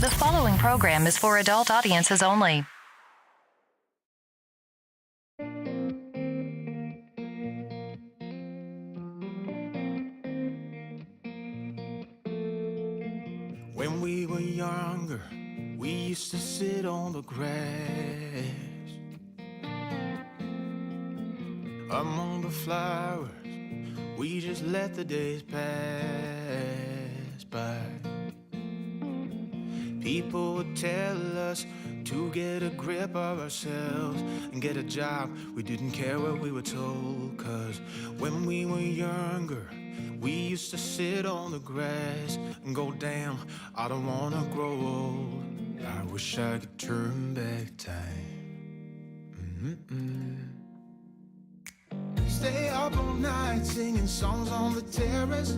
The following program is for adult audiences only. When we were younger, we used to sit on the grass among the flowers. We just let the days pass by. People would tell us to get a grip of ourselves and get a job. We didn't care what we were told, 'cause when we were younger, we used to sit on the grass and go, damn, I don't wanna grow old. I wish I could turn back time. Stay up all night singing songs on the terrace.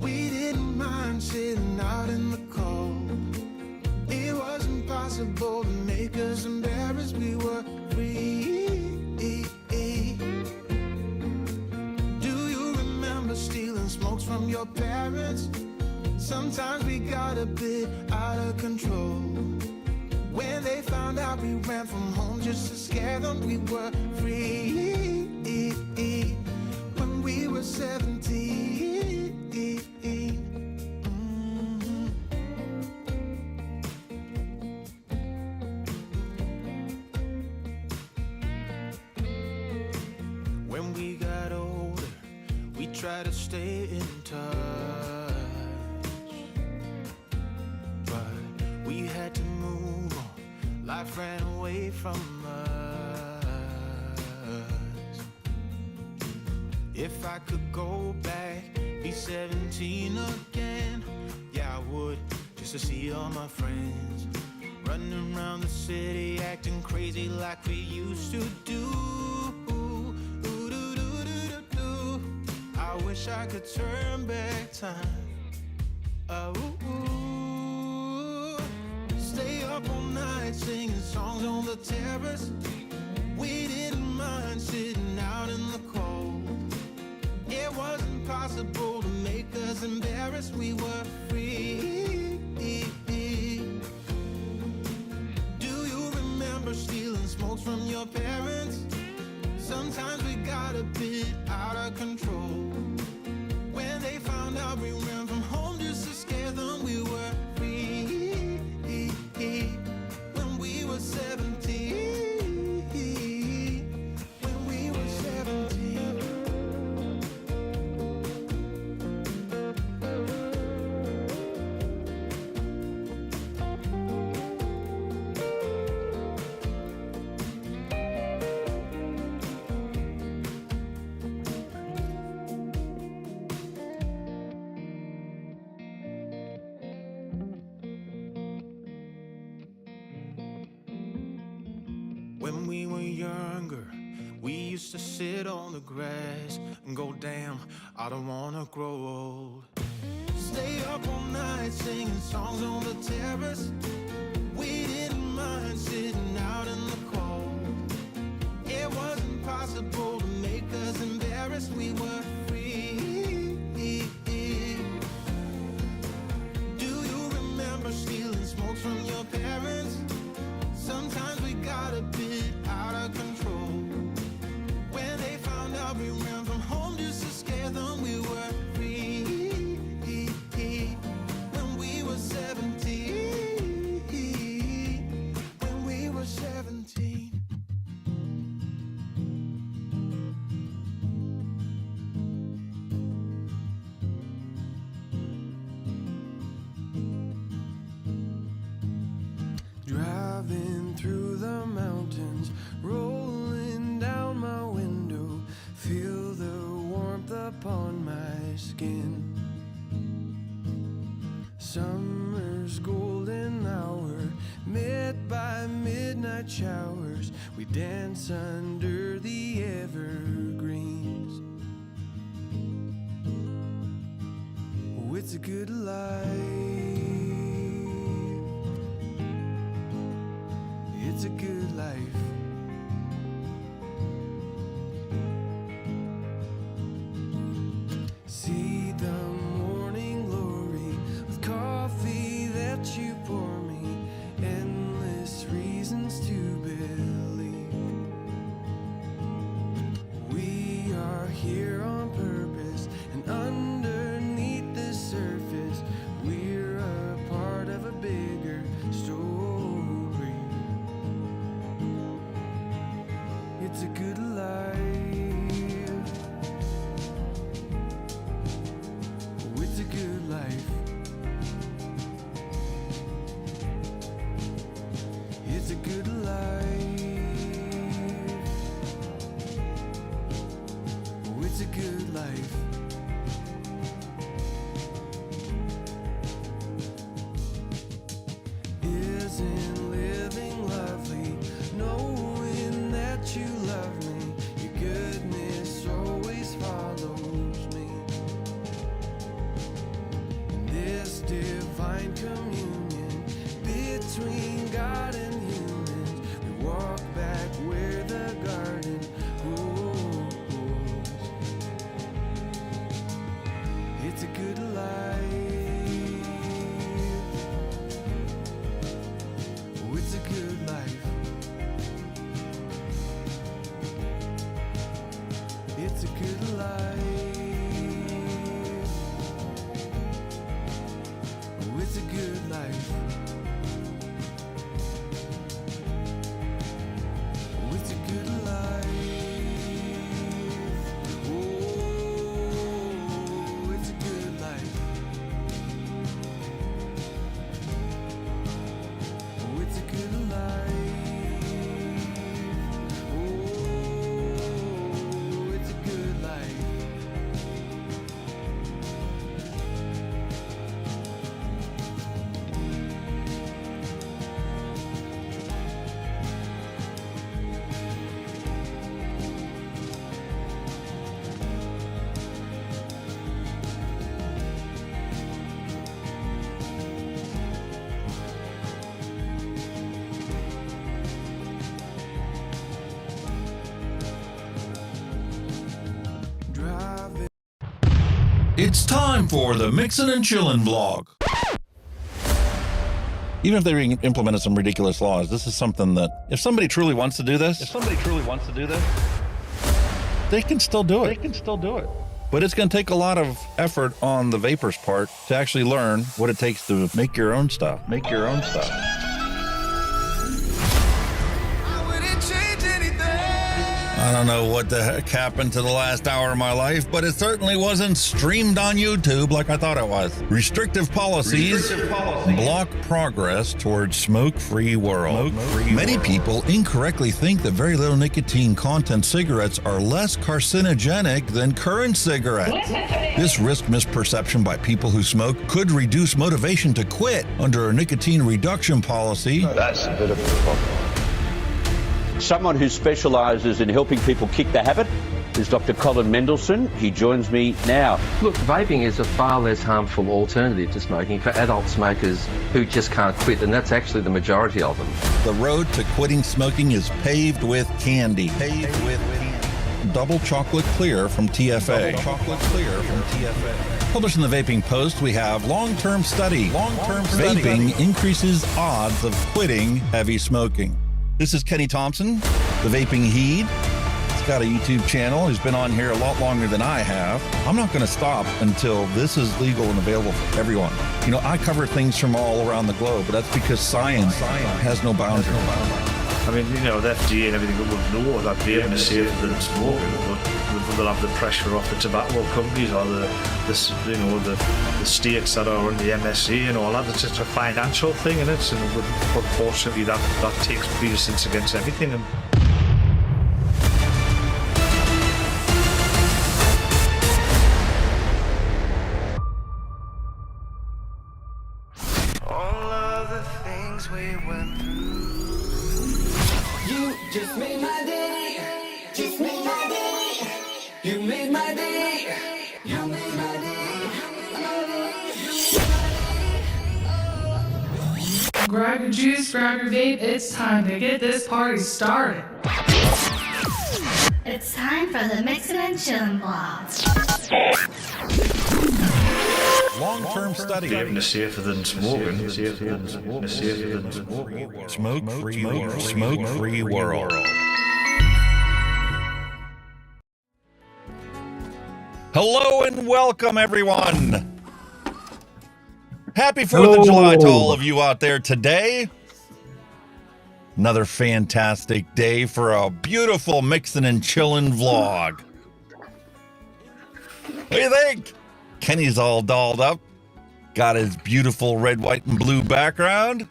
We didn't mind sitting out in the cold. It was impossible to make us embarrassed. We were free. Do you remember stealing smokes from your parents? Sometimes we got a bit out of control. When they found out we ran from home just to scare them, we were free. When we were 17. When we got older, we tried to stay in touch, but we had to move on. Life ran away from us. If I could go back, be 17 again, yeah, I would, just to see all my friends running around the city, acting crazy like we used to do. I wish I could turn back time. Stay up all night singing songs on the terrace. We didn't mind sitting out in the cold. It wasn't possible to make us embarrassed. We were free. Do you remember stealing smokes from your parents? Sometimes we got a bit out of control. When they found out we ran from home just to scare them, we were free. When we were 17. When we were 17. When we were younger, we used to sit on the grass and go, damn, I don't wanna grow old. Stay up all night singing songs on the terrace. We didn't mind sitting out in the cold. It wasn't possible to make us embarrassed. We were free. Do you remember stealing smokes from your parents? Sometimes we got a bit out of control. When they found out we ran from home just to scare them, we were free. When we were 17. When we were 17. Driving through the mountains, rolling down my window, feel the warmth upon my skin. Summer's golden hour, met by midnight showers, we dance under the evergreens. Oh, it's a good life. It's a good life. See the morning glory with coffee that you pour It's a good life. Oh, it's a good life. Isn't living lovely, knowing that you love me, your goodness always follows me. In this divine communion between God and humans, we walk back where the garden grows. It's a good life. Oh, it's a good life. It's a good life. Oh, it's a good life. Oh, it's a good life. Oh, it's a good life. Oh, it's a good life. Oh, it's a good life. Drive it. It's time for the Mixin and Chillin vlog. Even if they implemented some ridiculous laws, this is something that if somebody truly wants to do this, they can still do it. But it's going to take a lot of effort on the Vapers part to actually learn what it takes to make your own stuff. I wouldn't change anything. I don't know what the heck happened to the last hour of my life, but it certainly wasn't streamed on YouTube like I thought it was. Restrictive policies block progress towards smoke-free world. Many people incorrectly think that very little nicotine content cigarettes are less carcinogenic than current cigarettes. This risk misperception by people who smoke could reduce motivation to quit under a nicotine reduction policy. That's a bit of a problem. Someone who specialises in helping people kick the habit is Dr. Colin Mendelsohn. He joins me now. Look, vaping is a far less harmful alternative to smoking for adult smokers who just can't quit, and that's actually the majority of them. The road to quitting smoking is paved with candy. Double chocolate clear from TFA. Published in the Vaping Post, we have long-term study. Vaping increases odds of quitting heavy smoking. This is Kenny Thompson, the Vaping Heed. He's got a YouTube channel. He's been on here a lot longer than I have. I'm not going to stop until this is legal and available for everyone. You know, I cover things from all around the globe, but that's because science has no boundaries. I mean, you know, the FDA and everything would know that vaping is safer than smoking, but they'll have the pressure off the tobacco companies or the states that are on the MSA and all that. It's just a financial thing, and it's unfortunately that takes precedence against everything. And All of the things we went through. You just made my day. Just made my day. You made my day. You made my day. Grab your juice, grab your vape, it's time to get this party started. It's time for the Mixin and Chillin vlog. Long-term study. vaping is safer than smoking. Smoke-free world. Hello and welcome, everyone. Happy 4th of July to all of you out there today. Another fantastic day for a beautiful Mixin and Chillin vlog. What do you think? Kenny's all dolled up. Got his beautiful red, white, and blue background.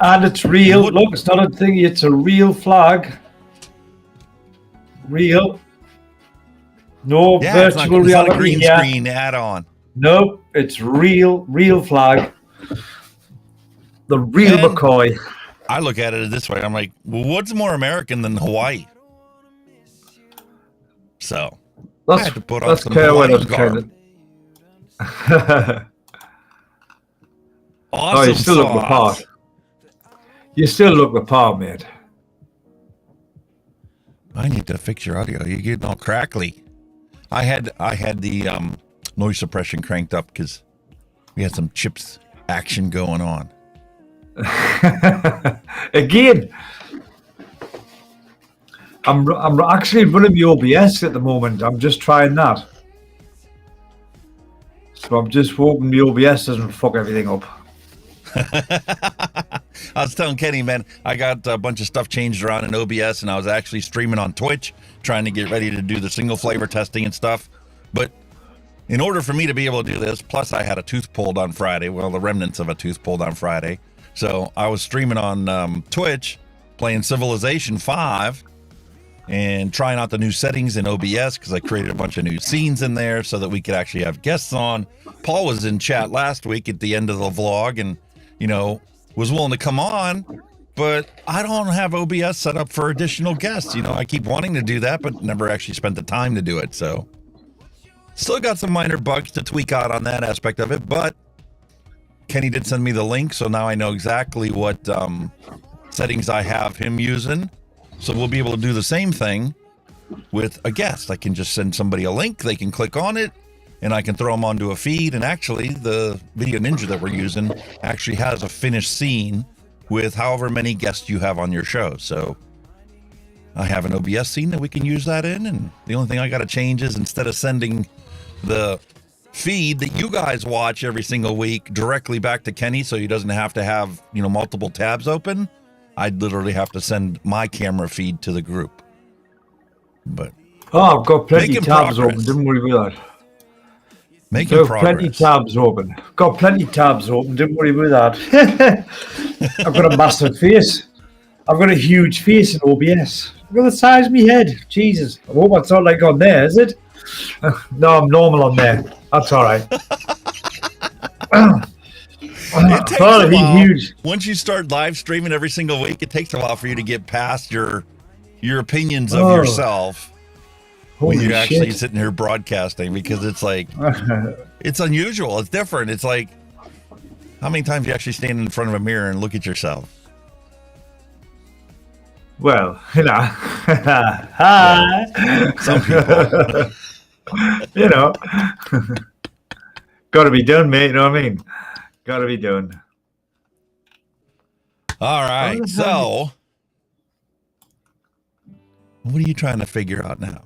And it's real. Look, it's not a thing. It's a real flag. Real. No virtual reality. It's not a green here. screen add-on. Nope, it's real flag. The real McCoy. I look at it this way. I'm like, well, what's more American than Hawaii? So I had to put on some Hawaiian garb. Awesome. Oh, you still look the part. You still look the part, mate. I need to fix your audio. You're getting all crackly. I had the noise suppression cranked up because we had some chips action going on. Again, I'm actually running the OBS at the moment. I'm just trying that. So I'm just hoping the OBS doesn't fuck everything up. I was telling Kenny, man, I got a bunch of stuff changed around in OBS, and I was actually streaming on Twitch, trying to get ready to do the single flavor testing and stuff. But in order for me to be able to do this, plus I had a tooth pulled on Friday, well, the remnants of a tooth pulled on Friday. So I was streaming on Twitch, playing Civilization 5, and trying out the new settings in OBS because I created a bunch of new scenes in there so that we could actually have guests on. Paul was in chat last week at the end of the vlog and, you know, was willing to come on, but I don't have OBS set up for additional guests. You know, I keep wanting to do that, but never actually spent the time to do it. So still got some minor bugs to tweak out on that aspect of it, but Kenny did send me the link, so now I know exactly what settings I have him using. So we'll be able to do the same thing with a guest. I can just send somebody a link, they can click on it, and I can throw them onto a feed. And actually, the Video Ninja that we're using actually has a finished scene with however many guests you have on your show. So I have an OBS scene that we can use that in, and the only thing I got to change is instead of sending the feed that you guys watch every single week directly back to Kenny so he doesn't have to have, you know, multiple tabs open, I'd literally have to send my camera feed to the group. But I've got plenty of tabs open, didn't worry about that. Making progress. Plenty tabs open. Got plenty tabs open, didn't worry about that. I've got a massive face. I've got a huge face in OBS. Look at the size of my head. Jesus. I hope it's not like on there, is it? No, I'm normal on there. That's all right. It takes a while. Huge. Once you start live streaming every single week, it takes a while for you to get past your opinions of yourself when you're actually sitting here broadcasting, because it's like, it's unusual. It's different. It's like, how many times you actually stand in front of a mirror and look at yourself? Well, you know, some people, you know, got to be done, mate. You know what I mean? Got to be done. All right. So, what are you trying to figure out now?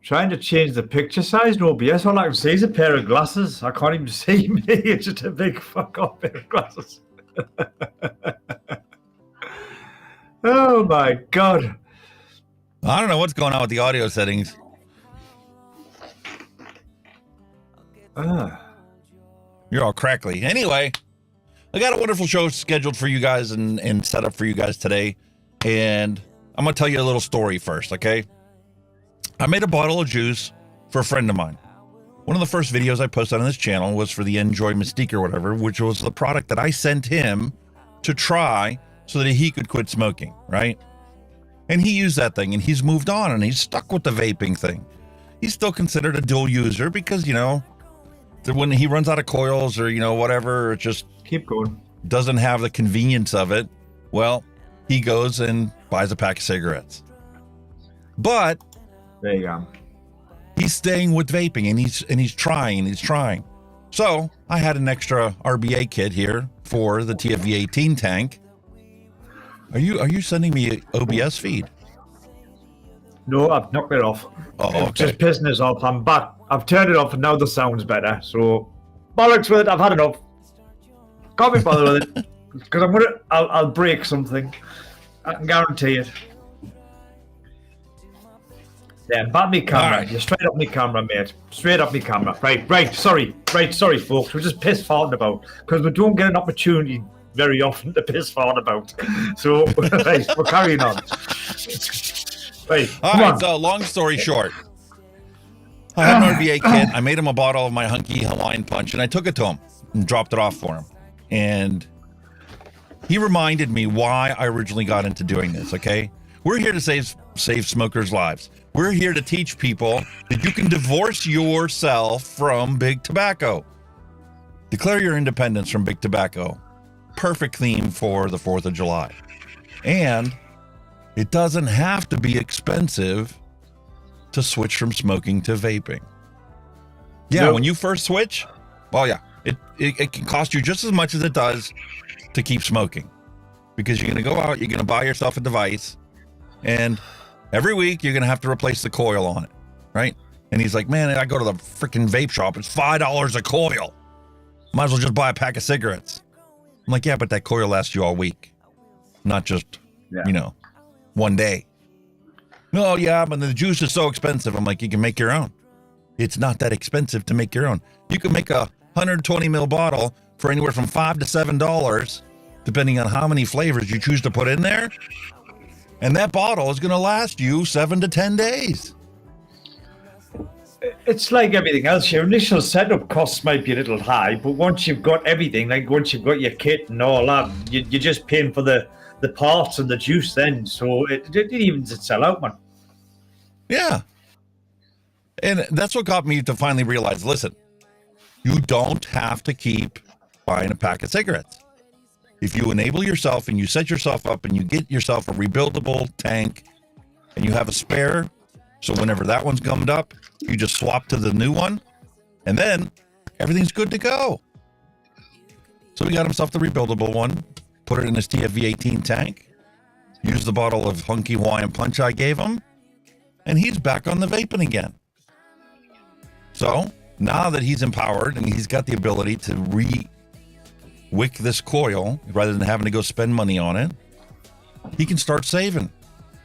Trying to change the picture size in OBS. All I can see is a pair of glasses. I can't even see me. It's just a big fuck off pair of glasses. Oh my God. I don't know what's going on with the audio settings. You're all crackly. Anyway, I got a wonderful show scheduled for you guys and set up for you guys today. And I'm going to tell you a little story first, okay? I made a bottle of juice for a friend of mine. One of the first videos I posted on this channel was for the NJOY Mystique or whatever, which was the product that I sent him to try so that he could quit smoking, right? And he used that thing and he's moved on and he's stuck with the vaping thing. He's still considered a dual user because, you know, when he runs out of coils or, you know, whatever, it just keep going. Doesn't have the convenience of it. Well, he goes and buys a pack of cigarettes. But there you go. He's staying with vaping and he's trying. So I had an extra RBA kit here for the TFV 18 tank. Are you sending me an OBS feed? No, I've knocked it off. Oh, okay. It's just pissing us off. I'm back. I've turned it off and now the sound's better. So bollocks with it. I've had enough. Can't be bothered with it because I'll break something. I can guarantee it. Yeah, bat me camera. Right. You're straight up me camera, mate. Straight up me camera. Right. Sorry, folks. We're just piss farting about because we don't get an opportunity very often to piss fart about. So, right, we're carrying on. Right, All come right, on. so long story short, I had an RVA kit. I made him a bottle of my Hunky Hawaiian Punch, and I took it to him and dropped it off for him. And he reminded me why I originally got into doing this, okay? We're here to save smokers' lives. We're here to teach people that you can divorce yourself from big tobacco. Declare your independence from big tobacco. Perfect theme for the 4th of July. And it doesn't have to be expensive to switch from smoking to vaping. Yeah, Nope. when you first switch, well, yeah, it can cost you just as much as it does to keep smoking. Because you're going to go out, you're going to buy yourself a device, and every week you're going to have to replace the coil on it, right? And he's like, man, I go to the freaking vape shop, it's $5 a coil. Might as well just buy a pack of cigarettes. I'm like, yeah, but that coil lasts you all week, not just, one day. No, yeah, but the juice is so expensive. I'm like, you can make your own. It's not that expensive to make your own. You can make a 120 ml bottle for anywhere from $5 to $7, depending on how many flavors you choose to put in there. And that bottle is going to last you 7 to 10 days. It's like everything else. Your initial setup costs might be a little high, but once you've got everything, like once you've got your kit and all that, you're just paying for the parts and the juice then. So it evens itself out, man. Yeah. And that's what got me to finally realize, listen, you don't have to keep buying a pack of cigarettes. If you enable yourself and you set yourself up and you get yourself a rebuildable tank and you have a spare, so whenever that one's gummed up, you just swap to the new one and then everything's good to go. So he got himself the rebuildable one, put it in his TFV-18 tank, used the bottle of Hunky Hawaiian Punch I gave him, and he's back on the vaping again. So now that he's empowered and he's got the ability to wick this coil rather than having to go spend money on it, he can start saving.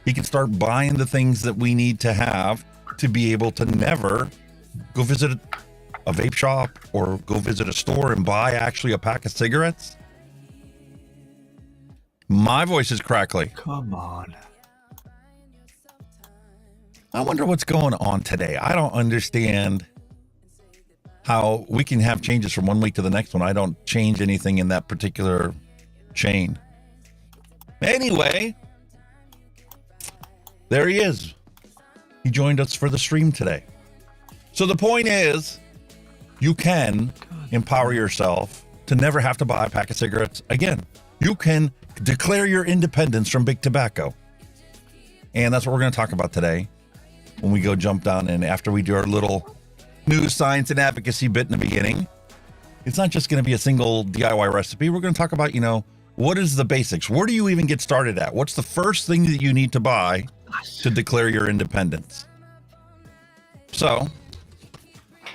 He can start buying the things that we need to have to be able to never go visit a vape shop or go visit a store and buy actually a pack of cigarettes. My voice is crackly. Come on. I wonder what's going on today. I don't understand how we can have changes from one week to the next one. I don't change anything in that particular chain. Anyway, there he is. He joined us for the stream today. So the point is, you can empower yourself to never have to buy a pack of cigarettes again. You can declare your independence from big tobacco. And that's what we're going to talk about today when we go jump down and after we do our little news, science, and advocacy bit in the beginning. It's not just going to be a single DIY recipe. We're going to talk about, what is the basics? Where do you even get started at? What's the first thing that you need to buy to declare your independence? So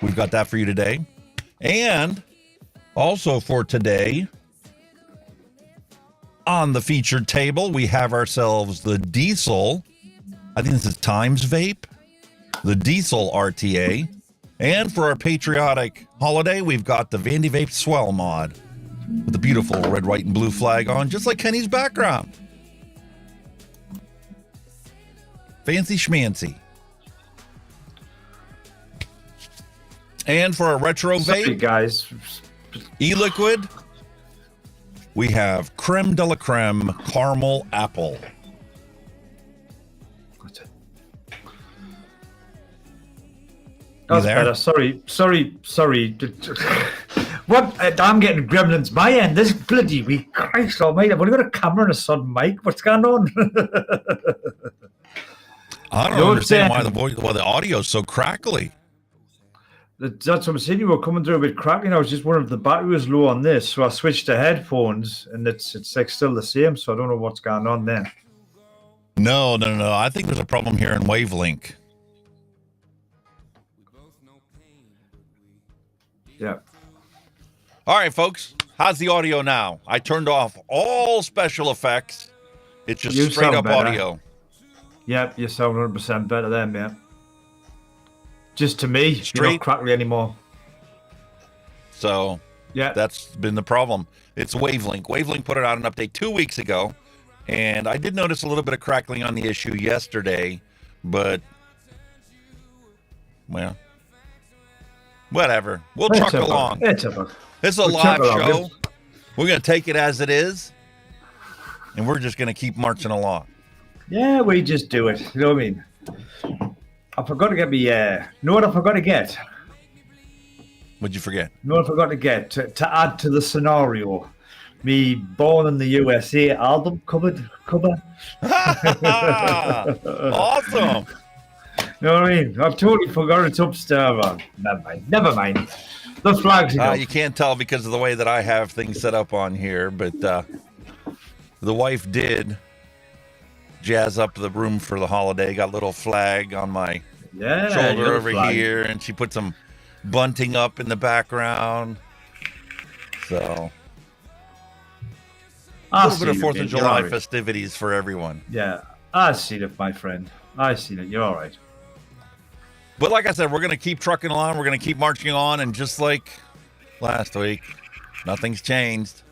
we've got that for you today. And also for today, on the featured table, we have ourselves the Diesel. I think this is Timesvape, the Diesel RTA. And for our patriotic holiday, we've got the Vandyvape Swell mod with the beautiful red, white, and blue flag on, just like Kenny's background. Fancy schmancy. And for our retro vape, guys, e-liquid, we have Creme de la Creme Caramel Apple. That's there? better. Sorry. What? I'm getting gremlins my end. This bloody week. Christ almighty. I've only got a camera and a sudden mic. What's going on? I don't understand why the audio is so crackly. That's what I'm saying. You were coming through a bit crackly. I was just wondering if the battery was low on this, so I switched to headphones, and it's like still the same. So I don't know what's going on then. No. I think there's a problem here in Wavelink. Yeah. All right, folks. How's the audio now? I turned off all special effects. It's just You straight sound up better. audio. Yep, you sound 100% better there, mate. Just to me, you're Straight. not crackly anymore. So Yeah. That's been the problem. It's Wavelink. Wavelink put it out an update 2 weeks ago, and I did notice a little bit of crackling on the issue yesterday, but, well, whatever. We'll truck along. It's a live show. We're going to take it as it is, and we're just going to keep marching along. Yeah, we just do it. You know what I mean? I forgot to get me, know what I forgot to get? What'd you forget? No, I forgot to get to add to the scenario. Me Born in the USA album cover. Awesome. You know what I mean? I've totally forgot it's upstairs. Never mind. The flags. You can't tell because of the way that I have things set up on here, but the wife did jazz up the room for the holiday. Got a little flag on my shoulder over here, and she put some bunting up in the background. So a little bit of 4th of July festivities for everyone. Yeah, I seen it, my friend. I seen it. You're all right. But like I said, we're going to keep trucking along. We're going to keep marching on. And just like last week, nothing's changed.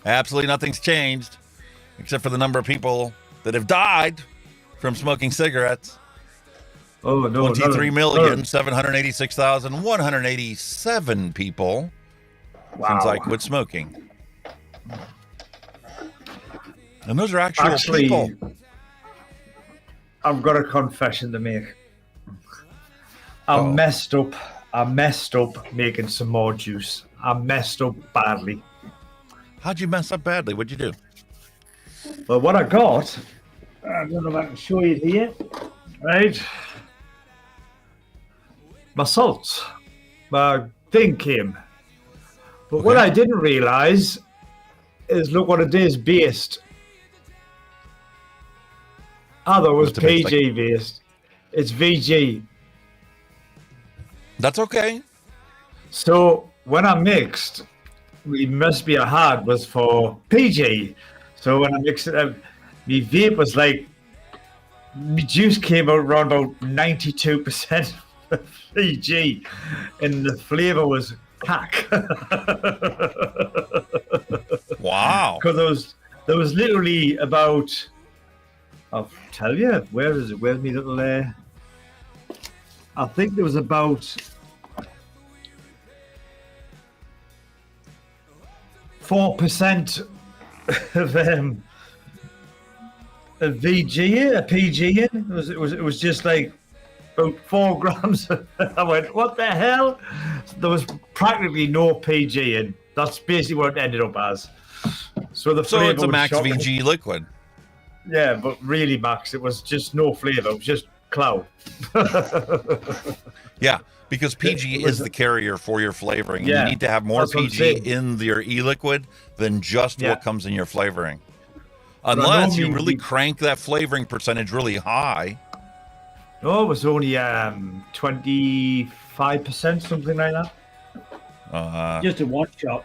Absolutely nothing's changed, except for the number of people that have died from smoking cigarettes. Oh, no. 23,786,187 people since I quit smoking. And those are actually people. I've got a confession to make. I messed up making some more juice. I messed up badly. How'd you mess up badly? What'd you do? Well, what I got, I don't know if I can show you here. Right. My salts. My thing came. But what I didn't realize is look what it is based. I thought it was PG based. It's VG. That's okay. So when I mixed, the recipe I had was for PG. So when I mixed it up, my vape was like, my juice came out around about 92% PG, and the flavor was cack. Wow. Because there was literally about, I'll tell you, where is it? Where's my little I think there was about 4% of VG, a PG in. It was just like about 4 grams. I went, what the hell? There was practically no PG in. That's basically what it ended up as. So it's a max VG liquid. Yeah, but really, Max, it was just no flavor. It was just cloud. Yeah, because PG is the carrier for your flavoring. Yeah, you need to have more PG in your e-liquid than just what comes in your flavoring. Unless you really crank that flavoring percentage really high. No, it was only 25%, something like that. Just a one shot.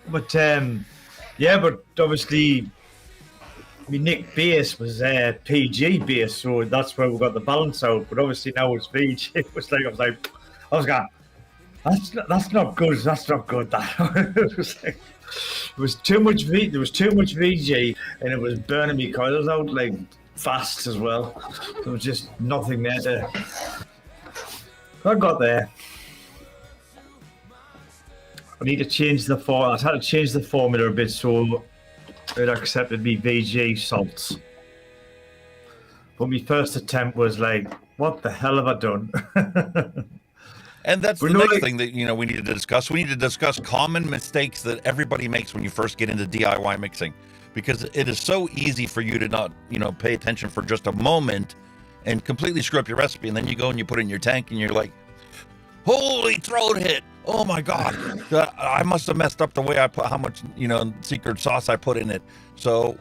But but obviously, Nick base was PG base, so that's where we got the balance out. But obviously now it's VG. I was going, that's not good. That's not good. It was like, there was too much VG, and it was burning me coils out like fast as well. There was just nothing there to. I got there. I need to change the formula. I had to change the formula a bit so it accepted me VG salts. But my first attempt was like, what the hell have I done? And that's the next thing that we need to discuss. We need to discuss common mistakes that everybody makes when you first get into DIY mixing, because it is so easy for you to not pay attention for just a moment and completely screw up your recipe, and then you go and you put it in your tank and you're like, holy throat hit. Oh my God, I must have messed up the way I put how much, secret sauce I put in it. So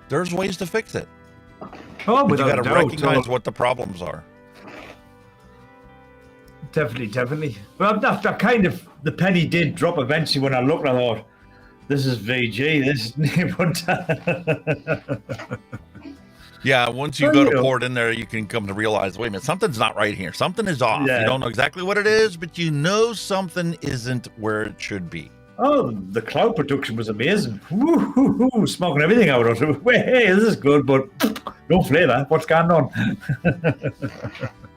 there's ways to fix it. Oh, but you got to recognize what the problems are. Definitely. But that kind of, the penny did drop eventually when I looked and I thought, this is VG, this is Yeah, once you go to pour it in there, you can come to realize, wait a minute, something's not right here. Something is off. Yeah. You don't know exactly what it is, but you know something isn't where it should be. Oh, the cloud production was amazing. Woo-hoo-hoo, smoking everything out of it. Hey, this is good, but no flavor. What's going on?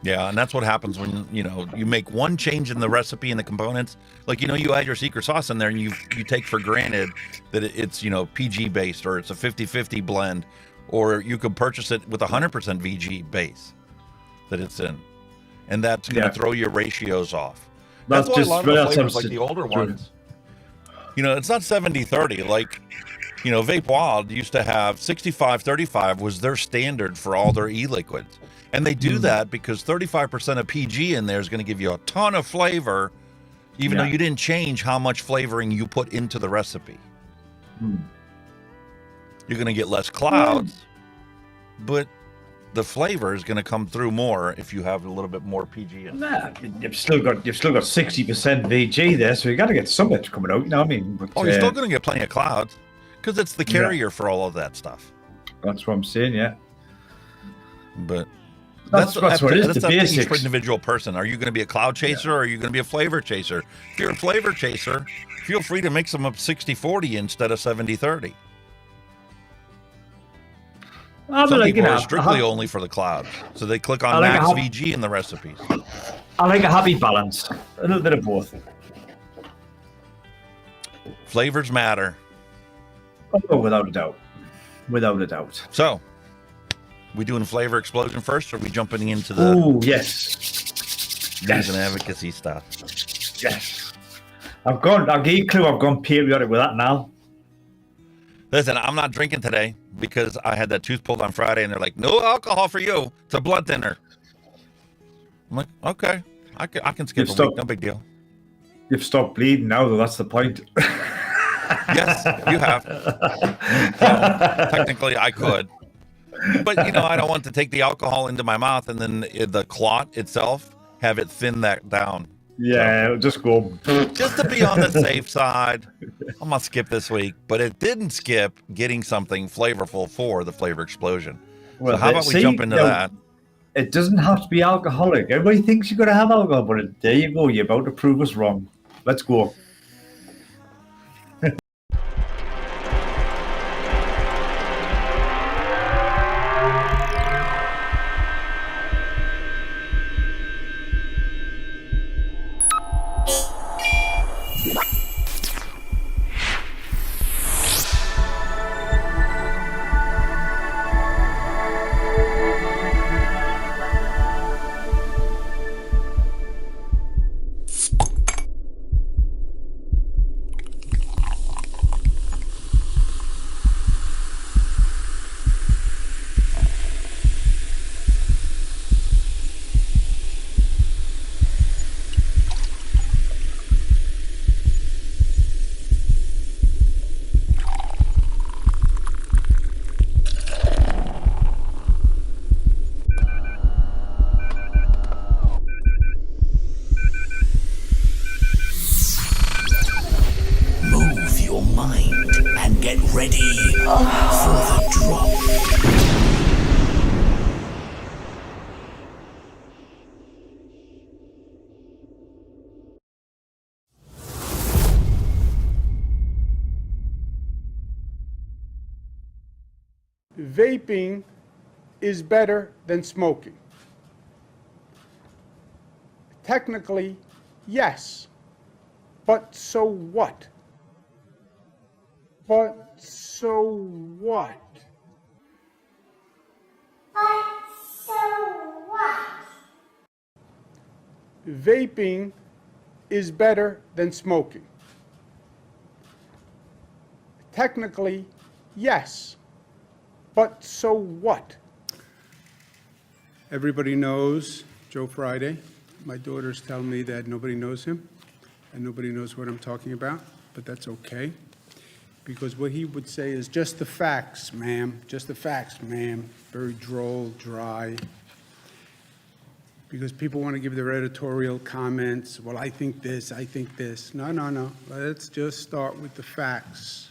Yeah, and that's what happens when, you make one change in the recipe and the components. Like, you add your secret sauce in there and you take for granted that it's, PG based or it's a 50-50 blend, or you could purchase it with 100% VG base that it's in. And that's going to throw your ratios off. That's why a lot of the flavors, like the older ones, it's not 70-30. Like, Vape Wild used to have 65-35 was their standard for all their e-liquids. And they do that because 35% of PG in there is going to give you a ton of flavor, even though you didn't change how much flavoring you put into the recipe. You're going to get less clouds, but the flavor is going to come through more if you have a little bit more PG in. Nah, you've still got 60% VG there, so you got to get some bit coming out. You know what I mean? But, you're still going to get plenty of clouds because it's the carrier for all of that stuff. That's what I'm saying. Yeah, but that's what it is. The basics for individual person. Are you going to be a cloud chaser or are you going to be a flavor chaser? If you're a flavor chaser, feel free to mix them up 60-40 instead of 70-30. Some people are strictly only for the clouds, so they click on max VG in the recipes. I like a happy balance, a little bit of both. Flavors matter. Oh, without a doubt. Without a doubt. So, we doing flavor explosion first, or are we jumping into the yes and advocacy stuff? Yes. I'll give you a clue, I've gone periodic with that now. Listen, I'm not drinking today because I had that tooth pulled on Friday, and they're like, no alcohol for you. It's a blood thinner. I'm like, okay, I can skip a week, no big deal. You've stopped bleeding now, though. That's the point. Yes, you have. Well, technically, I could. But, I don't want to take the alcohol into my mouth and then the clot itself, have it thin that down. Yeah, so, just go. Just to be on the safe side, I'm going to skip this week. But it didn't skip getting something flavorful for the flavor explosion. Well, so how about we jump into that? It doesn't have to be alcoholic. Everybody thinks you're going to have alcohol, but there you go. You're about to prove us wrong. Let's go. Vaping is better than smoking. Technically, yes. But so what? But so what? But so what? Vaping is better than smoking. Technically, yes. But so what? Everybody knows Joe Friday. My daughters tell me that nobody knows him and nobody knows what I'm talking about, but that's okay. Because what he would say is just the facts, ma'am. Just the facts, ma'am. Very droll, dry. Because people want to give their editorial comments. Well, I think this, I think this. No, no, no. Let's just start with the facts.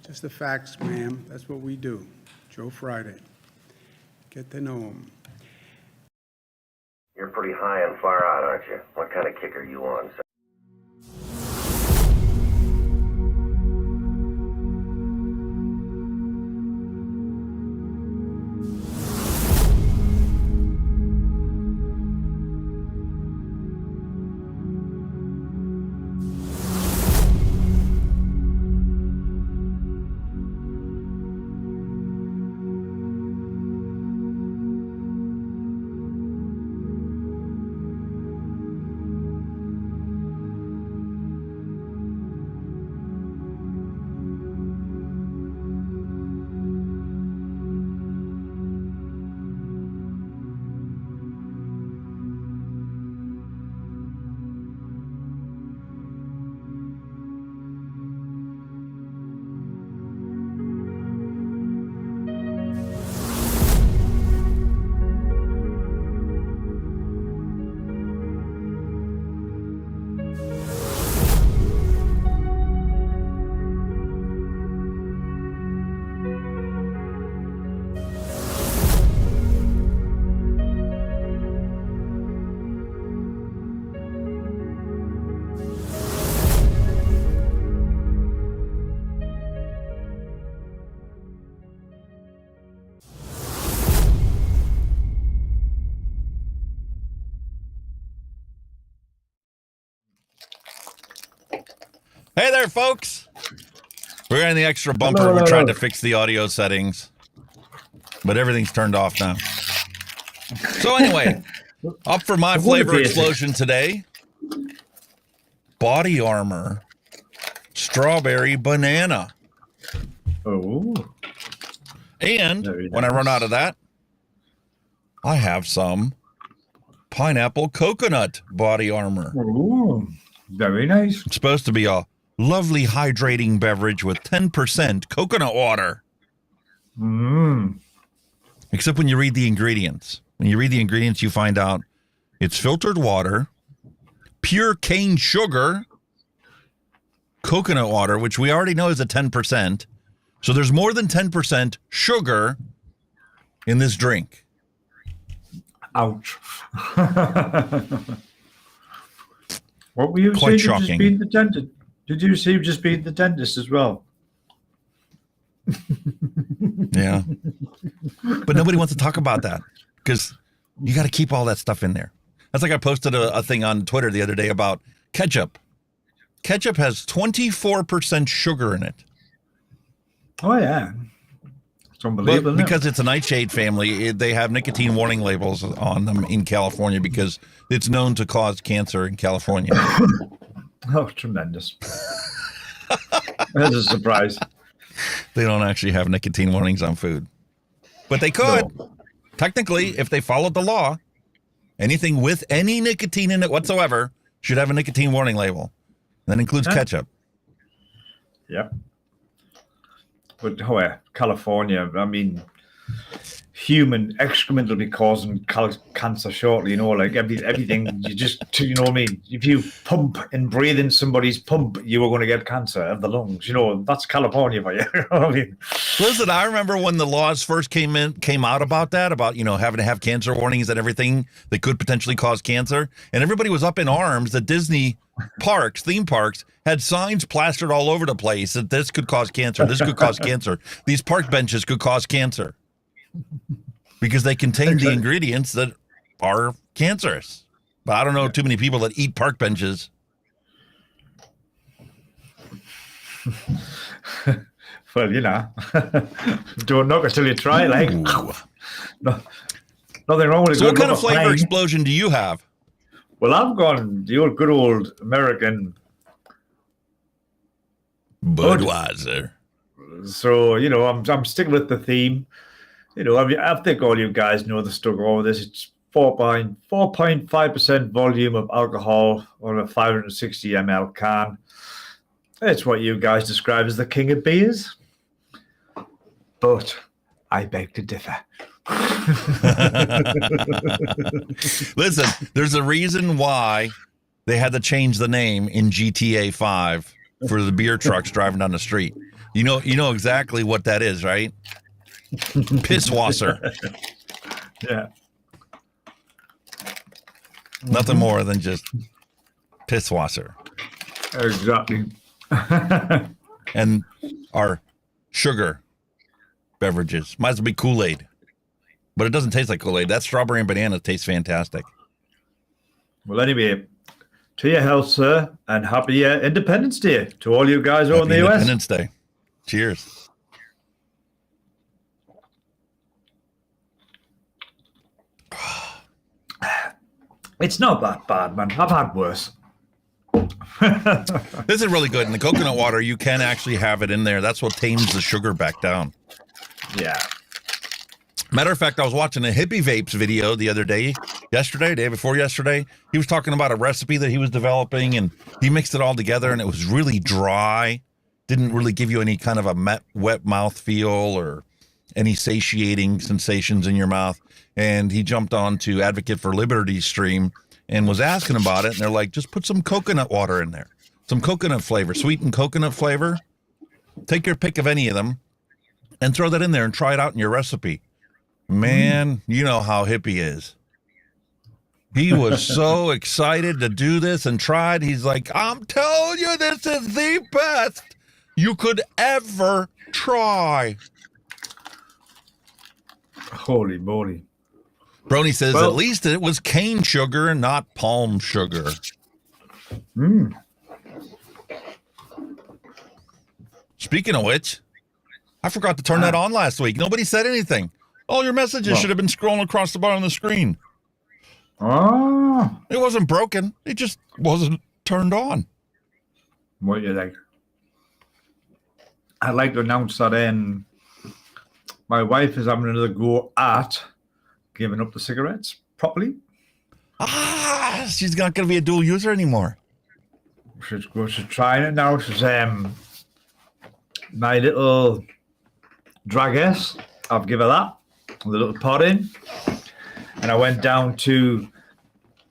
Just the facts, ma'am. That's what we do. Joe Friday. Get to know them. You're pretty high and far out, aren't you? What kind of kick are you on, sir? Hey there, folks. We're in the extra bumper. We tried to fix the audio settings, but everything's turned off now. So anyway, up for my flavor explosion today. Body Armor Strawberry Banana. Oh. And when I run out of that, I have some Pineapple Coconut Body Armor. Ooh, very nice. It's supposed to be a lovely hydrating beverage with 10% coconut water. Except when you read the ingredients. When you read the ingredients, you find out it's filtered water, pure cane sugar, coconut water, which we already know is a 10%. So there's more than 10% sugar in this drink. Ouch. What were you Quite saying? shocking. Did you say you've just been the dentist as well? Yeah. But nobody wants to talk about that because you got to keep all that stuff in there. That's like I posted a thing on Twitter the other day about ketchup. Ketchup has 24% sugar in it. Oh, yeah. It's unbelievable. But because it's a nightshade family, they have nicotine warning labels on them in California because it's known to cause cancer in California. Oh, tremendous. That's a surprise. They don't actually have nicotine warnings on food. But they could. No. Technically, if they followed the law, anything with any nicotine in it whatsoever should have a nicotine warning label. That includes ketchup. Yep. But California, I mean, human excrement will be causing cancer shortly, you know, like everything, you just, you know what I mean? If you pump and breathe in somebody's pump, you are going to get cancer of the lungs. You know, that's California for you. You know what I mean? Listen, I remember when the laws first came out about that, about, you know, having to have cancer warnings and everything that could potentially cause cancer. And everybody was up in arms that Disney parks, theme parks, had signs plastered all over the place that this could cause cancer. This could cause cancer. These park benches could cause cancer. Because they contain the ingredients that are cancerous. But I don't know too many people that eat park benches. Well, you know, don't knock until you try, like. No, nothing wrong with it. So what kind of flavor explosion do you have? Well, I've gone the old good old American Budweiser. So, you know, I'm sticking with the theme. You know, I think all you guys know the struggle over this. It's 4.5% volume of alcohol on a 560 ml can. It's what you guys describe as the king of beers. But I beg to differ. Listen, there's a reason why they had to change the name in GTA 5 for the beer trucks driving down the street. You know exactly what that is, right? Pisswasser. Yeah. Nothing more than just piss washer. Exactly. And our sugar beverages might as well be Kool-Aid, but it doesn't taste like Kool-Aid. That strawberry and banana tastes fantastic. Well, anyway, to your health, sir, and happy Independence Day to all you guys over in the US. Independence Day. Cheers. It's not that bad, man. I've had worse. This is really good. And the coconut water, you can actually have it in there. That's what tames the sugar back down. Yeah. Matter of fact, I was watching a Hippie Vapes video the other day, day before yesterday. He was talking about a recipe that he was developing, and he mixed it all together, and it was really dry. Didn't really give you any kind of a wet mouth feel or any satiating sensations in your mouth. And he jumped on to Advocate for Liberty's stream and was asking about it. And they're like, just put some coconut water in there, some coconut flavor, sweetened coconut flavor. Take your pick of any of them and throw that in there and try it out in your recipe. Man, you know how Hippie is. He was so excited to do this and tried. He's like, I'm telling you, this is the best you could ever try. Holy moly. Brony says, at least it was cane sugar and not palm sugar. Speaking of which, I forgot to turn that on last week. Nobody said anything. All your messages should have been scrolling across the bottom of the screen. Oh. It wasn't broken. It just wasn't turned on. What do you think? I'd like to announce that my wife is having another go at giving up the cigarettes properly. She's not going to be a dual user anymore. She's trying it now. She's my little dragess. I've given her that. The little pot in. And I went down to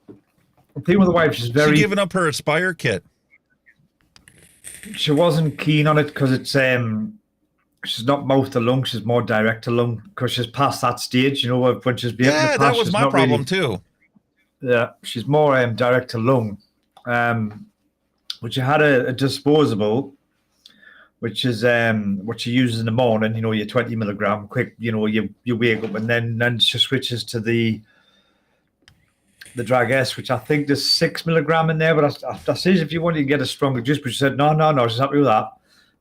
the thing with the wife. She's giving up her Aspire kit. She wasn't keen on it because it's she's not mouth to lung, she's more direct to lung because she's past that stage, when she's being that was my problem too. Yeah, she's more direct to lung. But she had a disposable, which is what she uses in the morning, your 20 milligram quick, you wake up and then she switches to the Drag S, which I think there's 6 milligram in there, but I says if you want to get a stronger juice, but she said no, she's happy with that.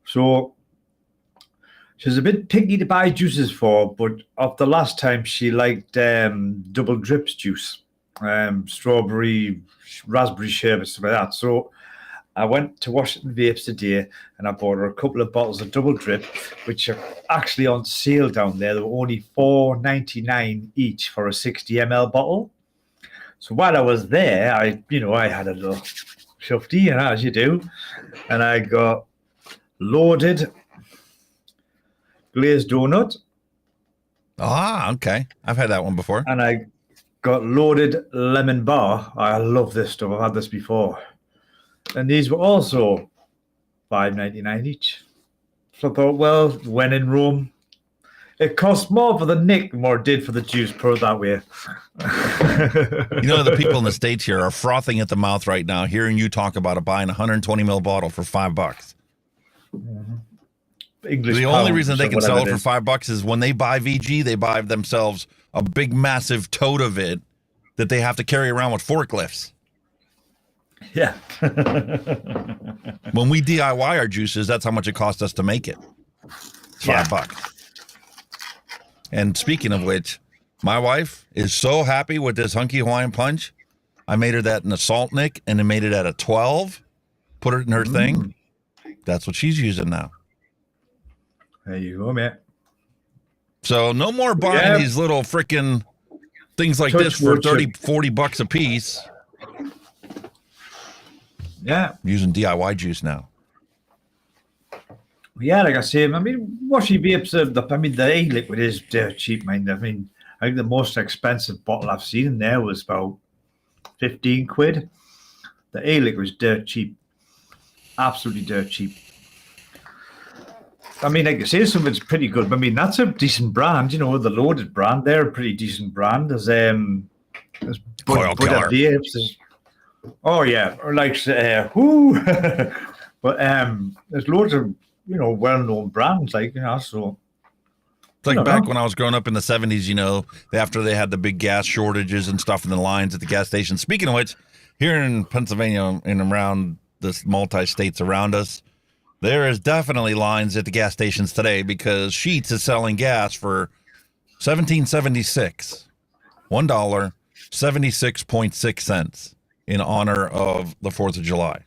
So she's a bit picky to buy juices for, but of the last time she liked double drips juice, strawberry, raspberry sherbet, stuff like that. So I went to Washington Vapes today and I bought her a couple of bottles of double drip, which are actually on sale down there. They were only $4.99 each for a 60 ml bottle. So while I was there, I had a little shufty, as you do, and I got loaded glazed donut. Okay. I've had that one before. And I got loaded lemon bar. I love this stuff. I've had this before. And these were also $5.99 each. So I thought, well, when in Rome, it cost more for the nick than what it did for the juice, put it that way. The people in the States here are frothing at the mouth right now, hearing you talk about buying a 120 ml bottle for $5. Mm-hmm. The only reason they can sell it for $5 is when they buy VG, they buy themselves a big, massive tote of it that they have to carry around with forklifts. Yeah. When we DIY our juices, that's how much it costs us to make it. It's $5. And speaking of which, my wife is so happy with this Hunky Hawaiian Punch. I made her that in a salt nick and then made it at a 12. Put it in her thing. That's what she's using now. There you go, man. So no more buying these little freaking things like this for $30-40 a piece. Yeah. Using DIY juice now. Yeah, like I say, washy vapes, the e-liquid is dirt cheap, man. I think the most expensive bottle I've seen in there was about 15 quid. The e-liquid was dirt cheap. Absolutely dirt cheap. I mean, like you say, something's pretty good. But I mean, that's a decent brand. You know, the Loaded brand, they're a pretty decent brand. There's Coil Killer. Oh yeah, or like who? But there's loads of well-known brands, like so. It's like back when I was growing up in the 70s, after they had the big gas shortages and stuff in the lines at the gas station. Speaking of which, here in Pennsylvania and around this multi-states around us, there is definitely lines at the gas stations today because Sheetz is selling gas for $17.76, $1.76.6 in honor of the 4th of July.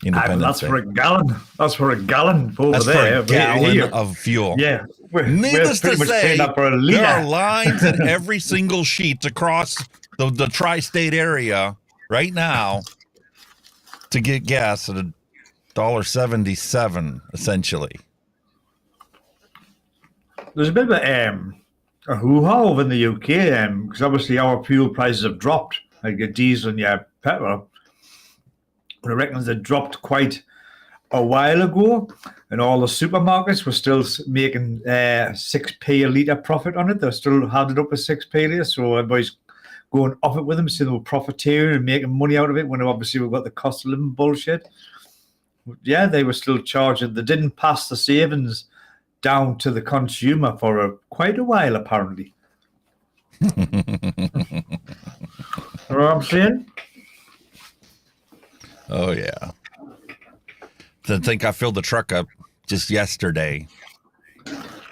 Independence that's Day. for a gallon. That's for a gallon over That's there. for a gallon of fuel. Yeah. Needless to say, there there are lines at every single Sheetz across the tri-state area right now to get gas at $1.77, essentially. There's a bit of a hoo-ha over in the UK because obviously our fuel prices have dropped, like your diesel and your petrol. But I reckon they dropped quite a while ago, and all the supermarkets were still making 6p a litre profit on it. They're still handed up a 6p a litre, so everybody's going off it with them, so they were profiteering and making money out of it when obviously we've got the cost of living bullshit. But yeah, they were still charging. They didn't pass the savings down to the consumer for quite a while, apparently. You know what I'm saying? Oh, yeah. To think I filled the truck up just yesterday.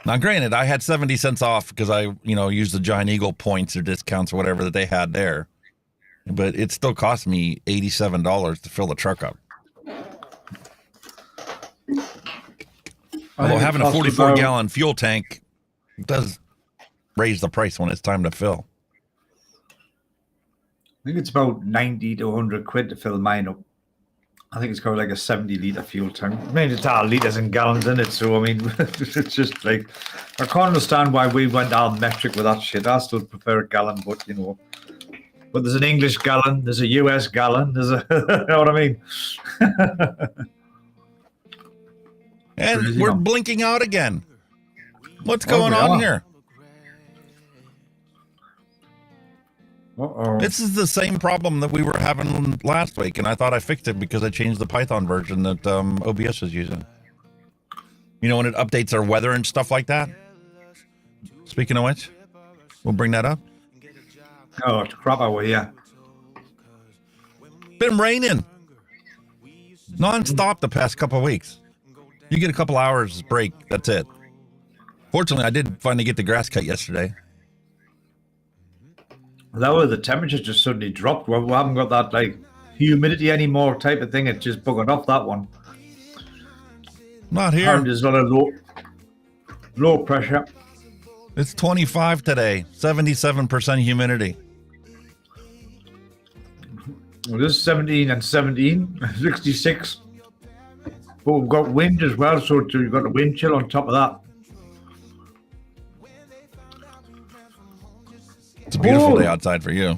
Now, granted, I had 70 cents off because I, used the Giant Eagle points or discounts or whatever that they had there. But it still cost me $87 to fill the truck up. Although having a 44-gallon fuel tank does raise the price when it's time to fill. I think it's about 90 to 100 quid to fill mine up. I think it's got like a 70-litre fuel tank. I mean, it's all litres and gallons in it, so I mean, it's just like, I can't understand why we went all metric with that shit. I still prefer a gallon, but But there's an English gallon, there's a US gallon, there's a, you know what I mean? And we're blinking out again. What's going on here? Uh-oh. This is the same problem that we were having last week, and I thought I fixed it because I changed the Python version that OBS is using. When it updates our weather and stuff like that. Speaking of which, we'll bring that up. Oh, it's crap over here. Been raining non-stop the past couple of weeks. You get a couple hours break, that's it. Fortunately, I did finally get the grass cut yesterday. That way the temperature just suddenly dropped. We haven't got that like humidity anymore type of thing. It's just bugging off that one. Not here. There's a lot of low pressure. It's 25 today, 77% humidity. Well, this is 17 and 17, 66. But we've got wind as well, so you've got the wind chill on top of that. It's a beautiful day outside for you.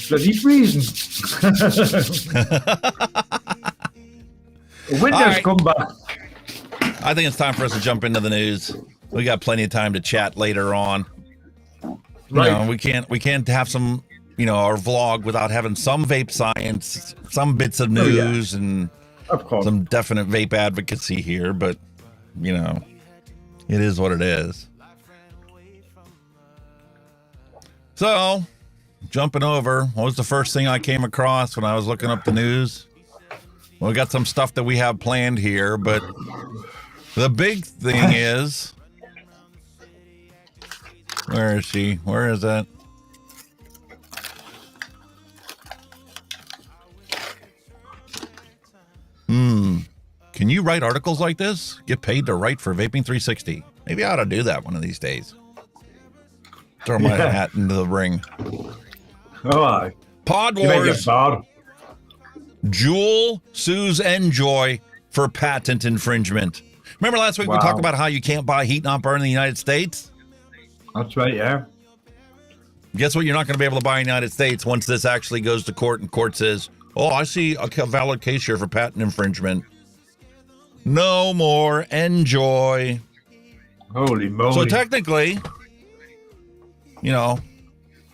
Bloody freezing. The wind has come back. I think it's time for us to jump into the news. We got plenty of time to chat later on. Right. We can't have some, our vlog without having some vape science, some bits of news, and of course some definite vape advocacy here. But it is what it is. So, jumping over, what was the first thing I came across when I was looking up the news? Well, we got some stuff that we have planned here, but the big thing is, where is she? Where is that? Can you write articles like this? Get paid to write for Vaping 360. Maybe I ought to do that one of these days. Throw my hat into the ring. Oh, Pod Wars. Juul sues NJOY for patent infringement. Remember last week we talked about how you can't buy heat not burn in the United States? That's right, yeah. Guess what you're not going to be able to buy in the United States once this actually goes to court and court says, oh, I see a valid case here for patent infringement. No more NJOY. Holy moly. So technically, you know,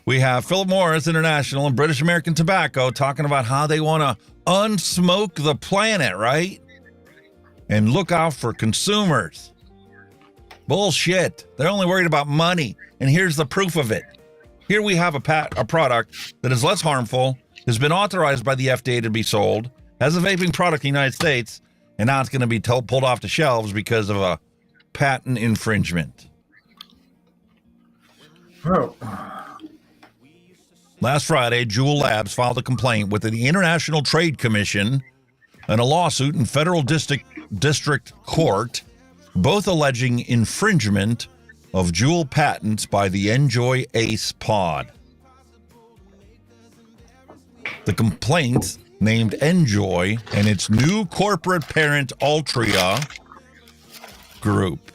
we have Philip Morris International and British American Tobacco talking about how they want to unsmoke the planet, right? And look out for consumers. Bullshit. They're only worried about money. And here's the proof of it. Here we have a product that is less harmful, has been authorized by the FDA to be sold, as a vaping product in the United States, and now it's going to be pulled off the shelves because of a patent infringement. Oh. Last Friday, Juul Labs filed a complaint with the International Trade Commission and a lawsuit in federal district court, both alleging infringement of Juul patents by the NJOY Ace pod. The complaint named NJOY and its new corporate parent Altria Group.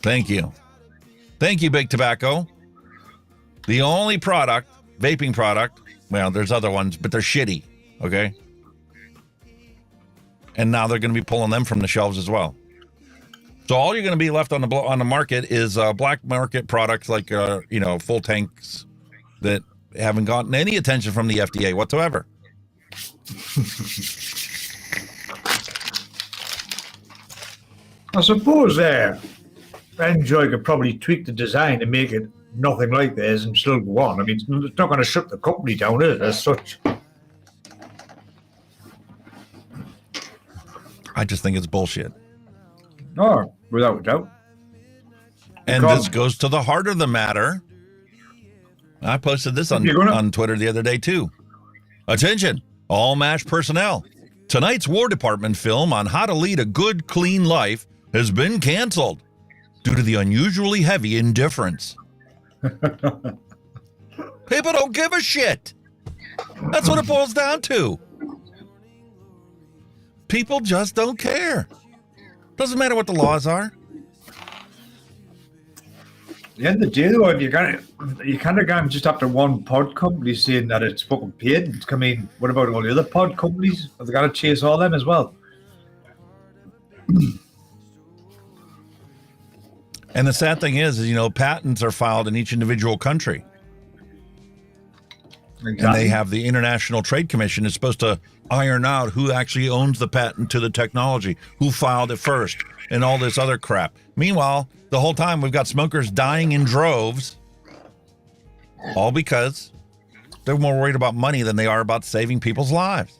Thank you. Thank you, Big Tobacco. The only product, vaping product, well, there's other ones, but they're shitty, okay? And now they're going to be pulling them from the shelves as well. So all you're going to be left on the market is black market products like, full tanks that haven't gotten any attention from the FDA whatsoever. I suppose NJOY could probably tweak the design to make it nothing like theirs and still go on. I mean, it's not going to shut the company down, is it, as such? I just think it's bullshit. No, without a doubt. And this goes to the heart of the matter. I posted this on Twitter the other day, too. Attention, all MASH personnel. Tonight's War Department film on how to lead a good, clean life has been canceled due to the unusually heavy indifference. People don't give a shit. That's what it boils down to. People just don't care. Doesn't matter what the laws are. At the end of the day, though, you kind of can't just after one pod company saying that it's fucking paid. I mean, what about all the other pod companies? Have they got to chase all them as well? And the sad thing is, patents are filed in each individual country. Exactly. And they have the International Trade Commission is supposed to iron out who actually owns the patent to the technology, who filed it first, and all this other crap. Meanwhile, the whole time we've got smokers dying in droves, all because they're more worried about money than they are about saving people's lives.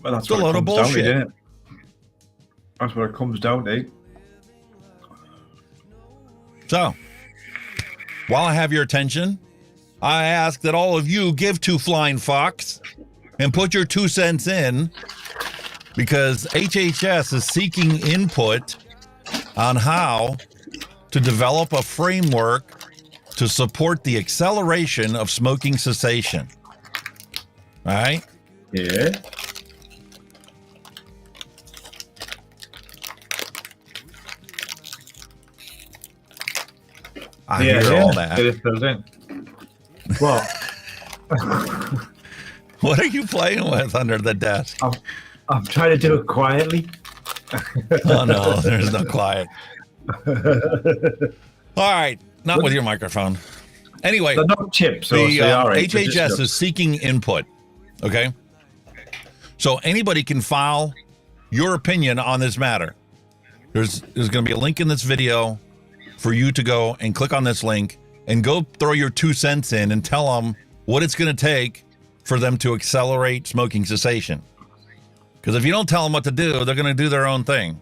Well, that's it's a load of bullshit. Down, isn't it? That's what it comes down to. So, while I have your attention, I ask that all of you give to Flying Fox and put your 2 cents in, because HHS is seeking input on how to develop a framework to support the acceleration of smoking cessation. All right? Yeah. I hear all that. It is filled in. What? What are you playing with under the desk? I'm trying to do it quietly. Oh, no, there's no quiet. All right, not with your microphone. Anyway, they're not chips. The HHS is seeking input, okay? So anybody can file your opinion on this matter. There's going to be a link in this video for you to go and click on this link and go throw your 2 cents in and tell them what it's going to take for them to accelerate smoking cessation. Because if you don't tell them what to do, they're going to do their own thing.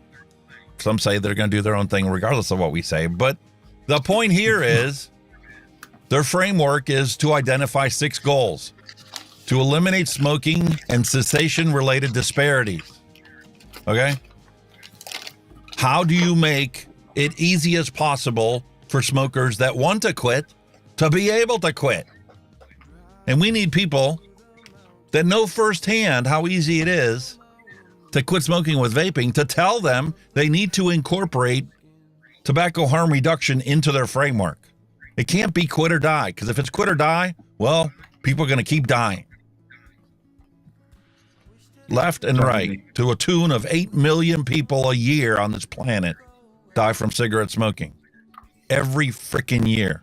Some say they're going to do their own thing regardless of what we say. But the point here is their framework is to identify 6 goals to eliminate smoking and cessation-related disparities. Okay? How do you make it easy as possible for smokers that want to quit to be able to quit? And we need people that know firsthand how easy it is to quit smoking with vaping, to tell them they need to incorporate tobacco harm reduction into their framework. It can't be quit or die, because if it's quit or die, well, people are going to keep dying. left and right, to a tune of 8 million people a year on this planet die from cigarette smoking. Every freaking year.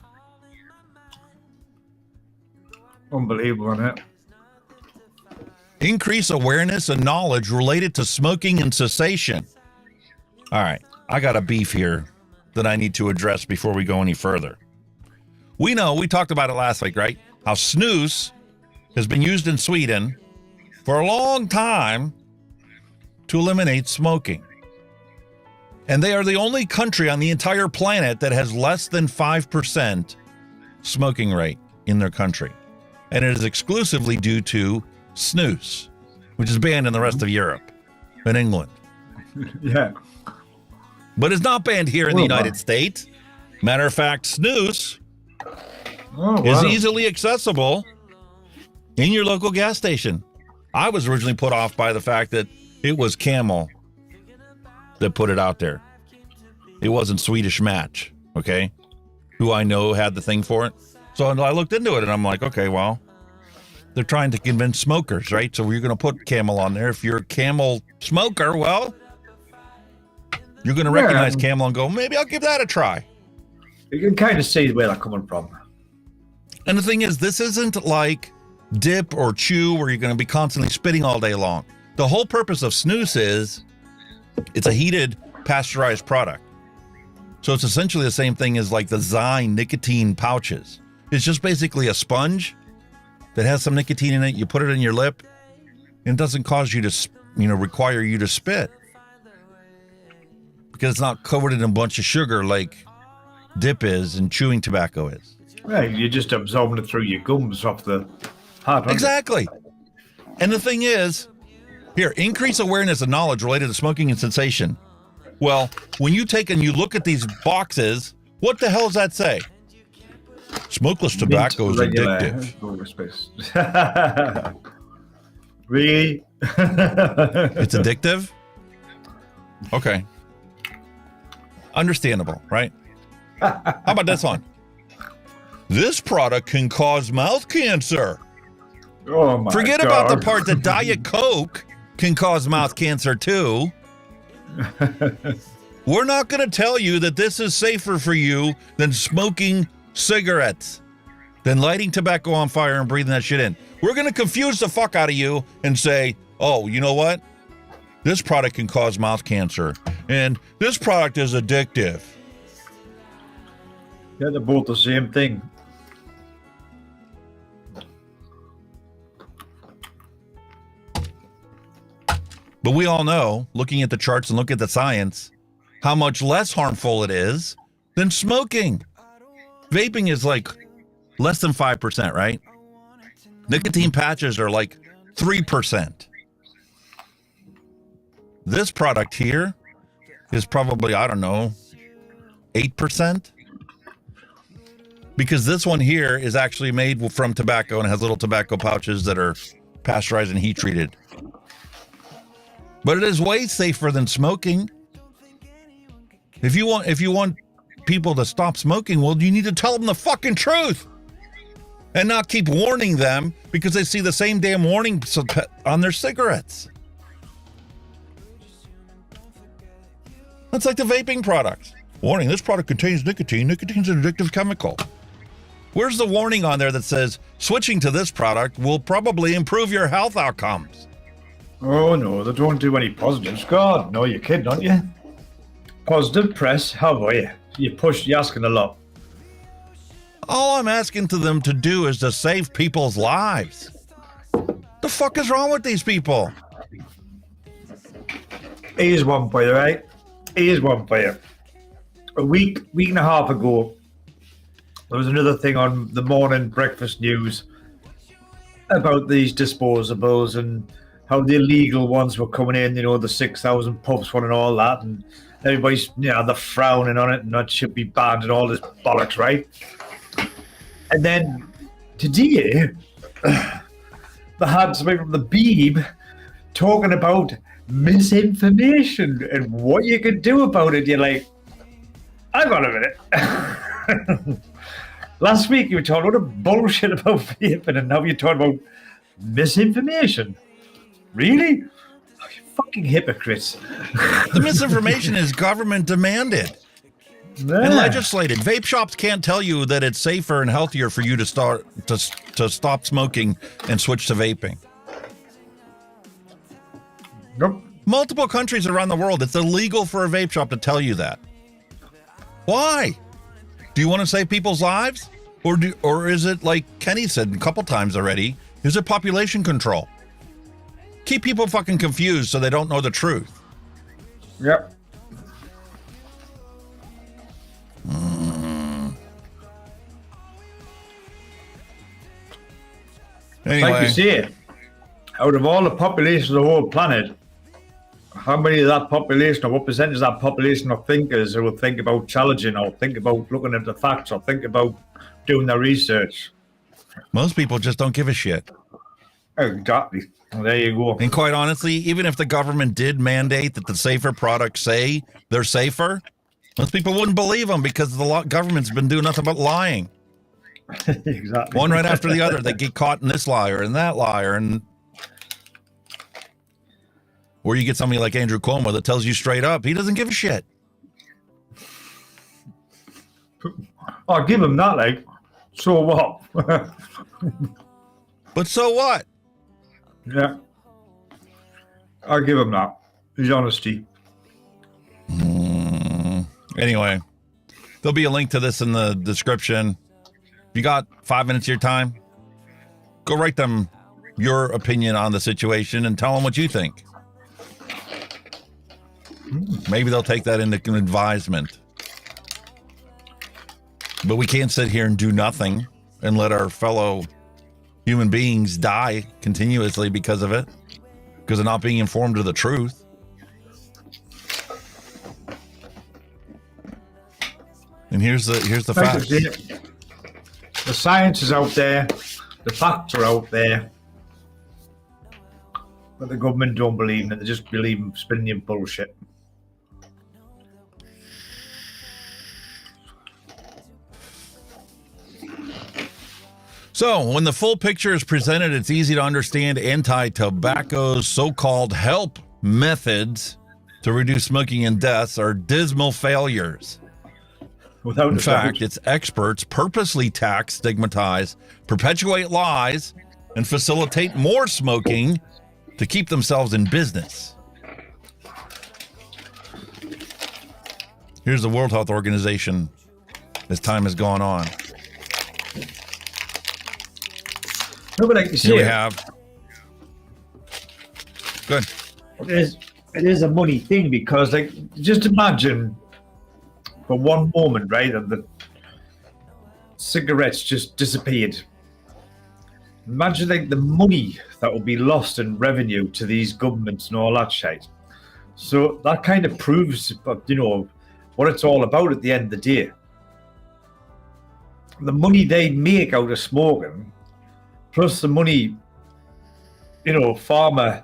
Unbelievable, isn't it? Increase awareness and knowledge related to smoking and cessation. All right, I got a beef here that I need to address before we go any further. We talked about it last week, right? How snus has been used in Sweden for a long time to eliminate smoking. And they are the only country on the entire planet that has less than 5% smoking rate in their country. And it is exclusively due to snus, which is banned in the rest of Europe and England. Yeah. But it's not banned here in the United States. Matter of fact, snus is easily accessible in your local gas station. I was originally put off by the fact that it was Camel that put it out there. It wasn't Swedish Match, okay? Who I know had the thing for it. So I looked into it and I'm like, okay, well, they're trying to convince smokers, right? So you're going to put Camel on there. If you're a Camel smoker, well, you're going to recognize Camel and go, maybe I'll give that a try. You can kind of see where they're coming from. And the thing is, this isn't like dip or chew where you're going to be constantly spitting all day long. The whole purpose of snus is it's a heated, pasteurized product. So it's essentially the same thing as like the Zyme nicotine pouches. It's just basically a sponge that has some nicotine in it. You put it in your lip, and it doesn't cause you to, require you to spit. Because it's not covered in a bunch of sugar like dip is and chewing tobacco is. Yeah, you're just absorbing it through your gums off the heart. Exactly. And the thing is, here, increase awareness and knowledge related to smoking and sensation. Well, when you take and you look at these boxes, what the hell does that say? Smokeless tobacco is addictive. Really? It's addictive? Okay. Understandable, right? How about this one? This product can cause mouth cancer. Oh my Forget God. about the part that Diet Coke can cause mouth cancer too. We're not going to tell you that this is safer for you than smoking cigarettes, than lighting tobacco on fire and breathing that shit in. We're going to confuse the fuck out of you and say, oh, you know what? This product can cause mouth cancer, and this product is addictive. Yeah, they're both the same thing. But we all know, looking at the charts and looking at the science, how much less harmful it is than smoking. Vaping is like less than 5%, right? Nicotine patches are like 3%. This product here is probably, 8%. Because this one here is actually made from tobacco and has little tobacco pouches that are pasteurized and heat treated. But it is way safer than smoking. If you want people to stop smoking, well, you need to tell them the fucking truth and not keep warning them because they see the same damn warning on their cigarettes. That's like the vaping products. Warning, this product contains nicotine. Nicotine is an addictive chemical. Where's the warning on there that says switching to this product will probably improve your health outcomes? Oh no, they don't do any positives. God, no, you're kidding, aren't you? Positive press, how are you? You're asking a lot. All I'm asking to them to do is to save people's lives. The fuck is wrong with these people? Here's one for you, right? Here's one for you. A week and a half ago, there was another thing on the morning breakfast news about these disposables and how the illegal ones were coming in, the 6,000 puffs one and all that, and everybody's, they're frowning on it and that should be banned and all this bollocks, right? And then today, they had somebody from the Beeb talking about misinformation and what you can do about it. You're like, hang on a minute. Last week you were talking about bullshit about vaping and now you're talking about misinformation. Really? You fucking hypocrites. The misinformation is government demanded and legislated. Vape shops can't tell you that it's safer and healthier for you to stop smoking and switch to vaping. Nope. Multiple countries around the world, it's illegal for a vape shop to tell you that. Why? Do you want to save people's lives? Or is it, like Kenny said a couple times already, is it population control? Keep people fucking confused so they don't know the truth. Yep. Anyway. Like you say, out of all the population of the whole planet, how many of that population, or what percentage of that population are thinkers who will think about challenging, or think about looking at the facts, or think about doing their research? Most people just don't give a shit. Exactly. Well, there you go. And quite honestly, even if the government did mandate that the safer products say they're safer, most people wouldn't believe them because the government's been doing nothing but lying. Exactly. One right after the other. They get caught in this liar and that liar. Or you get somebody like Andrew Cuomo that tells you straight up, he doesn't give a shit. I'll give him that, like, so what? But so what? Yeah. I'll give him that. His honesty. Anyway, there'll be a link to this in the description. If you got 5 minutes of your time, go write them your opinion on the situation and tell them what you think. Maybe they'll take that into advisement. But we can't sit here and do nothing and let our fellow human beings die continuously because of it, because of not being informed of the truth. And here's the facts. The science is out there, the facts are out there, but the government don't believe in it. They just believe in spinning your bullshit. So, when the full picture is presented, it's easy to understand anti-tobacco's so-called help methods to reduce smoking and deaths are dismal failures. In fact, its experts purposely tax, stigmatize, perpetuate lies, and facilitate more smoking to keep themselves in business. Here's the World Health Organization as time has gone on. No, but like you Here we say, have. Good. It is a money thing, because, like, just imagine for one moment, right, that the cigarettes just disappeared. Imagine, like, the money that will be lost in revenue to these governments and all that shit. So that kind of proves, you know, what it's all about at the end of the day. The money they make out of smoking, plus the money, you know, pharma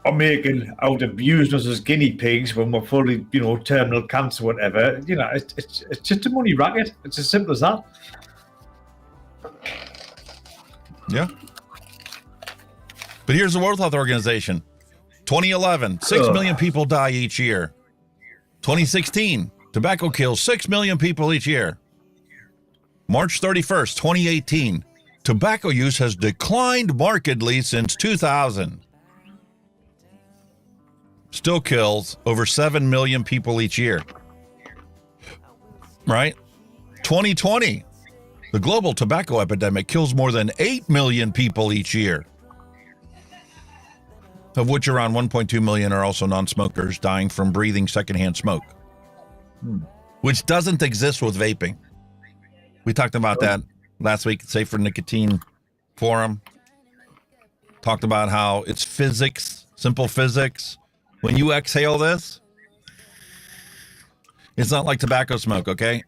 are making out of using us as guinea pigs when we're fully, you know, terminal cancer, whatever. You know, it's just a money racket. It's as simple as that. Yeah. But here's the World Health Organization. 2011, 6 million people die each year. 2016, tobacco kills 6 million people each year. March 31st, 2018, tobacco use has declined markedly since 2000. Still kills over 7 million people each year. Right? 2020, the global tobacco epidemic kills more than 8 million people each year, of which around 1.2 million are also non-smokers dying from breathing secondhand smoke, which doesn't exist with vaping. We talked about that last week at Safer Nicotine Forum. Talked about how it's physics, simple physics. When you exhale this, it's not like tobacco smoke, okay?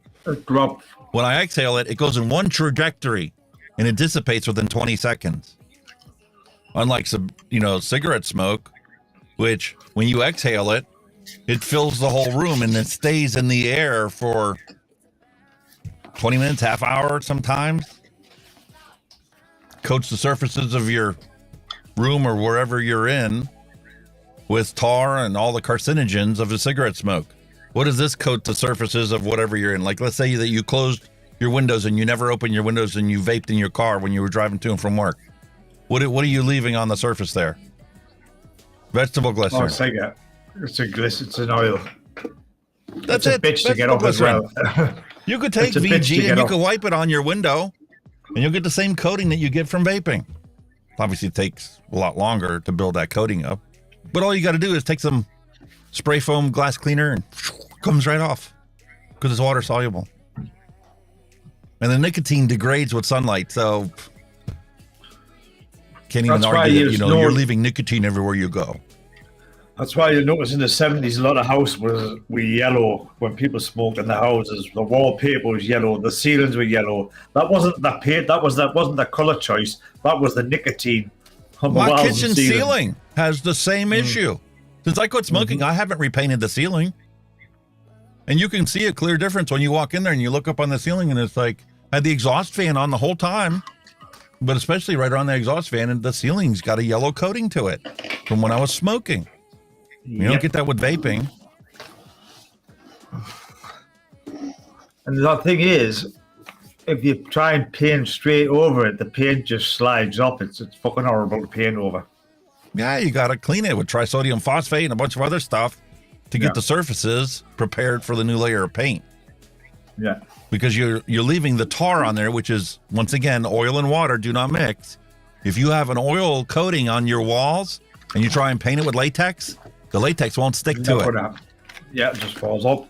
When I exhale it, it goes in one trajectory and it dissipates within 20 seconds. Unlike some, you know, cigarette smoke, which when you exhale it, it fills the whole room and it stays in the air for 20 minutes, half hour sometimes. Coats the surfaces of your room or wherever you're in with tar and all the carcinogens of a cigarette smoke. What does this coat the surfaces of whatever you're in? Like, let's say that you closed your windows and you never opened your windows and you vaped in your car when you were driving to and from work. What are you leaving on the surface there? Vegetable glycerin. Oh, cigarette. It's an oil. That's it's a bitch to get off as well. You could take VG and you could wipe it on your window and you'll get the same coating that you get from vaping. Obviously, it takes a lot longer to build that coating up. But all you got to do is take some spray foam glass cleaner and it comes right off because it's water soluble. And the nicotine degrades with sunlight, so can't even argue that, you're leaving nicotine everywhere you go. That's why you notice in the 70s, a lot of houses were yellow when people smoked in the houses. The wallpaper was yellow. The ceilings were yellow. That wasn't the paint. That wasn't the color choice. That was the nicotine. My kitchen ceiling has the same issue. Since I quit smoking, I haven't repainted the ceiling. And you can see a clear difference when you walk in there and you look up on the ceiling and it's like, I had the exhaust fan on the whole time, but especially right around the exhaust fan, and the ceiling's got a yellow coating to it from when I was smoking. You don't get that with vaping. And the thing is, if you try and paint straight over it, the paint just slides up. It's fucking horrible to paint over. Yeah, you got to clean it with trisodium phosphate and a bunch of other stuff to get the surfaces prepared for the new layer of paint. Yeah. Because you're leaving the tar on there, which is, once again, oil and water do not mix. If you have an oil coating on your walls and you try and paint it with latex, the latex won't stick to it. Yeah, it just falls off.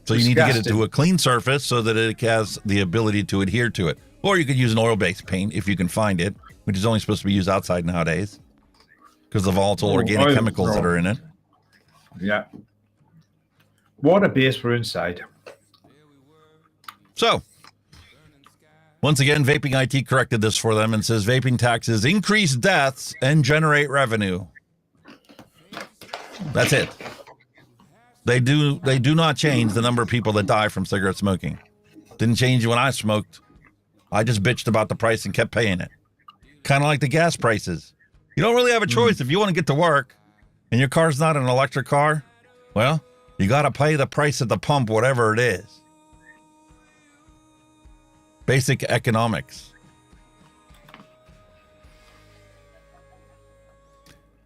So you need to get it to a clean surface so that it has the ability to adhere to it. Or you could use an oil-based paint if you can find it, which is only supposed to be used outside nowadays because of the volatile organic chemicals that are in it. Yeah. Water-based for inside. So, once again, Vaping IT corrected this for them and says vaping taxes increase deaths and generate revenue. That's it. They do not change the number of people that die from cigarette smoking. Didn't change when I smoked. I just bitched about the price and kept paying it. Kind of like the gas prices. You don't really have a choice. If you want to get to work and your car's not an electric car, well, you got to pay the price at the pump, whatever it is. Basic economics.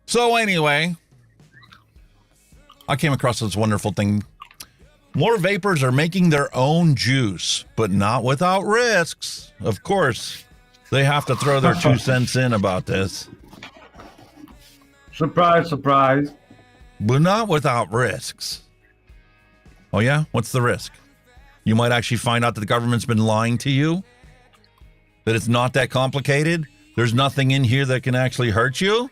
So anyway, I came across this wonderful thing. More vapers are making their own juice, but not without risks. Of course, they have to throw their 2 cents in about this. Surprise, surprise. But not without risks. Oh yeah? What's the risk? You might actually find out that the government's been lying to you? That it's not that complicated? There's nothing in here that can actually hurt you?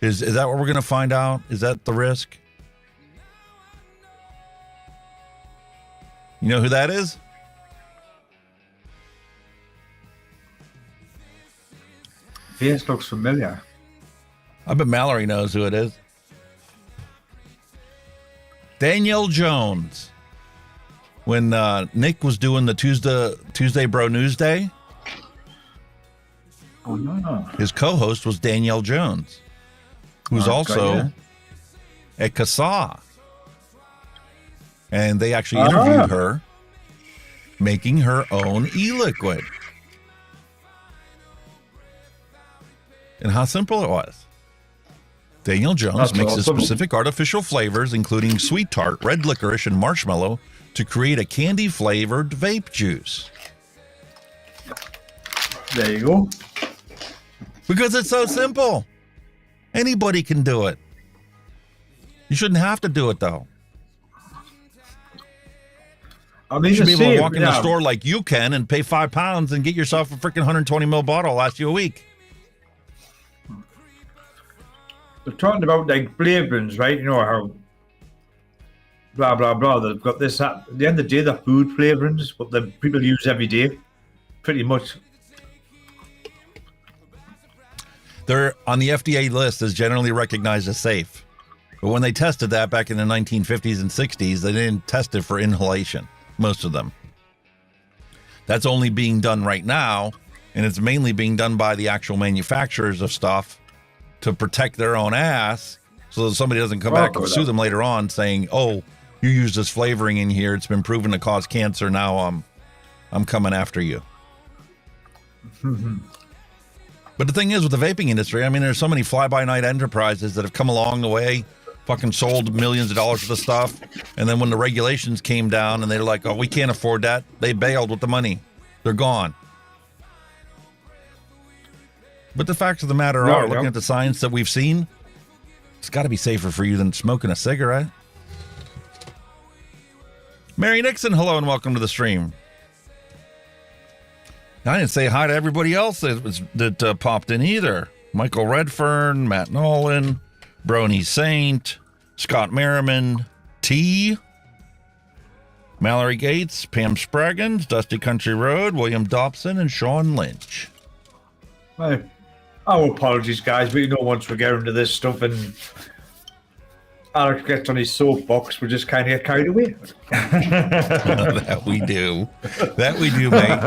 Is that what we're going to find out? Is that the risk? You know who that is? Face looks familiar. I bet Mallory knows who it is. Danielle Jones. When Nick was doing the Tuesday Bro News Day, oh no, his co-host was Danielle Jones, who's also at CASA. And they actually interviewed her making her own e-liquid. And how simple it was. Danielle Jones mixes specific artificial flavors, including sweet tart, red licorice, and marshmallow, to create a candy-flavored vape juice. There you go. Because it's so simple. Anybody can do it. You shouldn't have to do it, though. I mean, you should be able to walk in the store like you can and pay £5 and get yourself a freaking 120 ml bottle. Last you a week. They're talking about like flavorings, right? You know how blah blah blah. They've got this. At the end of the day, the food flavorings, what the people use every day, pretty much. They're on the FDA list as generally recognized as safe, but when they tested that back in the 1950s and 60s, they didn't test it for inhalation. Most of them. That's only being done right now And it's mainly being done by the actual manufacturers of stuff to protect their own ass so that somebody doesn't come back and sue them later on saying, oh, you used this flavoring in here. It's been proven to cause cancer. Now I'm coming after you. But the thing is with the vaping industry, I mean, there's so many fly-by-night enterprises that have come along the way, fucking sold millions of dollars worth of stuff. And then when the regulations came down and they're like, oh, we can't afford that, they bailed with the money. They're gone. But the facts of the matter are, looking at the science that we've seen, it's got to be safer for you than smoking a cigarette. Mary Nixon, hello and welcome to the stream. I didn't say hi to everybody else that popped in either. Michael Redfern, Matt Nolan, Brony Saint, Scott Merriman, T, Mallory Gates, Pam Spraggins, Dusty Country Road, William Dobson, and Sean Lynch. Oh, apologies, guys, but once we get into this stuff and Alex gets on his soapbox, we just kind of get carried away. That we do. That we do, mate.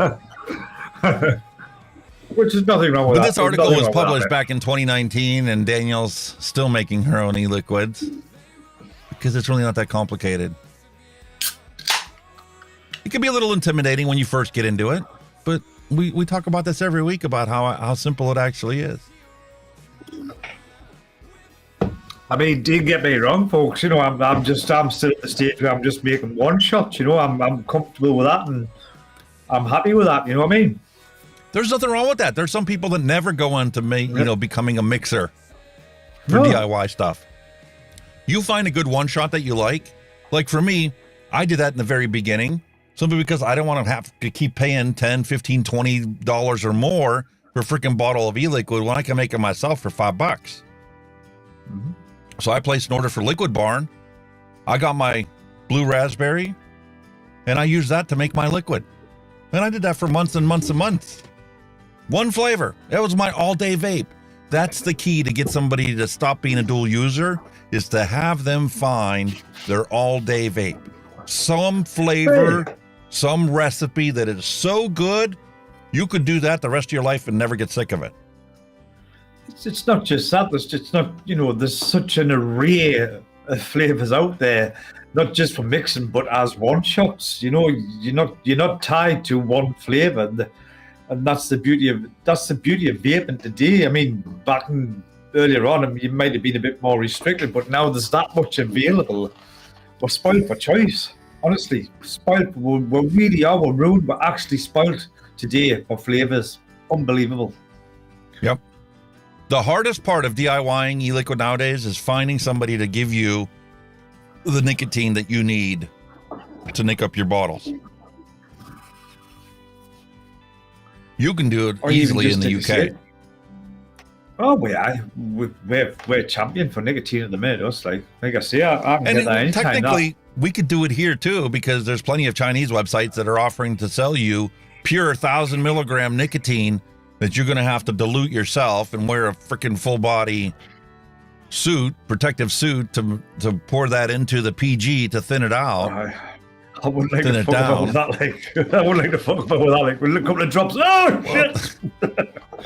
Which is nothing wrong with but that. This article was published back in 2019, and Danielle's still making her own e-liquids because it's really not that complicated. It can be a little intimidating when you first get into it, but we talk about this every week about how simple it actually is. I mean, don't get me wrong, folks. I'm still at the stage where I'm just making one shot. I'm comfortable with that, and I'm happy with that. You know what I mean? There's nothing wrong with that. There's some people that never go on to becoming a mixer for DIY stuff. You find a good one shot that you like. Like for me, I did that in the very beginning, simply because I don't want to have to keep paying $10, $15, $20 or more for a freaking bottle of e-liquid when I can make it myself for $5. Mm-hmm. So I placed an order for Liquid Barn. I got my blue raspberry, and I used that to make my liquid. And I did that for months and months and months. One flavor. That was my all-day vape. That's the key to get somebody to stop being a dual user, is to have them find their all-day vape. Some flavor, some recipe that is so good, you could do that the rest of your life and never get sick of it. It's not just that. There's such an array of flavors out there, not just for mixing, but as one shots. You're not tied to one flavor, and that's the beauty of vaping today. I mean, back earlier on, you might have been a bit more restricted, but now there's that much available. We're spoiled for choice. Honestly, spoiled. We really are. We're ruined. We're actually spoiled today for flavors. Unbelievable. Yep. The hardest part of DIYing e-liquid nowadays is finding somebody to give you the nicotine that you need to nick up your bottles. You can do it easily in the UK. Oh, we're champion for nicotine at the minute. Us, like I say, I can get that anytime. Technically, we could do it here too, because there's plenty of Chinese websites that are offering to sell you pure 1,000 milligram nicotine that you're going to have to dilute yourself and wear a freaking full body suit, protective suit, to pour that into the PG to thin it out. I wouldn't like to fuck about with that. I wouldn't like to fuck about with that. Like, with a couple of drops. Oh, shit!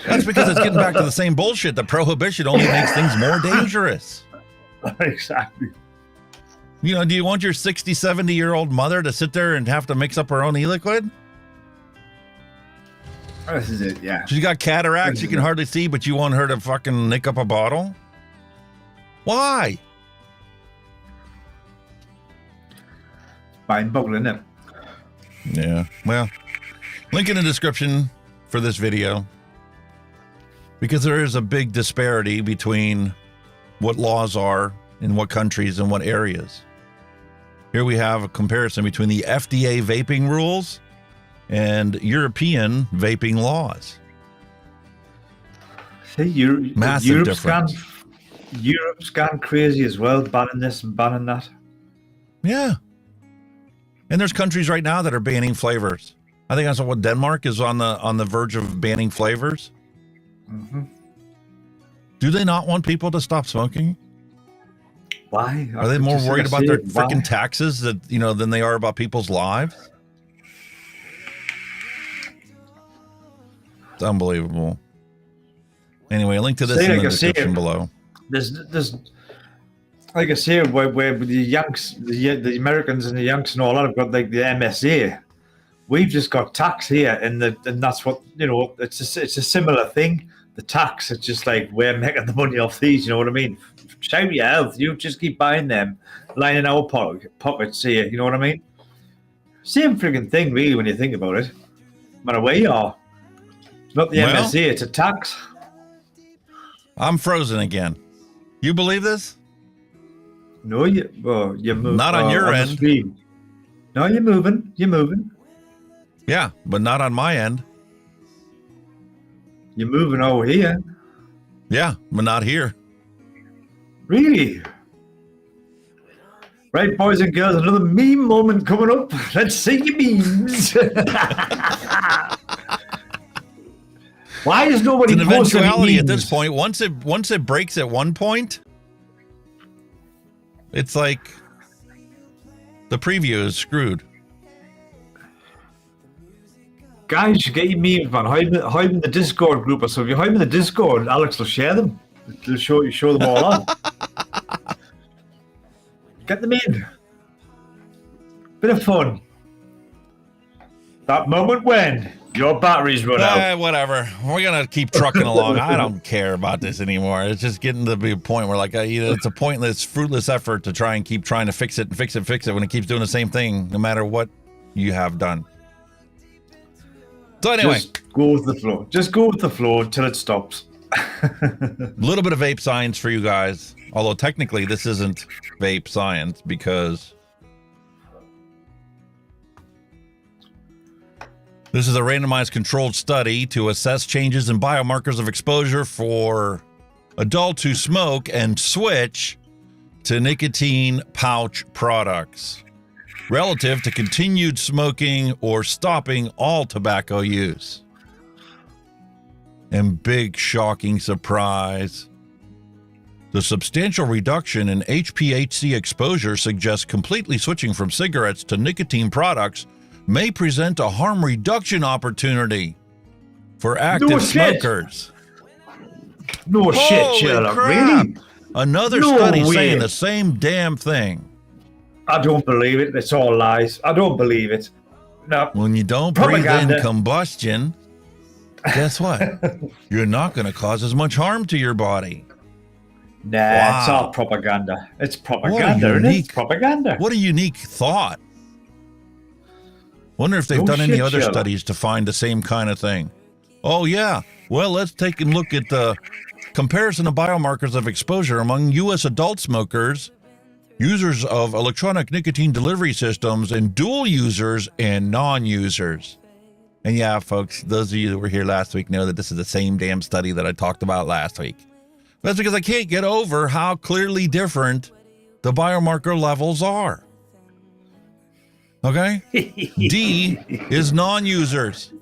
That's because it's getting back to the same bullshit. The prohibition only makes things more dangerous. Exactly. Do you want your 60, 70-year-old mother to sit there and have to mix up her own e-liquid? This is it, yeah. She's got cataracts, you can hardly see, but you want her to fucking nick up a bottle? Why? Mind-boggling, isn't it? Yeah, well, link in the description for this video, because there is a big disparity between what laws are in what countries and what areas. Here we have a comparison between the FDA vaping rules and European vaping laws. See, massive difference. Europe's gone crazy as well, banning this and banning that. Yeah. And there's countries right now that are banning flavors. I think that's what Denmark is on the verge of banning flavors. Mm-hmm. Do they not want people to stop smoking? Why? Are they more worried about their freaking taxes than they are about people's lives? It's unbelievable. Anyway, a link to this in the description below. There's like I say, where the Yanks, the Americans and the Yanks and all that have got like the MSA. We've just got tax here, and that's what, you know. It's a similar thing. The tax, it's just like we're making the money off these. You know what I mean? Shout your health. You just keep buying them, lining our pockets here. You know what I mean? Same freaking thing, really, when you think about it. No matter where you are, it's not the MSA. It's a tax. I'm frozen again. You believe this? No, you're moving. Not on your end. No, you're moving. You're moving. Yeah, but not on my end. You're moving over here. Yeah, but not here. Really? Right, boys and girls, another meme moment coming up. Let's see your memes. Why is nobody it's an posting eventuality memes? at this point? Once it breaks at one point, it's like the preview is screwed. Guys, you get your memes, man. Hide in the Discord group or so. If you hide in the Discord, Alex will share them. He'll show them all on. Get them in. Bit of fun. That moment when your batteries run out. Whatever. We're going to keep trucking along. I don't care about this anymore. It's just getting to be a point where, like, it's a pointless, fruitless effort to try and keep trying to fix it when it keeps doing the same thing, no matter what you have done. So anyway. Just go with the flow. Just go with the flow until it stops. A little bit of vape science for you guys. Although technically this isn't vape science because this is a randomized controlled study to assess changes in biomarkers of exposure for adults who smoke and switch to nicotine pouch products relative to continued smoking or stopping all tobacco use. And big shocking surprise, the substantial reduction in HPHC exposure suggests completely switching from cigarettes to nicotine products may present a harm reduction opportunity for active smokers. No shit, Sherlock. Really? Another study saying the same damn thing. I don't believe it. It's all lies. I don't believe it. No. When you don't breathe in combustion, guess what? You're not going to cause as much harm to your body. Nah, It's all propaganda. It's propaganda, isn't it? It's propaganda. What a unique thought. Wonder if they've done any other studies to find the same kind of thing. Oh, yeah. Well, let's take a look at the comparison of biomarkers of exposure among U.S. adult smokers, users of electronic nicotine delivery systems, and dual users and non-users. And yeah, folks, those of you that were here last week know that this is the same damn study that I talked about last week. That's because I can't get over how clearly different the biomarker levels are. Okay? D is non-users.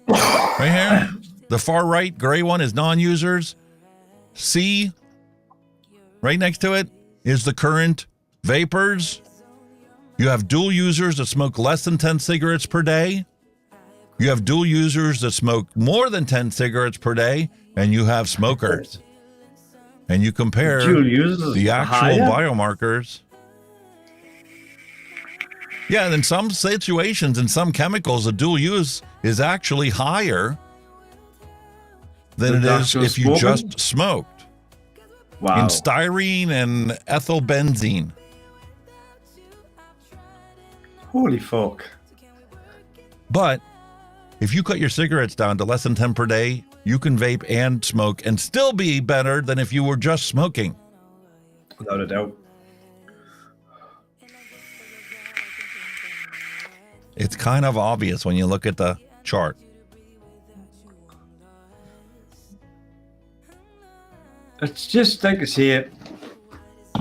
Right here. The far right gray one is non-users. C, right next to it, is the current vapers. You have dual users that smoke less than 10 cigarettes per day. You have dual users that smoke more than 10 cigarettes per day, and you have smokers. And you compare the actual biomarkers. Yeah, and in some situations, in some chemicals, the dual use is actually higher than it is if you just smoked. Wow. In styrene and ethylbenzene. Holy fuck. But if you cut your cigarettes down to less than 10 per day, you can vape and smoke and still be better than if you were just smoking. Without a doubt. It's kind of obvious when you look at the chart. It's just like I say it.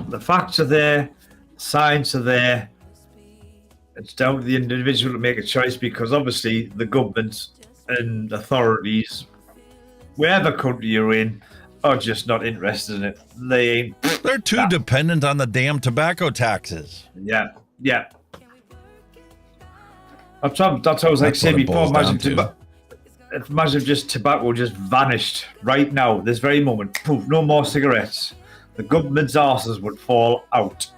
The facts are there, the science are there. It's down to the individual to make a choice, because obviously the governments and authorities, wherever country you're in, are just not interested in it. They ain't. They're too dependent on the damn tobacco taxes. Yeah. That's what I was like saying before. imagine just tobacco just vanished right now, this very moment. Poof, no more cigarettes. The government's arses would fall out.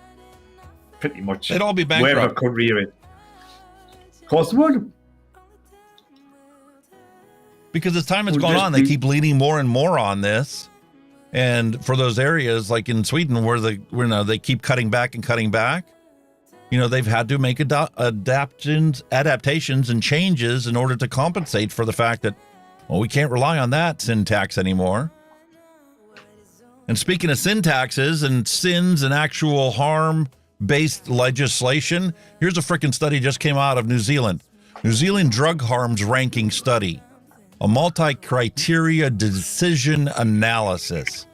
Pretty much. They'd all be wherever bankrupt. country you're in. Of course they would. Because as time has gone on, they keep leaning more and more on this. And for those areas like in Sweden where they keep cutting back and cutting back, they've had to make adaptations and changes in order to compensate for the fact that, we can't rely on that sin tax anymore. And speaking of sin taxes and sins and actual harm-based legislation, here's a freaking study just came out of New Zealand. New Zealand Drug Harms Ranking Study. A multi-criteria decision analysis.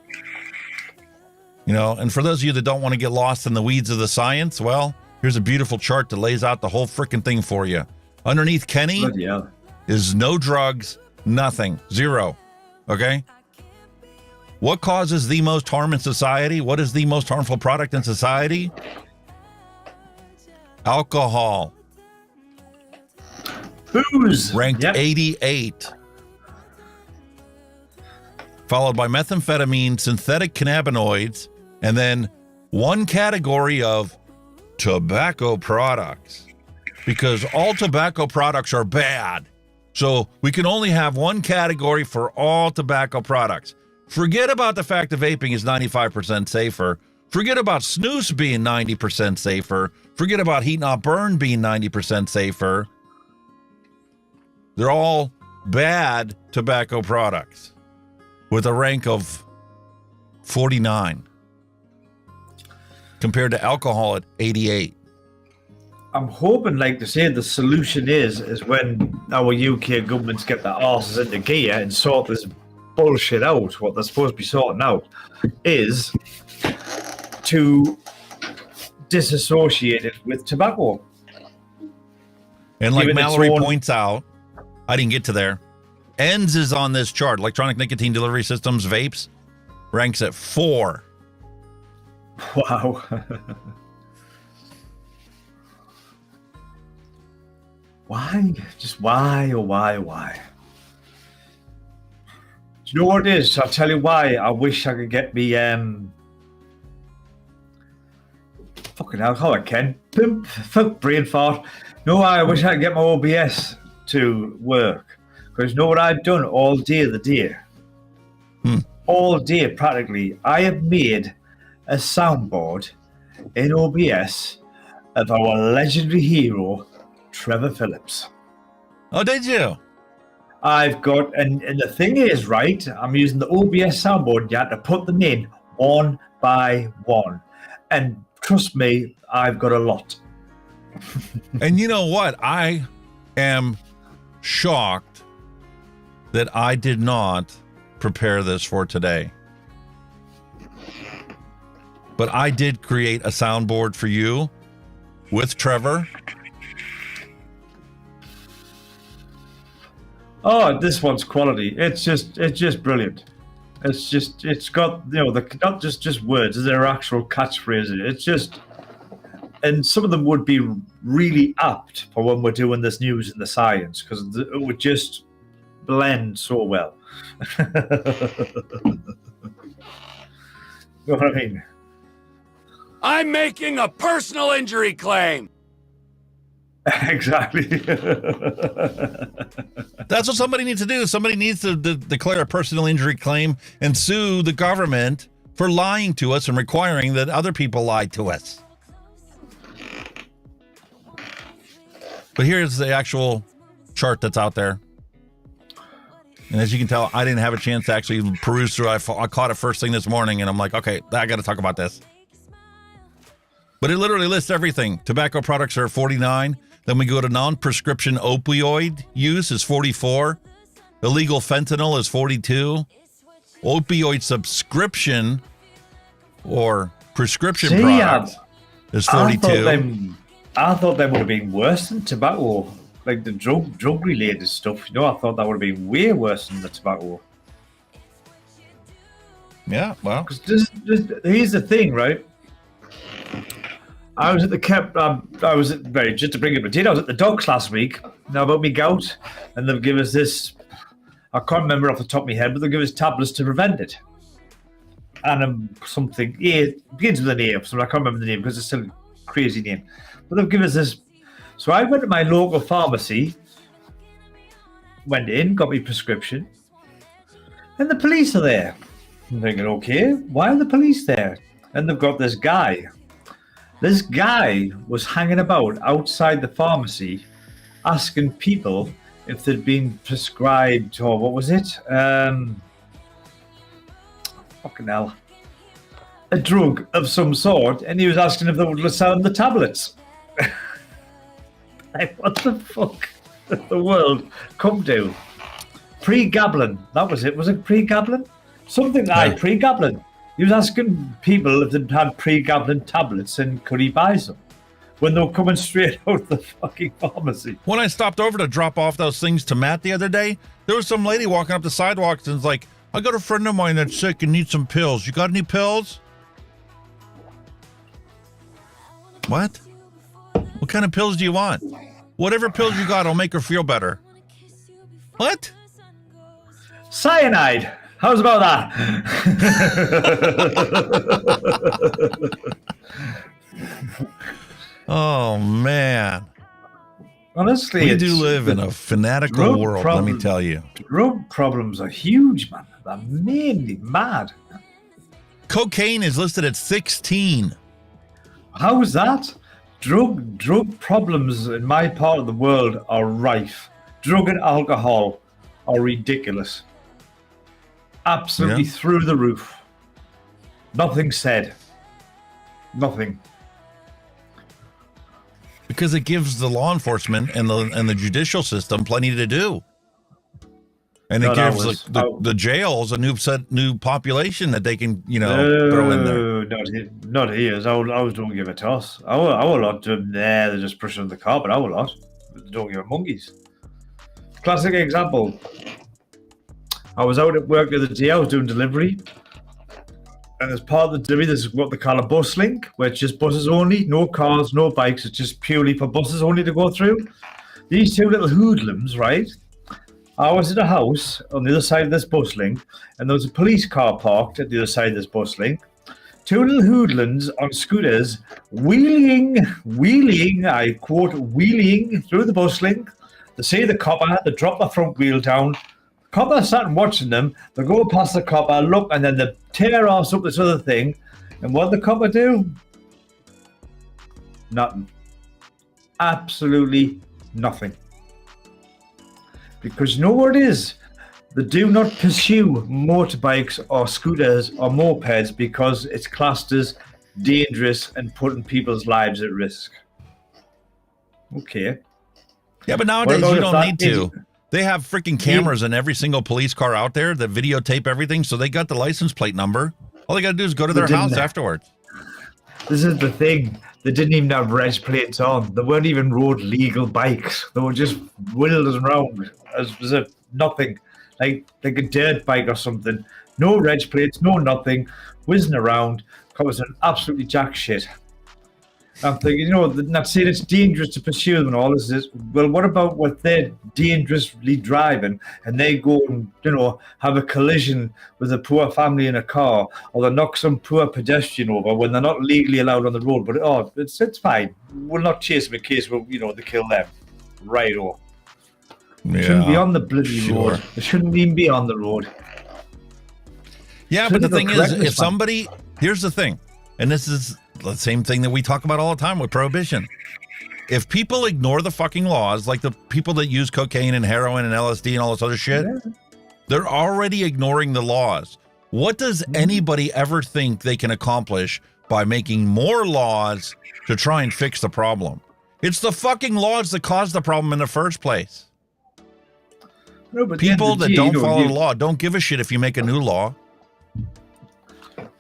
And for those of you that don't want to get lost in the weeds of the science, well, here's a beautiful chart that lays out the whole freaking thing for you. Underneath Kenny is no drugs, nothing, zero. Okay? What causes the most harm in society? What is the most harmful product in society? Alcohol. Booze. Ranked 88. Followed by methamphetamine, synthetic cannabinoids, and then one category of tobacco products. Because all tobacco products are bad. So we can only have one category for all tobacco products. Forget about the fact that vaping is 95% safer. Forget about snus being 90% safer. Forget about heat not burn being 90% safer. They're all bad tobacco products with a rank of 49 compared to alcohol at 88. I'm hoping, like to say, the solution is when our UK governments get their arses into gear and sort this bullshit out, what they're supposed to be sorting out, is to disassociate it with tobacco. And like Mallory points out, I didn't get to there. ENDS is on this chart. Electronic Nicotine Delivery Systems, vapes, ranks at 4. Wow. Why? Just why, oh why, why? Do you know what it is? I'll tell you why. I wish I could get me, fucking hell, how I can. Fuck brain fart. No, I wish I could get my OBS to work. Because you know what I've done all day the day? All day, practically. I have made a soundboard in OBS of our legendary hero, Trevor Phillips. Oh, did you? I've got, and the thing is, right, I'm using the OBS soundboard. You had to put them in one by one. And trust me, I've got a lot. And you know what? I am shocked that I did not prepare this for today. But I did create a soundboard for you with Trevor. Oh, this one's quality. It's just brilliant. It's got, not just words, they're actual catchphrases. It's just, and some of them would be really apt for when we're doing this news and the science, because it would just blend so well. You know what I mean? I'm making a personal injury claim. Exactly. That's what somebody needs to do. Somebody needs to declare a personal injury claim and sue the government for lying to us and requiring that other people lie to us. But here's the actual chart that's out there. And as you can tell, I didn't have a chance to actually peruse through. I caught it first thing this morning, and I'm like, okay, I got to talk about this. But it literally lists everything. Tobacco products are 49. Then we go to non-prescription opioid use is 44. Illegal fentanyl is 42. Opioid subscription or prescription products is 42. I thought they would have been worse than tobacco. Like the drug-related stuff, I thought that would have been way worse than the tobacco. Yeah, well. Because here's the thing, right? I was at the just to bring it up to date, I was at the docs last week, now about me gout, and they've given us this I can't remember off the top of my head, but they'll give us tablets to prevent it. And something, it begins with an A, so I can't remember the name because it's still a crazy name. But they'll give us this. So I went to my local pharmacy, went in, got my prescription, and the police are there. I'm thinking, okay, why are the police there? And they've got this guy. This guy was hanging about outside the pharmacy asking people if they'd been prescribed, or what was it? Fucking hell. A drug of some sort, and he was asking if they would sell him the tablets. Like, what the fuck did the world come to? Pre-Gablin, that was it. Was it pre-Gablin? Something like pre-Gablin. He was asking people if they'd had pre-Gablin tablets and could he buy some when they were coming straight out of the fucking pharmacy. When I stopped over to drop off those things to Matt the other day, there was some lady walking up the sidewalks and was like, I got a friend of mine that's sick and needs some pills. You got any pills? What? What kind of pills do you want? Whatever pills you got, I'll make her feel better. What? Cyanide. How's about that? Oh, man. Honestly, we do live in a fanatical world, let me tell you. Drug problems are huge, man. They're mainly mad. Cocaine is listed at 16. How is that? Drug problems in my part of the world are rife. Drug and alcohol are ridiculous. Absolutely through the roof. Nothing said. Nothing. Because it gives the law enforcement and the judicial system plenty to do. And it gives the jails a new population that they can, throw in there. Not here. Ours don't give a toss. Our lot do them there. They're just pushing the carpet. Our lot. They don't give a monkeys. Classic example. I was out at work the other day. I was doing delivery. And as part of the delivery, this is what they call a bus link, where it's just buses only, no cars, no bikes. It's just purely for buses only to go through. These two little hoodlums, right? I was at a house on the other side of this bus link, and there was a police car parked at the other side of this bus link. Two little hoodlums on scooters wheeling, I quote, wheeling through the bus link. They see the copper, they drop the front wheel down. Copper sat and watching them. They go past the copper, look, and then they tear ass up this other thing. And what did the copper do? Nothing. Absolutely nothing. Because you know what it is? They do not pursue motorbikes or scooters or mopeds because it's classed as dangerous and putting people's lives at risk. Okay. Yeah, but nowadays you don't need to. They have freaking cameras in every single police car out there that videotape everything, so they got the license plate number. All they got to do is go to their house afterwards. This is the thing. They didn't even have reg plates on. They weren't even road legal bikes. They were just whirled around as if nothing, like a dirt bike or something. No reg plates, no nothing, whizzing around, causing absolutely jack shit. I'm thinking, not saying it's dangerous to pursue them and all this is, well, what about what they're dangerously driving and they go and, have a collision with a poor family in a car, or they knock some poor pedestrian over when they're not legally allowed on the road, but it's fine. We'll not chase them in case, they kill them. Right-o. They shouldn't be on the bloody road. They shouldn't even be on the road. Yeah, but the thing is, if somebody, here's the thing, and this is the same thing that we talk about all the time with prohibition. If people ignore the fucking laws, like the people that use cocaine and heroin and LSD and all this other shit, they're already ignoring the laws. What does anybody ever think they can accomplish by making more laws to try and fix the problem? It's the fucking laws that caused the problem in the first place. No, but people that don't follow the law don't give a shit if you make a new law.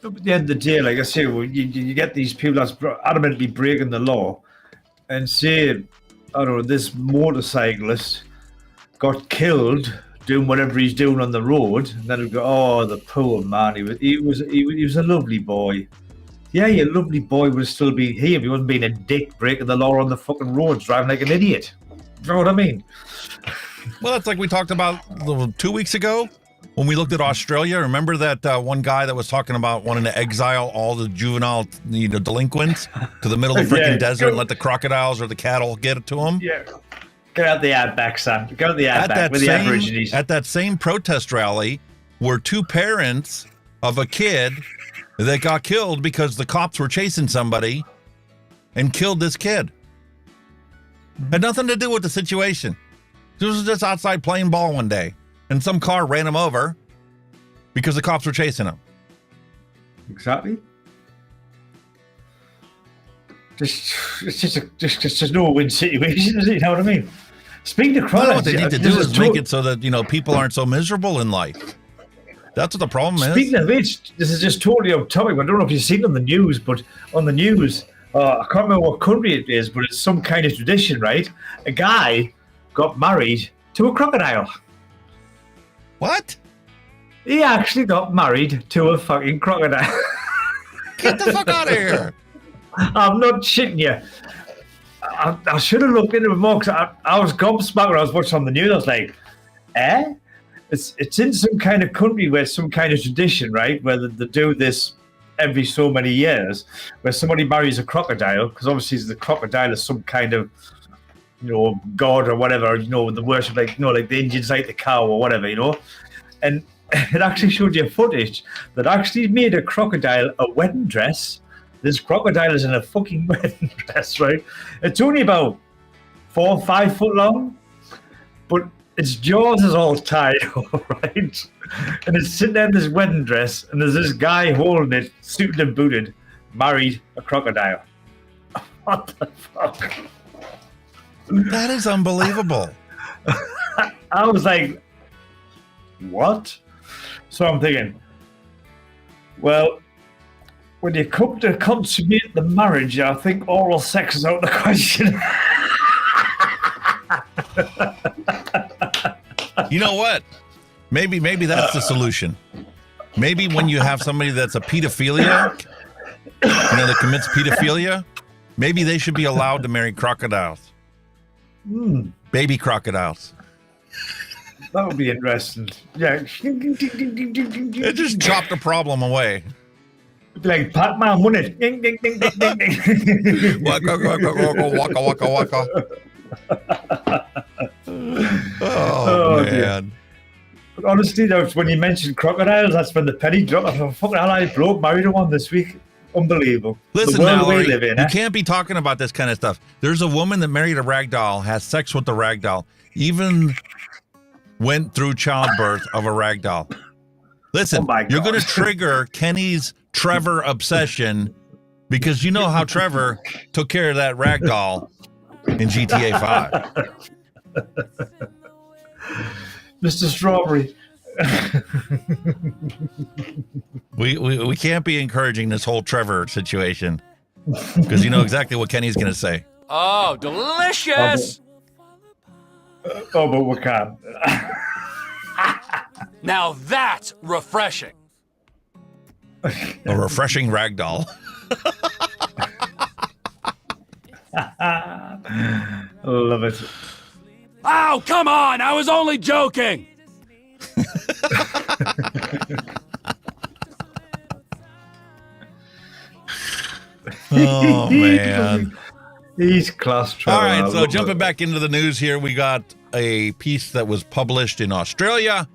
At the end of the day, like I say, you get these people that's adamantly breaking the law and say, I don't know, this motorcyclist got killed doing whatever he's doing on the road, and then it'll go, oh, the poor man, he was a lovely boy. Yeah, your lovely boy would still be here if he wasn't being a dick breaking the law on the fucking roads, driving like an idiot. You know what I mean? Well, that's like we talked about 2 weeks ago when we looked at Australia. Remember that one guy that was talking about wanting to exile all the juvenile delinquents to the middle of the freaking desert and let the crocodiles or the cattle get it to them? Yeah. Get out the outback, son. Go to the outback with the Aborigines. At that same protest rally were two parents of a kid that got killed because the cops were chasing somebody and killed this kid. Had nothing to do with the situation. He was just outside playing ball one day, and some car ran him over because the cops were chasing him. Exactly. It's just a no-win situation, is it? You know what I mean? Speaking of crime, what they need to do is make it so that people aren't so miserable in life. That's what the problem is. Speaking of which, this is just totally off topic. I don't know if you've seen it on the news, but on the news, I can't remember what country it is, but it's some kind of tradition, right? A guy got married to a crocodile. What? He actually got married to a fucking crocodile. Get the fuck out of here. I'm not shitting you. I should have looked into it more because I was gobsmacked when I was watching on the news. I was like, eh? It's in some kind of country where some kind of tradition, right? Where they do this every so many years, where somebody marries a crocodile, because obviously the crocodile is some kind of, god or whatever, the worship, like the Indians like the cow or whatever, And it actually showed you footage that actually made a crocodile a wedding dress. This crocodile is in a fucking wedding dress, right? It's only about 4 or 5 foot long, but its jaws is all tied up, right? And it's sitting there in this wedding dress, and there's this guy holding it, suited and booted, married a crocodile. What the fuck? That is unbelievable. I was like, what? So I'm thinking, well, when you come to consummate the marriage, I think oral sex is out of the question. You know what? Maybe that's the solution. Maybe when you have somebody that's a pedophiliac, that commits pedophilia, maybe they should be allowed to marry crocodiles. Baby crocodiles. That would be interesting. Yeah. It just chopped the problem away. Like Pac-Man, wouldn't it? Ding, ding, ding, ding, ding, ding. Waka, waka, waka, waka. Oh, man. But honestly, when you mentioned crocodiles, that's when the penny dropped. I thought, fucking hell, I broke married one this week. Unbelievable. Listen, the world Mallory, we live in, you can't be talking about this kind of stuff. There's a woman that married a rag doll, has sex with the rag doll, even went through childbirth of a rag doll. Listen, you're going to trigger Kenny's Trevor obsession because you know how Trevor took care of that rag doll in GTA 5. Mr. Strawberry. We can't be encouraging this whole Trevor situation because you know exactly what Kenny's going to say. Oh, delicious! Oh, but we can't. Now that's refreshing. A refreshing rag doll. Love it. Oh, come on! I was only joking! Oh, man. He's class. All right, so jumping back into the news here, we got a piece that was published in Australia.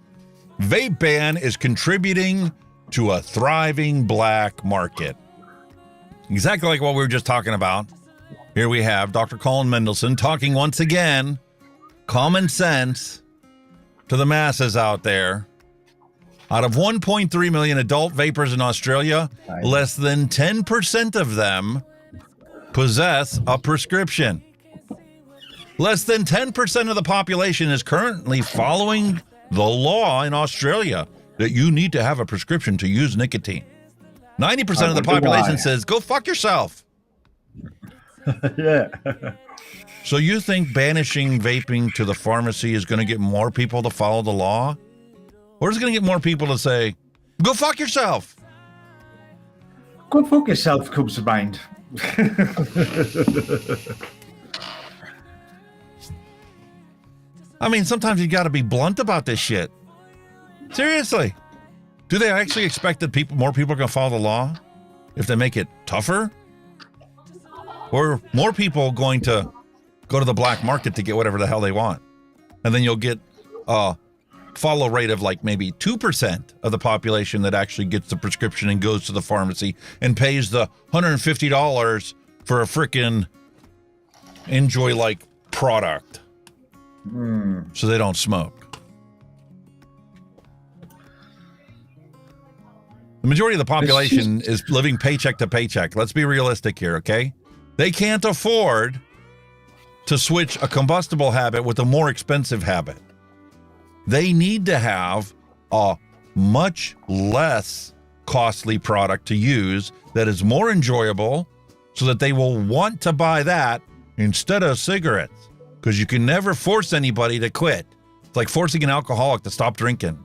Vape ban is contributing to a thriving black market. Exactly like what we were just talking about. Here we have Dr. Colin Mendelsohn talking once again common sense to the masses out there. Out of 1.3 million adult vapers in Australia, less than 10% of them possess a prescription. Less than 10% of the population is currently following the law in Australia that you need to have a prescription to use nicotine. 90% of the population says, go fuck yourself. Yeah. So you think banishing vaping to the pharmacy is going to get more people to follow the law? Or is it going to get more people to say, go fuck yourself? Go fuck yourself comes to mind. I mean, sometimes you got to be blunt about this shit. Seriously. Do they actually expect that more people are going to follow the law if they make it tougher? Or more people going to go to the black market to get whatever the hell they want? And then you'll get a follow rate of like maybe 2% of the population that actually gets the prescription and goes to the pharmacy and pays the $150 for a frickin' NJOY-like product. So they don't smoke. The majority of the population is living paycheck to paycheck. Let's be realistic here, okay? They can't afford to switch a combustible habit with a more expensive habit. They need to have a much less costly product to use that is more enjoyable so that they will want to buy that instead of cigarettes. Because you can never force anybody to quit. It's like forcing an alcoholic to stop drinking.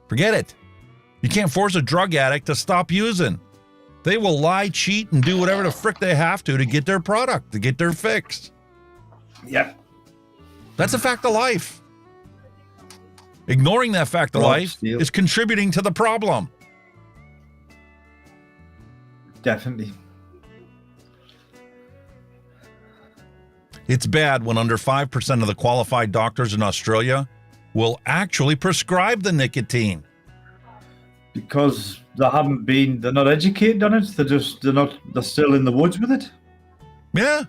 Forget it. You can't force a drug addict to stop using. They will lie, cheat, and do whatever the frick they have to get their product, to get their fix. Yep. That's a fact of life. Ignoring that fact of life is contributing to the problem. Definitely. It's bad when under 5% of the qualified doctors in Australia will actually prescribe the nicotine. Because they're not educated on it. They're still in the woods with it. Yeah.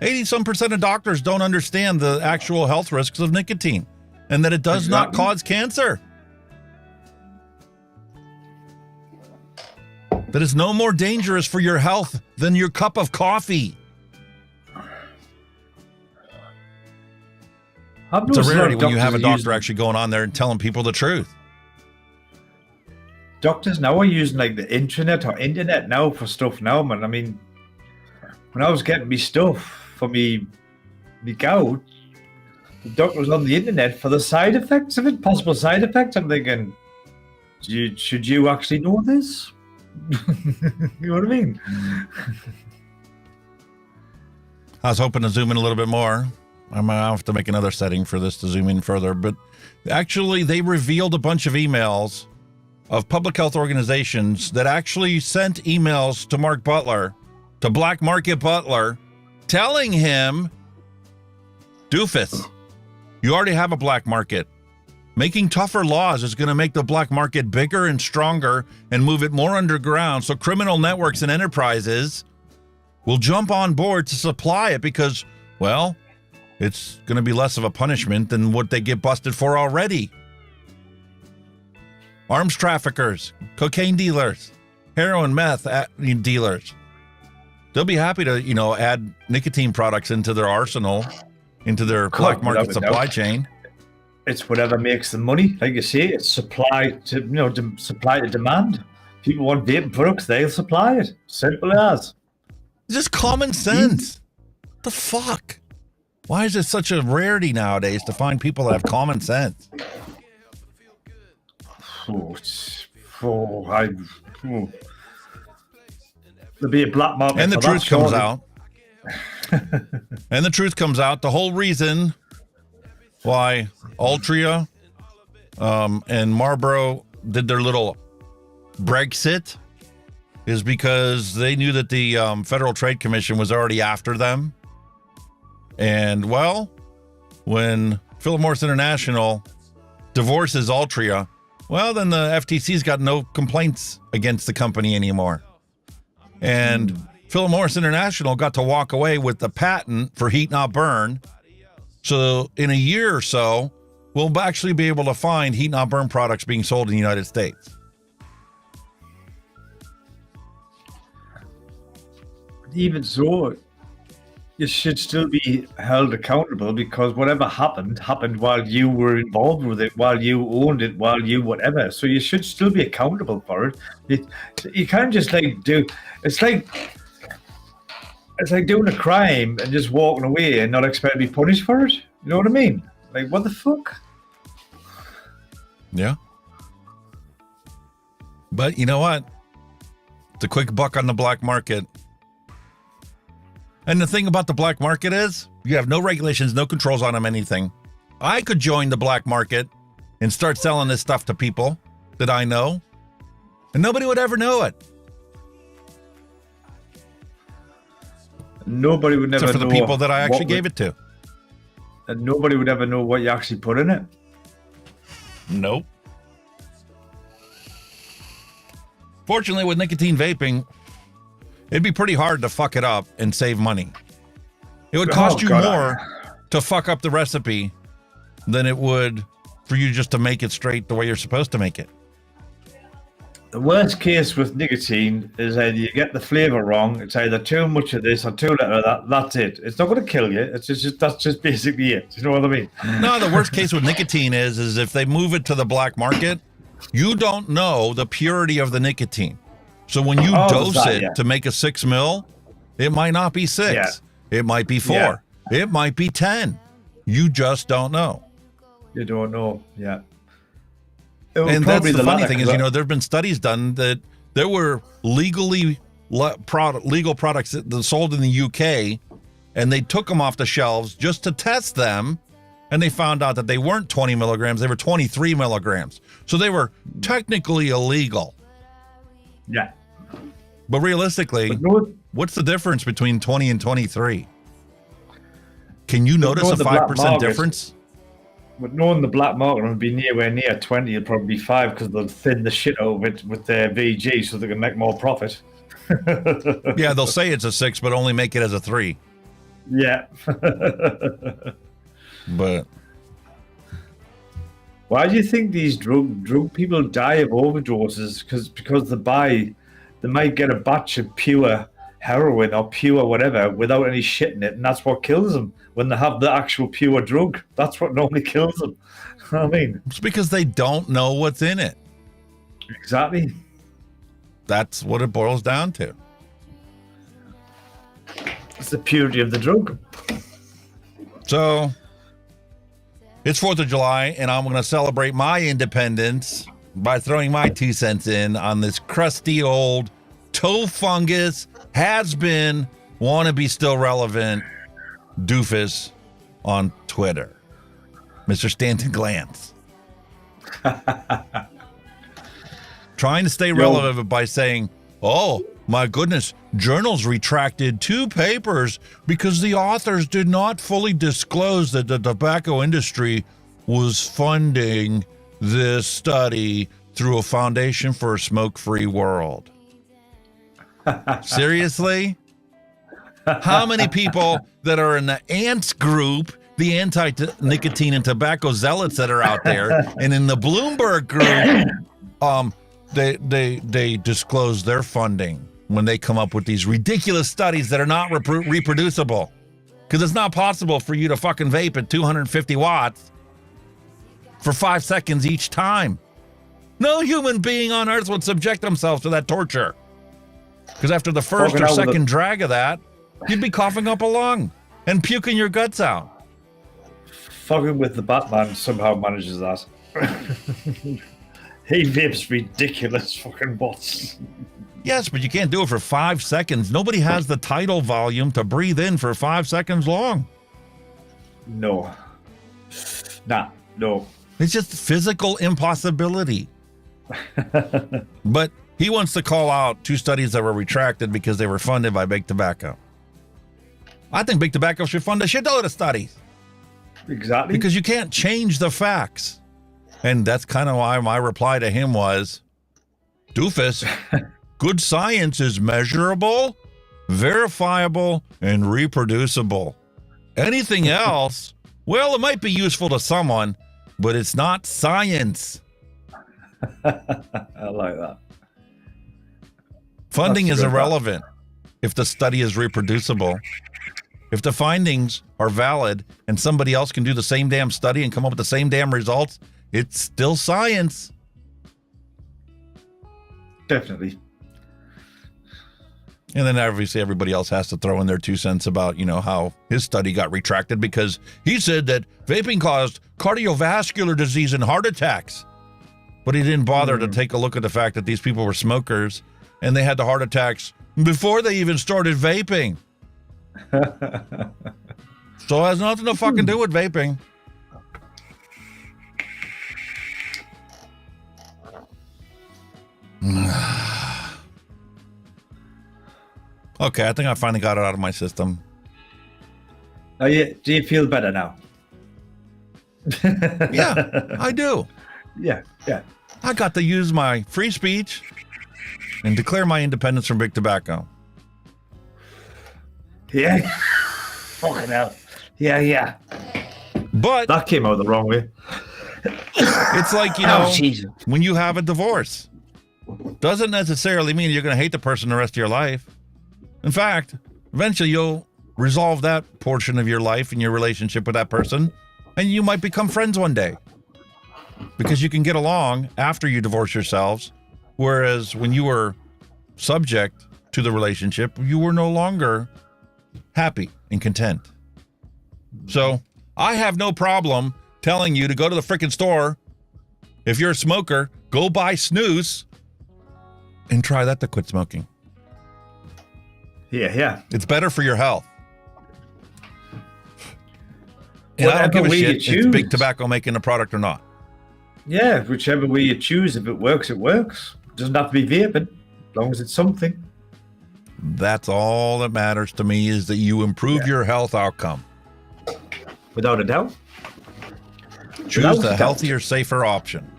80% of doctors don't understand the actual health risks of nicotine and that it does not cause cancer. That is no more dangerous for your health than your cup of coffee. It's a rarity when you have a doctor actually going on there and telling people the truth. Doctors now are using like the internet now for stuff now, man. I mean, when I was getting me stuff for me gout, the doctor was on the internet for the side effects of it, possible side effects. I'm thinking, should you actually know this? You know what I mean? I was hoping to zoom in a little bit more. I might have to make another setting for this to zoom in further, but actually they revealed a bunch of emails of public health organizations that actually sent emails to Mark Butler, to Black Market Butler, telling him, doofus, you already have a black market. Making tougher laws is going to make the black market bigger and stronger and move it more underground so criminal networks and enterprises will jump on board to supply it because, well, it's going to be less of a punishment than what they get busted for already. Arms traffickers, cocaine dealers, heroin, meth dealers. They'll be happy to, add nicotine products into their arsenal, into their black market supply chain. It's whatever makes the money. Like you say, it's supply to supply to demand. People want vaping products, they'll supply it. Simple as. It's just common sense. What the fuck? Why is it such a rarity nowadays to find people that have common sense? There'll be a black market. And the truth comes out. And the truth comes out. The whole reason why Altria and Marlboro did their little Brexit is because they knew that the Federal Trade Commission was already after them. And, well, when Philip Morris International divorces Altria, well, then the FTC's got no complaints against the company anymore. And Philip Morris International got to walk away with the patent for heat not burn. So in a year or so, we'll actually be able to find heat not burn products being sold in the United States. Even so, you should still be held accountable because whatever happened while you were involved with it, while you owned it, while you whatever. So you should still be accountable for it. You can't just it's like doing a crime and just walking away and not expect to be punished for it. You know what I mean? Like, what the fuck? Yeah. But you know what? It's a quick buck on the black market. And the thing about the black market is you have no regulations, no controls on them, anything. I could join the black market and start selling this stuff to people that I know, and nobody would ever know it. Nobody would never know. Except for the people that I actually gave it to. And nobody would ever know what you actually put in it. Nope. Fortunately, with nicotine vaping, it'd be pretty hard to fuck it up and save money. It would cost you more to fuck up the recipe than it would for you just to make it straight the way you're supposed to make it. The worst case with nicotine is either you get the flavor wrong, it's either too much of this or too little of that. That's it. It's not going to kill you. It's just that's just basically it. You know what I mean? No, the worst case with nicotine is if they move it to the black market, you don't know the purity of the nicotine. So when you dose it to make a 6 mil, it might not be 6. Yeah. It might be 4. Yeah. It might be 10. You just don't know. You don't know. Yeah. And that's the funny thing is, you know, there have been studies done that there were legal products that sold in the UK, and they took them off the shelves just to test them, and they found out that they weren't 20 milligrams, they were 23 milligrams. So they were technically illegal. Yeah. But realistically, what's the difference between 20 and 23? Can you notice a 5% difference? But knowing the black market would be nowhere near 20, it'd probably be 5 because they'll thin the shit out of it with their VG so they can make more profit. Yeah, they'll say it's a 6, but only make it as a 3. Yeah. But why do you think these drug people die of overdoses? Because they might get a batch of pure heroin or pure whatever without any shit in it, and that's what kills them. When they have the actual pure drug, that's what normally kills them. I mean, it's because they don't know what's in it. Exactly. That's what it boils down to. It's the purity of the drug. So it's 4th of July, and I'm going to celebrate my independence by throwing my 2 cents in on this crusty old toe fungus, has been, wanna be still relevant doofus on Twitter, Mr. Stanton Glantz. Trying to stay relevant by saying, oh, my goodness, journals retracted 2 papers because the authors did not fully disclose that the tobacco industry was funding this study through a foundation for a smoke-free world. Seriously? How many people that are in the ANTS group, the anti-nicotine and tobacco zealots that are out there, and in the Bloomberg group, they disclose their funding when they come up with these ridiculous studies that are not reproducible? Because it's not possible for you to fucking vape at 250 watts for 5 seconds each time. No human being on earth would subject themselves to that torture. Because after the first or second drag of that, you'd be coughing up a lung and puking your guts out. Fucking with the Batman somehow manages that. He vapes ridiculous fucking bots. Yes, but you can't do it for 5 seconds. Nobody has the tidal volume to breathe in for 5 seconds long. No. No. It's just physical impossibility. But he wants to call out 2 studies that were retracted because they were funded by Big Tobacco. I think Big Tobacco should fund a shitload of studies. Exactly. Because you can't change the facts. And that's kind of why my reply to him was, doofus, good science is measurable, verifiable, and reproducible. Anything else, well, it might be useful to someone, but it's not science. I like that. Funding is irrelevant if the study is reproducible. If the findings are valid and somebody else can do the same damn study and come up with the same damn results, it's still science. Definitely. And then obviously everybody else has to throw in their 2 cents about, you know, how his study got retracted because he said that vaping caused cardiovascular disease and heart attacks. But he didn't bother to take a look at the fact that these people were smokers and they had the heart attacks before they even started vaping. So it has nothing to fucking do with vaping. Okay, I think I finally got it out of my system. Do you feel better now? Yeah, I do. Yeah. I got to use my free speech and declare my independence from big tobacco. Yeah. Fucking hell. Yeah. But that came out the wrong way. It's like, you know, when you have a divorce, doesn't necessarily mean you're going to hate the person the rest of your life. In fact, eventually you'll resolve that portion of your life and your relationship with that person, and you might become friends one day because you can get along after you divorce yourselves. Whereas when you were subject to the relationship, you were no longer happy and content. So I have no problem telling you to go to the freaking store. If you're a smoker, go buy snus and try that to quit smoking. Yeah. It's better for your health. And I don't give a shit if it's big tobacco making the product or not. Yeah, whichever way you choose, if it works, it works. It doesn't have to be vaping, as long as it's something. That's all that matters to me, is that you improve your health outcome. Without a doubt. Choose the healthier, safer option.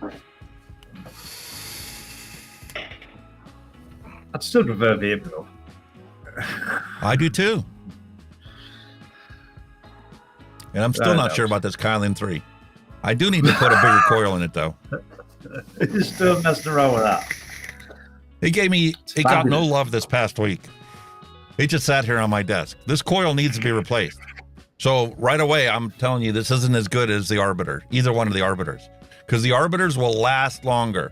I'd still prefer vaping though. I do too. And I'm still not sure about this Chillin 3. I do need to put a bigger coil in it though. You're still messing around with that. It got no love this past week. It just sat here on my desk. This coil needs to be replaced. So right away, I'm telling you, this isn't as good as the Arbiter, either one of the Arbiters, because the Arbiters will last longer.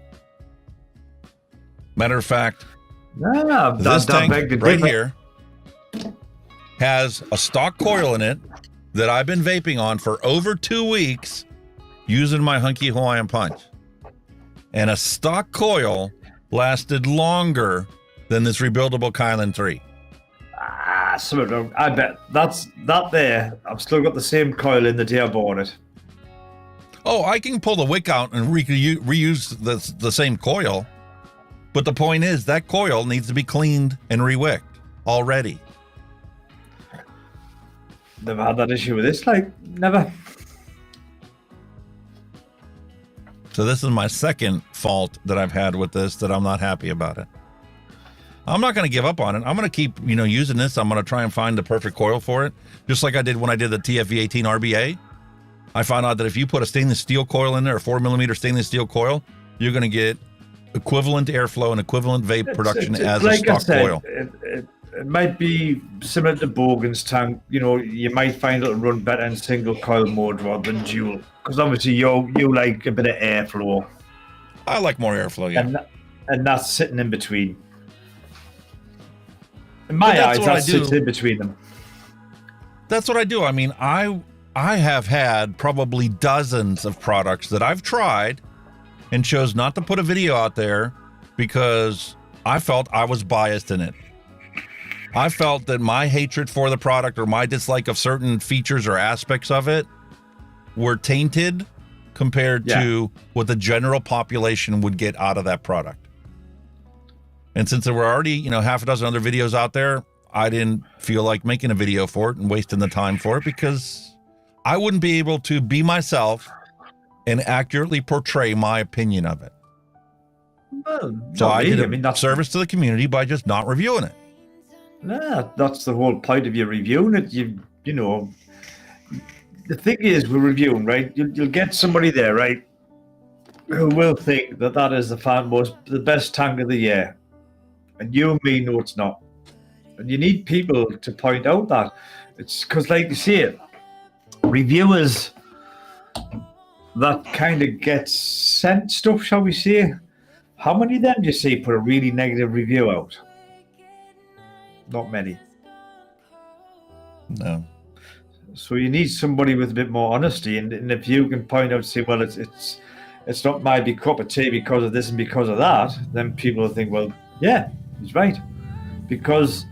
Matter of fact, this tank right here has a stock coil in it that I've been vaping on for over 2 weeks using my Hunky Hawaiian Punch. And a stock coil lasted longer than this rebuildable Chillin 3. I bet that's that there. I've still got the same coil in the day I bought it. Oh, I can pull the wick out and reuse the same coil. But the point is, that coil needs to be cleaned and re-wicked already. Never had that issue with this, never. So this is my second fault that I've had with this, that I'm not happy about it. I'm not going to give up on it. I'm going to keep, using this. I'm going to try and find the perfect coil for it. Just like I did when I did the TFV18 RBA. I found out that if you put a stainless steel coil in there, a 4mm stainless steel coil, you're going to get equivalent airflow and equivalent vape production as a stock coil. It might be similar to Bogan's tank. You might find it'll run better in single coil mode rather than dual. Because obviously you like a bit of airflow. I like more airflow, yeah. And that's sitting in between. In my eyes, that sits in between them. That's what I do. I mean, I have had probably dozens of products that I've tried and chose not to put a video out there because I felt I was biased in it. I felt that my hatred for the product or my dislike of certain features or aspects of it were tainted compared to what the general population would get out of that product. And since there were already, half a dozen other videos out there, I didn't feel like making a video for it and wasting the time for it because I wouldn't be able to be myself and accurately portray my opinion of it. Well, so I did a service to the community by just not reviewing it. Nah, that's the whole point of you reviewing it. The thing is, we're reviewing, right? You'll get somebody there, right, who will think that is the best tank of the year. And you and me know it's not. And you need people to point out that. It's because, like you say, reviewers that kind of get sent stuff, shall we say. How many of them do you see put a really negative review out? Not many. No. So you need somebody with a bit more honesty. And if you can point out, say, well, it's not my big cup of tea because of this and because of that, then people will think, well, yeah, he's right. Because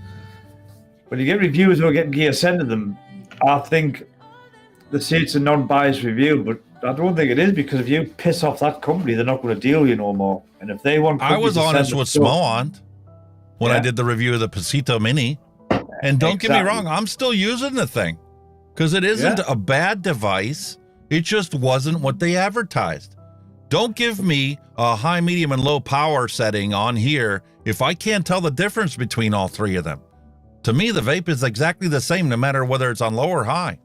when you get reviews or get gear sent to them, I think they say it's a non-biased review, but I don't think it is, because if you piss off that company, they're not going to deal with you no more. And if they want, I was honest with Smo when I did the review of the Pasito Mini, and don't get me wrong, I'm still using the thing because it isn't a bad device. It just wasn't what they advertised. Don't give me a high, medium, and low power setting on here if I can't tell the difference between all three of them. To me, the vape is exactly the same no matter whether it's on low or high.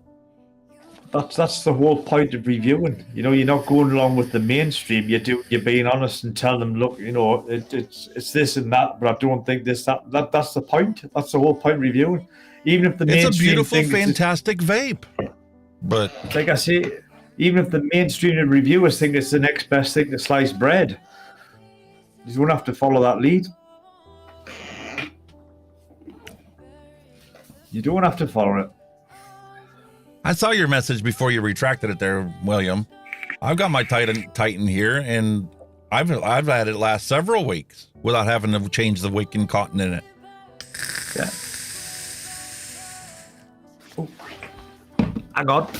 That's the whole point of reviewing. You know, you're not going along with the mainstream. You're being honest and tell them, look, you know, it's this and that, but I don't think this, that's the point. That's the whole point of reviewing. Even if the mainstream, it's a beautiful, fantastic vape. But like I say, even if the mainstream reviewers think it's the next best thing to sliced bread, you don't have to follow that lead. You don't have to follow it. I saw your message before you retracted it there, William. I've got my Titan here, and I've had it last several weeks without having to change the wick and cotton in it. Yeah. Oh. Hang on.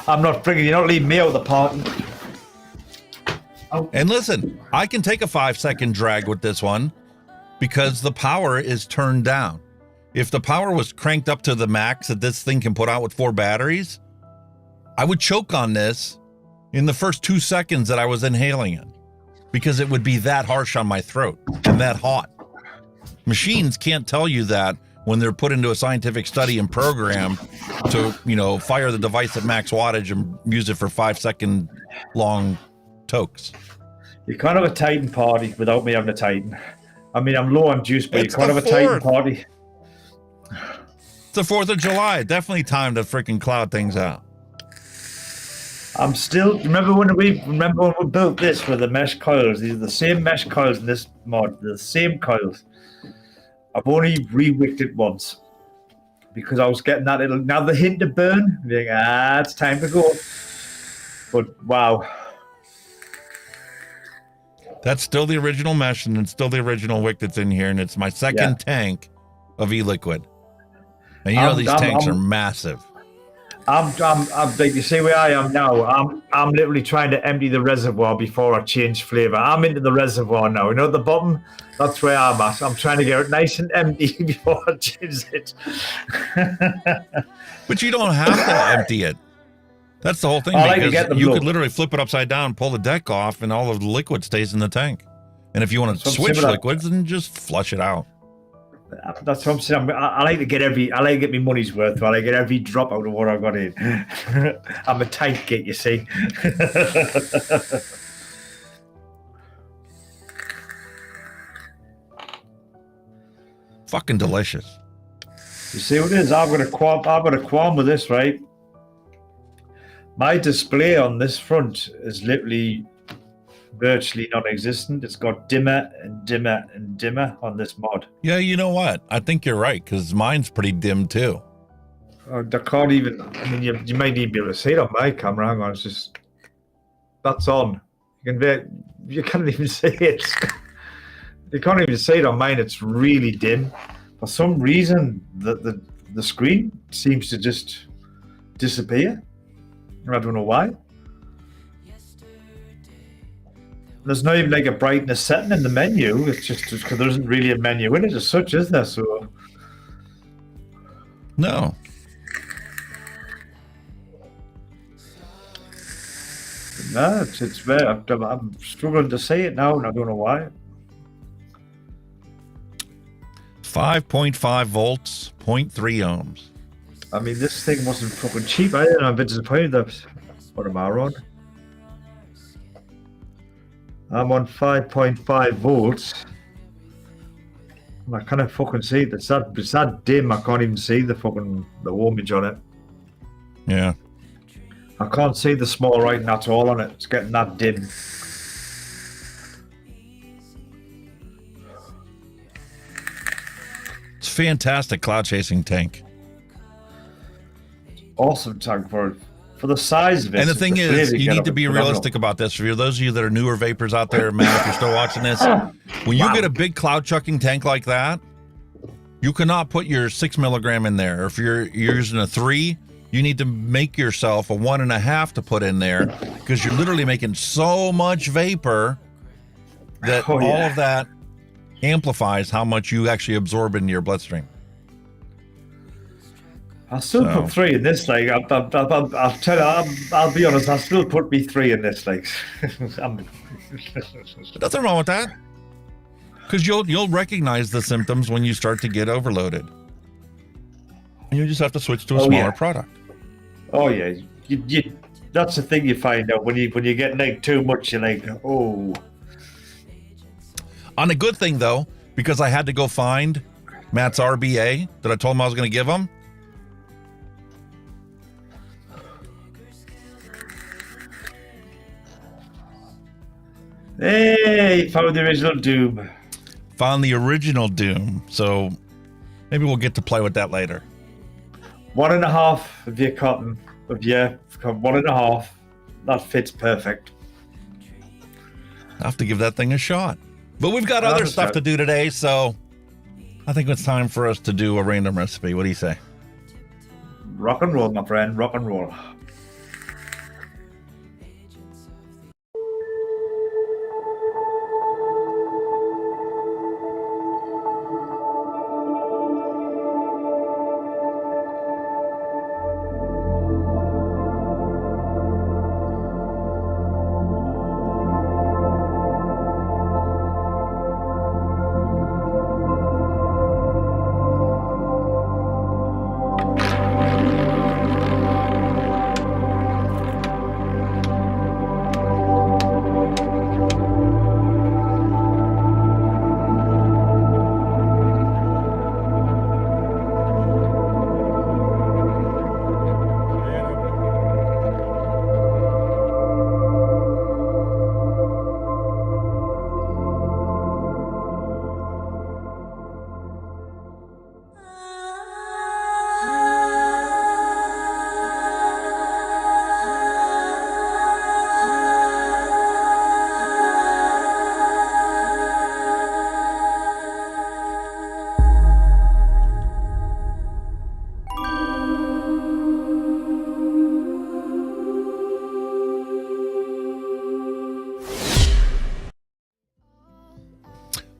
I'm not bringing, you're not leaving me out of the party. Oh. And listen, I can take a 5-second drag with this one because the power is turned down. If the power was cranked up to the max that this thing can put out with 4 batteries, I would choke on this in the first 2 seconds that I was inhaling it because it would be that harsh on my throat and that hot. Machines can't tell you that when they're put into a scientific study and program to, you know, fire the device at max wattage and use it for 5-second long tokes. You can't have a Titan party without me having a Titan. I mean, I'm low on juice, but you can't have a Titan party. It's the 4th of July. Definitely time to freaking cloud things out. I'm still, remember when we built this with the mesh coils? These are the same mesh coils in this mod, the same coils. I've only re-wicked it once because I was getting that little, now the hint to burn, being, it's time to go. But wow. That's still the original mesh and it's still the original wick that's in here, and it's my second tank of e-liquid. And you know these tanks are massive. I'm like, you see where I am now. I'm literally trying to empty the reservoir before I change flavor. I'm into the reservoir now. You know, at the bottom, that's where I'm at. I'm trying to get it nice and empty before I change it. But you don't have to empty it. That's the whole thing. I like to get them you low. could literally flip it upside down, pull the deck off, and all of the liquid stays in the tank. And if you want to switch liquids, then just flush it out. That's what I'm saying. I like to get my money's worth. I like to get every drop out of what I got in. I'm a tight git, you see. Fucking delicious. You see what it is? I've got a qualm with this, right? My display on this front is literally virtually non-existent. It's got dimmer and dimmer and dimmer on this mod. Yeah, you know what? I think you're right, because mine's pretty dim too. I can't even, I mean, you might even be able to see it on my camera. Hang on, it's just, that's on. You can't even see it. You can't even see it on mine. It's really dim. For some reason, the screen seems to just disappear. I don't know why. There's not even like a brightness setting in the menu. It's just because there isn't really a menu in it as such, is there? So no. No, it's very. I'm struggling to see it now, and I don't know why. 5.5 volts, 0.3 ohms. I mean, this thing wasn't fucking cheap either. I'm a bit disappointed that. What am I on? I'm on 5.5 volts. I can't fucking see it. It's that dim. I can't even see the ohmage on it. Yeah. I can't see the small writing at all on it. It's getting that dim. It's a fantastic cloud chasing tank. Awesome tank for the size of it. And the thing is, you need to be realistic about this. For those of you that are newer vapors out there, Matt, if you're still watching this, when you get a big cloud chucking tank like that, You cannot put your 6 milligram in there. If you're using a 3, you need to make yourself a 1.5 to put in there because you're literally making so much vapor that all of that amplifies how much you actually absorb into your bloodstream. I'll still put 3 in this. Like, I'll tell you, I'll be honest. I'll still put me 3 in this. Like, nothing wrong with that, because you'll recognize the symptoms when you start to get overloaded. And you just have to switch to a smaller product. Oh yeah, you that's the thing you find out when you get like too much. You're like, oh. On a good thing though, because I had to go find Matt's RBA that I told him I was going to give him. Hey, found the original Doom. Found the original Doom. So maybe we'll get to play with that later. 1.5 of your cotton, 1.5. That fits perfect. I'll have to give that thing a shot. But we've got other stuff to do today, so I think it's time for us to do a random recipe. What do you say? Rock and roll, my friend. Rock and roll.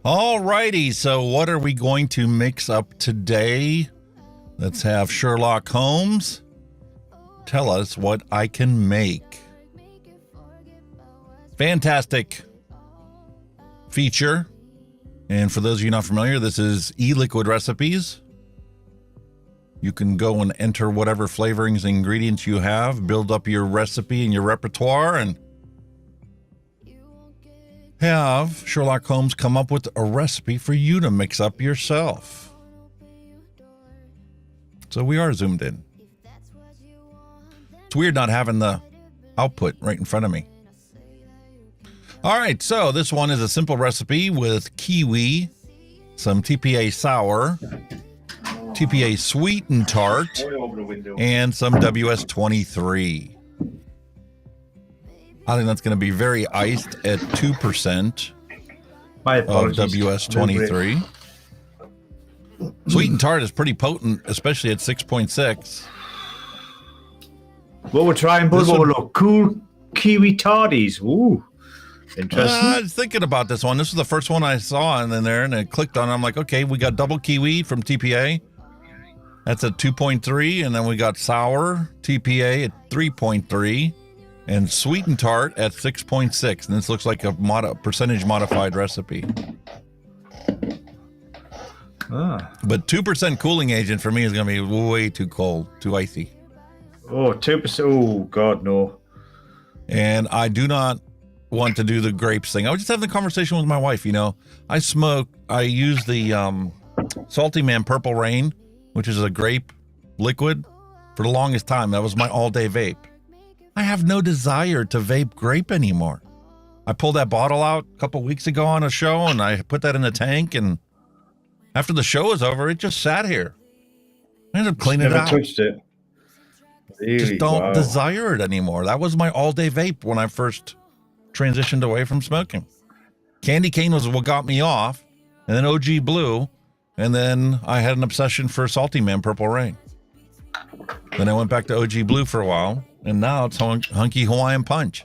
Alrighty, so what are we going to mix up today? Let's have Sherlock Holmes tell us what I can make. Fantastic feature. And for those of you not familiar, this is e-liquid recipes. You can go and enter whatever flavorings and ingredients you have, build up your recipe and your repertoire, and have Sherlock Holmes come up with a recipe for you to mix up yourself. So we are zoomed in. It's weird not having the output right in front of me. All right, so this one is a simple recipe with kiwi, some TPA sour, TPA sweet and tart, and some WS-23. I think that's going to be very iced at 2% of WS-23. Sweet and tart is pretty potent, especially at 6.6. Well, we're trying cool kiwi tardies. Ooh, interesting. I was thinking about this one. This was the first one I saw in there, and I clicked on it. I'm like, okay, we got double kiwi from TPA. That's at 2.3, and then we got sour TPA at 3.3. And sweet and tart at 6.6, and this looks like a percentage modified recipe. But 2% cooling agent for me is going to be way too cold, too icy. Oh, 2%. Oh, God, no. And I do not want to do the grapes thing. I was just having a conversation with my wife. You know, I use the Salty Man Purple Rain, which is a grape liquid, for the longest time. That was my all-day vape. I have no desire to vape grape anymore. I pulled that bottle out a couple weeks ago on a show, and I put that in the tank, and after the show was over, it just sat here. I ended up cleaning it out. Never touched it. Really? Just don't desire it anymore. That was my all-day vape when I first transitioned away from smoking. Candy cane was what got me off, and then OG Blue, And then I had an obsession for Salty Man Purple Rain. Then I went back to OG Blue for a while, and now it's Hunky Hawaiian Punch.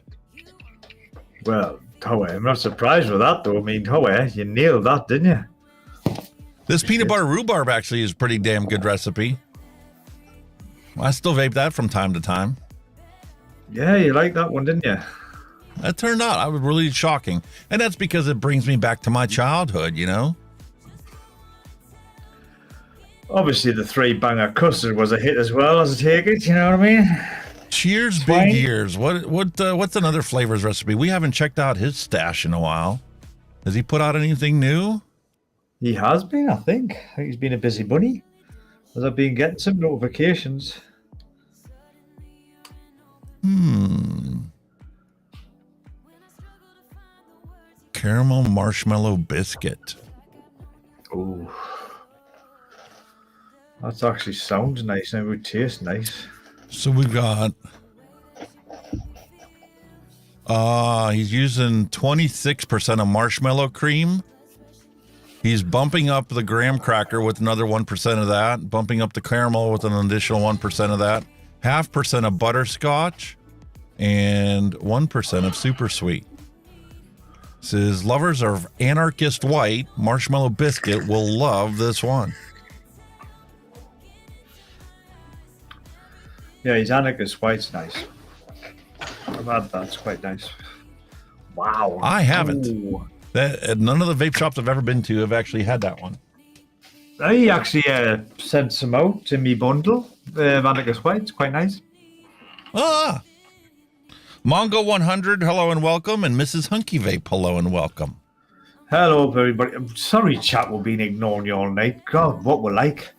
Well, Howe, I'm not surprised with that, though. I mean, Howe, you nailed that, didn't you? This peanut butter rhubarb actually is a pretty damn good recipe. I still vape that from time to time. Yeah, you liked that one, didn't you? That turned out, I was really shocking. And that's because it brings me back to my childhood, you know? Obviously, the 3-banger custard was a hit as well, as I take it, you know what I mean? Cheers, big years. What's another flavors recipe? We haven't checked out his stash in a while. Has he put out anything new? He has been, I think. I think he's been a busy bunny, as I've been getting some notifications. Caramel marshmallow biscuit. Ooh. That actually sounds nice and it would taste nice. So we've got, he's using 26% of marshmallow cream. He's bumping up the graham cracker with another 1% of that, bumping up the caramel with an additional 1% of that, 0.5% of butterscotch, and 1% of super sweet. Says lovers of anarchist white marshmallow biscuit will love this one. Yeah, his anarchist white's nice. I've had that. It's quite nice. Wow. I haven't. Ooh. None of the vape shops I've ever been to have actually had that one. I actually sent some out in me bundle. Anarchist white. It's quite nice. Ah. Mongo 100, hello and welcome. And Mrs. Hunky Vape, hello and welcome. Hello, everybody. I'm sorry, chat, we've been ignoring you all night. God, what we're like.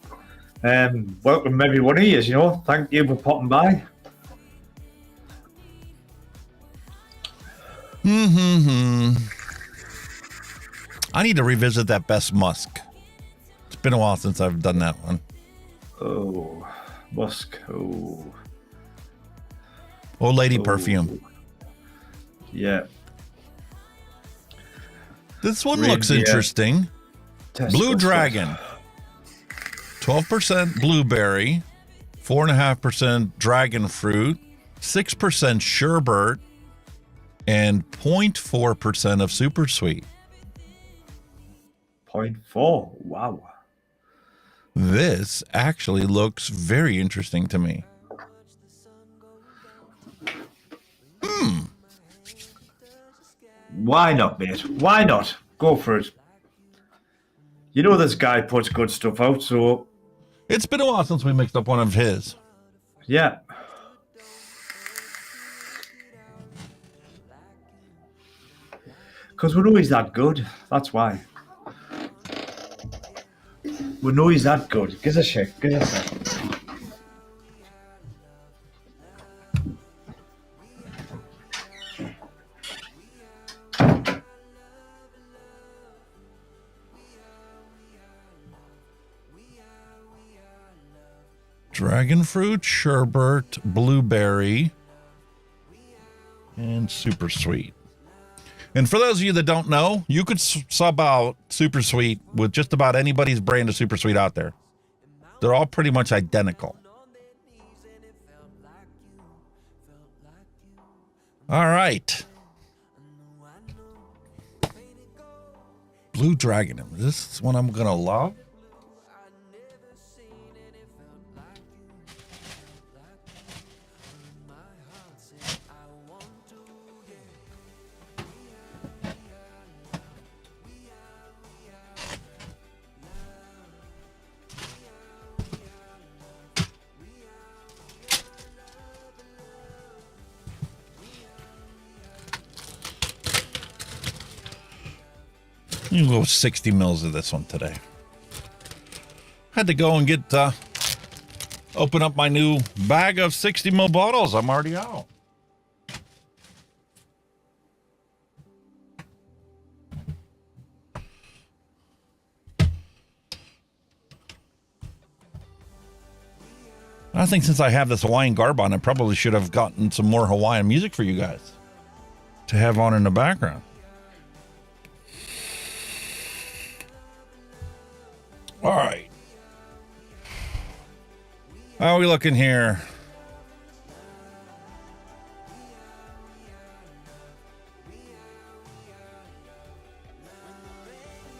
Welcome, every one of you, you know. Thank you for popping by. I need to revisit that Best Musk. It's been a while since I've done that one. Oh, musk. Oh. Old lady perfume. Yeah. This one looks interesting. Blue Dragon. 12% blueberry, 4.5% dragon fruit, 6% sherbet, and 0.4% of super sweet. 0.4. Wow. This actually looks very interesting to me. Why not, mate? Why not? Go for it. You know this guy puts good stuff out, so... It's been a while since we mixed up one of his. Yeah. Because we know he's that good. That's why. We know he's that good. Give us a shake. Give us a shake. Dragon fruit, sherbet, blueberry, and super sweet. And for those of you that don't know, you could sub out super sweet with just about anybody's brand of super sweet out there. They're all pretty much identical. All right. Blue Dragon. This is one I'm going to love. You can go 60 mils of this one today. Had to go and get, open up my new bag of 60 mil bottles. I'm already out. I think since I have this Hawaiian garb on, I probably should have gotten some more Hawaiian music for you guys to have on in the background. All right. How are we looking here?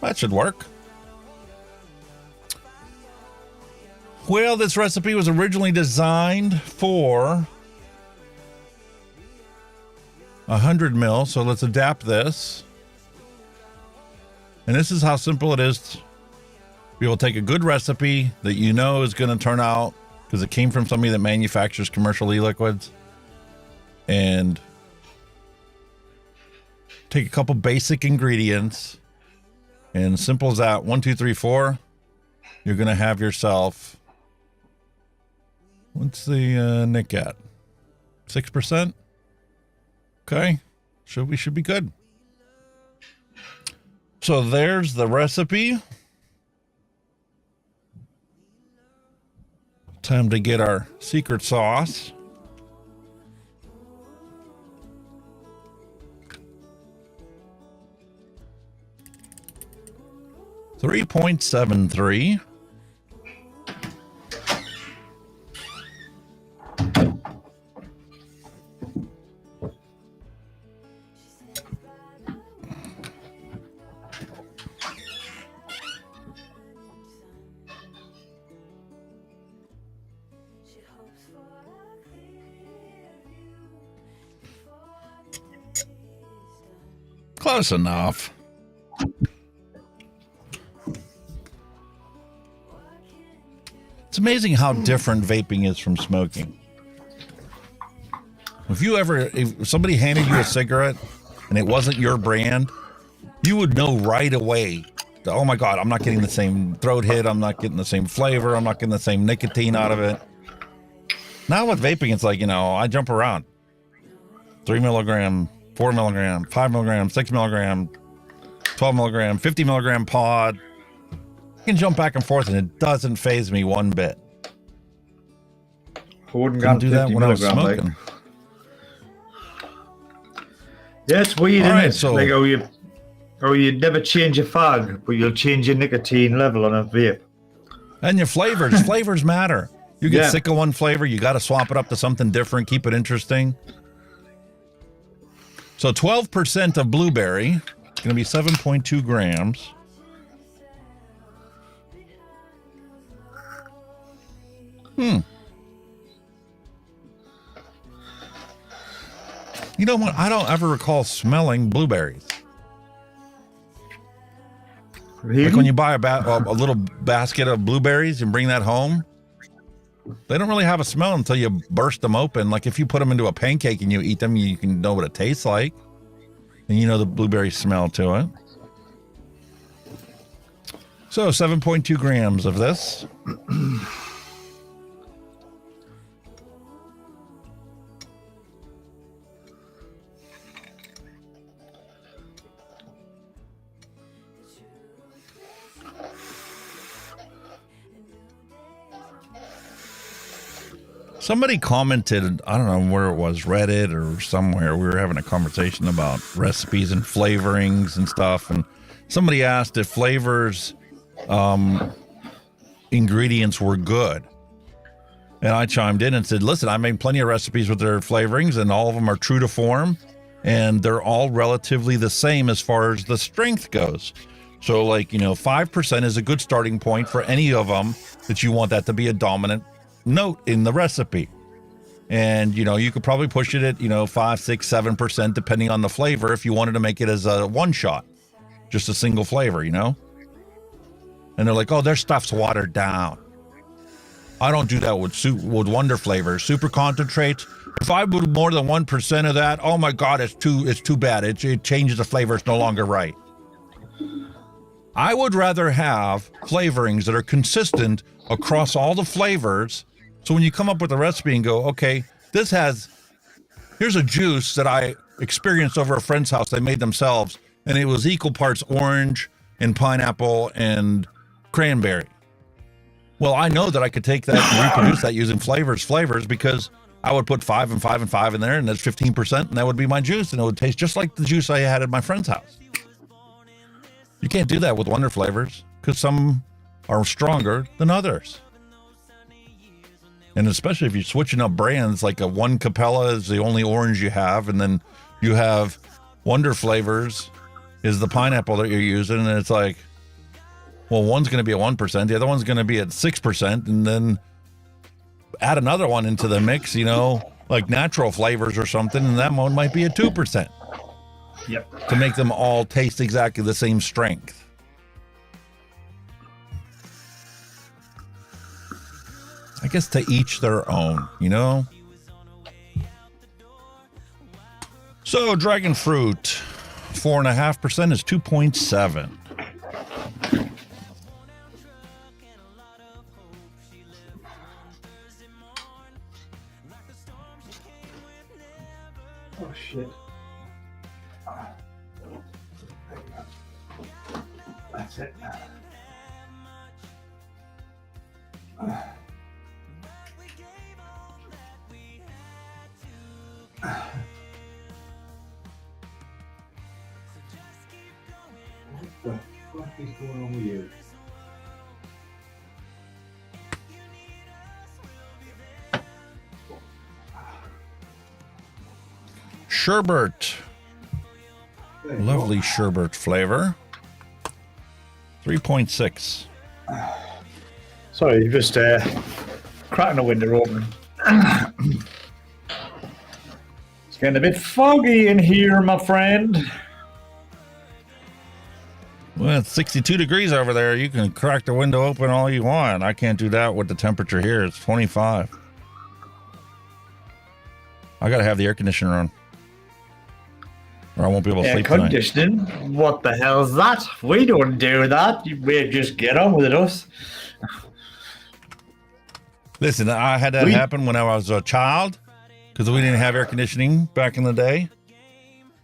That should work. Well, this recipe was originally designed for 100 mil, so let's adapt this. And this is how simple it is. We will take a good recipe that you know is going to turn out, because it came from somebody that manufactures commercial e-liquids, and take a couple basic ingredients, and simple as that, 1, 2, 3, 4, you're going to have yourself, what's the Nick at? 6%? Okay, we should be good. So there's the recipe. Time to get our secret sauce. $3.73. Close enough. It's amazing how different vaping is from smoking. If somebody handed you a cigarette and it wasn't your brand, you would know right away, oh my God, I'm not getting the same throat hit, I'm not getting the same flavor, I'm not getting the same nicotine out of it. Now with vaping, it's like, I jump around. 3 milligram, 4 milligram, 5 milligram, 6 milligram, 12 milligram, 50 milligram pod. You can jump back and forth and it doesn't faze me one bit. I wouldn't do that when I was smoking. Like. Yeah, it's weird, isn't it? So, like how you never change your fag, but you'll change your nicotine level on a vape. And your flavors. Flavors matter. You get sick of one flavor, you got to swap it up to something different, keep it interesting. So 12% of blueberry, it's going to be 7.2 grams. You know what? I don't ever recall smelling blueberries. Really? Like when you buy a little basket of blueberries and bring that home, they don't really have a smell until you burst them open. Like if you put them into a pancake and you eat them, you can know what it tastes like. And you know the blueberry smell to it. So 7.2 grams of this. Somebody commented, I don't know where it was, Reddit or somewhere, we were having a conversation about recipes and flavorings and stuff, and somebody asked if flavors ingredients were good. And I chimed in and said, listen, I made plenty of recipes with their flavorings, and all of them are true to form, and they're all relatively the same as far as the strength goes. So 5% is a good starting point for any of them that you want that to be a dominant note in the recipe. And you could probably push it at 5, 6, 7% depending on the flavor if you wanted to make it as a one shot, just a single flavor. And they're like, oh, their stuff's watered down. I don't do that with wonder flavors, super concentrates. If I put more than 1% of that, oh my God, it's too bad. It changes the flavor. It's no longer right. I would rather have flavorings that are consistent across all the flavors. So when you come up with a recipe and go, okay, here's a juice that I experienced over a friend's house. They made themselves, and it was equal parts orange and pineapple and cranberry. Well, I know that I could take that and reproduce that using flavors because I would put 5 and 5 and 5 in there, and that's 15%, and that would be my juice, and it would taste just like the juice I had at my friend's house. You can't do that with wonder flavors because some are stronger than others. And especially if you're switching up brands, like a one Capella is the only orange you have, and then you have Wonder Flavors is the pineapple that you're using, and it's like, well, one's going to be at 1%, the other one's going to be at 6%, and then add another one into the mix, you know, like natural flavors or something, and that one might be at 2%. Yep. To make them all taste exactly the same strength. I guess to each their own, you know? So, dragon fruit, 4.5% is 2.7. Oh, shit. That's it. What the fuck is going on with you? Sherbet. Lovely sherbet flavor. 3.6. Sorry, just cracking the window open. It's getting a bit foggy in here, my friend. Well, it's 62 degrees over there. You can crack the window open all you want. I can't do that with the temperature here. It's 25. I got to have the air conditioner on, or I won't be able to sleep tonight. Air conditioning? What the hell is that? We don't do that. We just get on with it, us. Listen, I had that happen when I was a child because we didn't have air conditioning back in the day.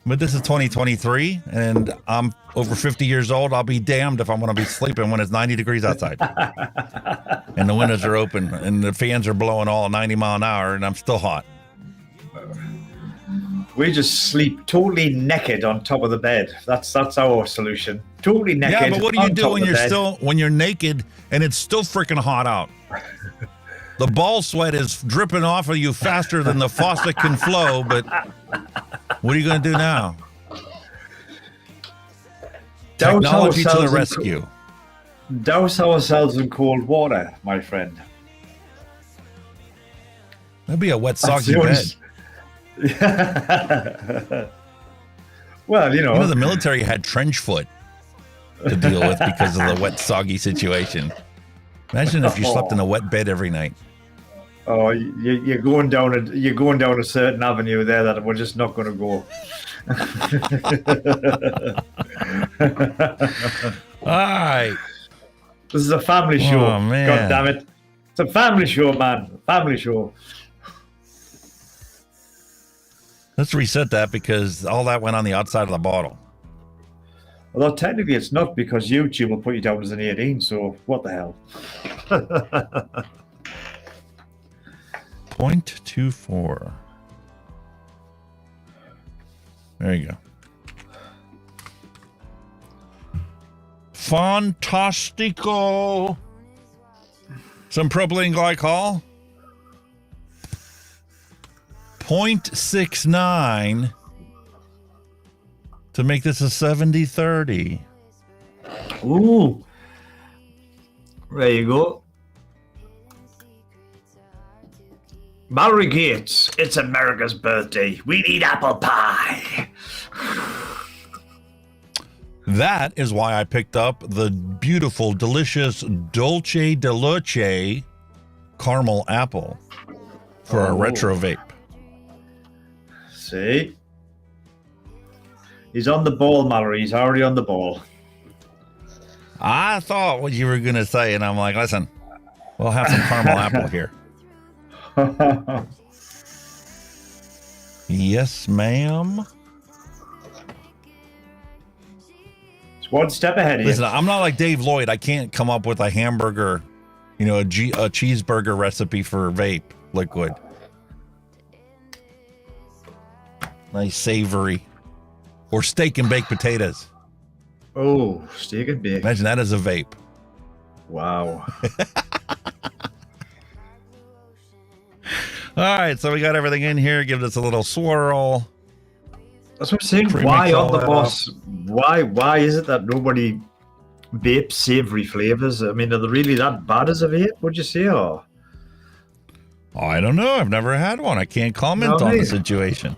But this is 2023, and I'm over 50 years old. I'll be damned if I'm going to be sleeping when it's 90 degrees outside. And the windows are open, and the fans are blowing all 90 mile an hour, and I'm still hot. We just sleep totally naked on top of the bed. That's our solution. Totally naked. Yeah, but what do you do when you're naked and it's still freaking hot out? The ball sweat is dripping off of you faster than the faucet can flow, but what are you going to do now? Technology to the rescue. Douse ourselves in cold water, my friend. That'd be a wet, soggy bed. Well, you know, the military had trench foot to deal with because of the wet, soggy situation. Imagine if you slept in a wet bed every night. Oh, you're going down a certain avenue there that we're just not going to go. All right. This is a family show. Oh, man. God damn it. It's a family show, man. Family show. Let's reset that because all that went on the outside of the bottle. Although technically it's not, because YouTube will put you down as an 18, so what the hell? 0.24. There you go. Fantastico. Some propylene glycol. 0.69 to make this a 70-30. Ooh. There you go. Mallory Gates, it's America's birthday. We need apple pie. That is why I picked up the beautiful, delicious Dolce de Leche caramel apple for our retro vape. See? He's on the ball, Mallory. He's already on the ball. I thought what you were going to say, and I'm like, listen, we'll have some caramel apple here. Yes, ma'am. It's one step ahead of you. Listen, I'm not like Dave Lloyd. I can't come up with a hamburger, a cheeseburger recipe for vape liquid. Nice savory. Or steak and baked potatoes. Oh, steak and bake. Imagine that as a vape. Wow. All right, so we got everything in here. Give this a little swirl. That's what I'm saying. Creme Why on the color. boss? Why is it that nobody vapes savory flavors? I mean, are they really that bad as a vape? Would you say? Or I don't know. I've never had one. I can't comment on the situation.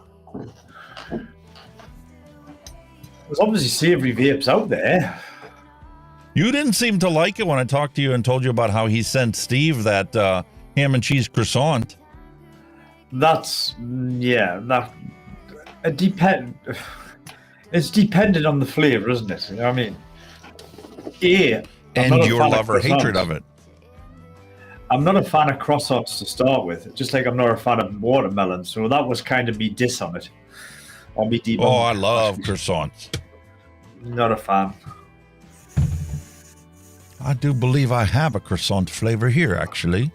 There's obviously savory vapes out there. You didn't seem to like it when I talked to you and told you about how he sent Steve that ham and cheese croissant. That's that. It's dependent on the flavor, isn't it? You know what I mean? And your love or hatred of it. I'm not a fan of croissants to start with, just like I'm not a fan of watermelon. So that was kind of me diss on it. Or me debunk. Oh, I love croissants. Not a fan. I do believe I have a croissant flavor here, actually.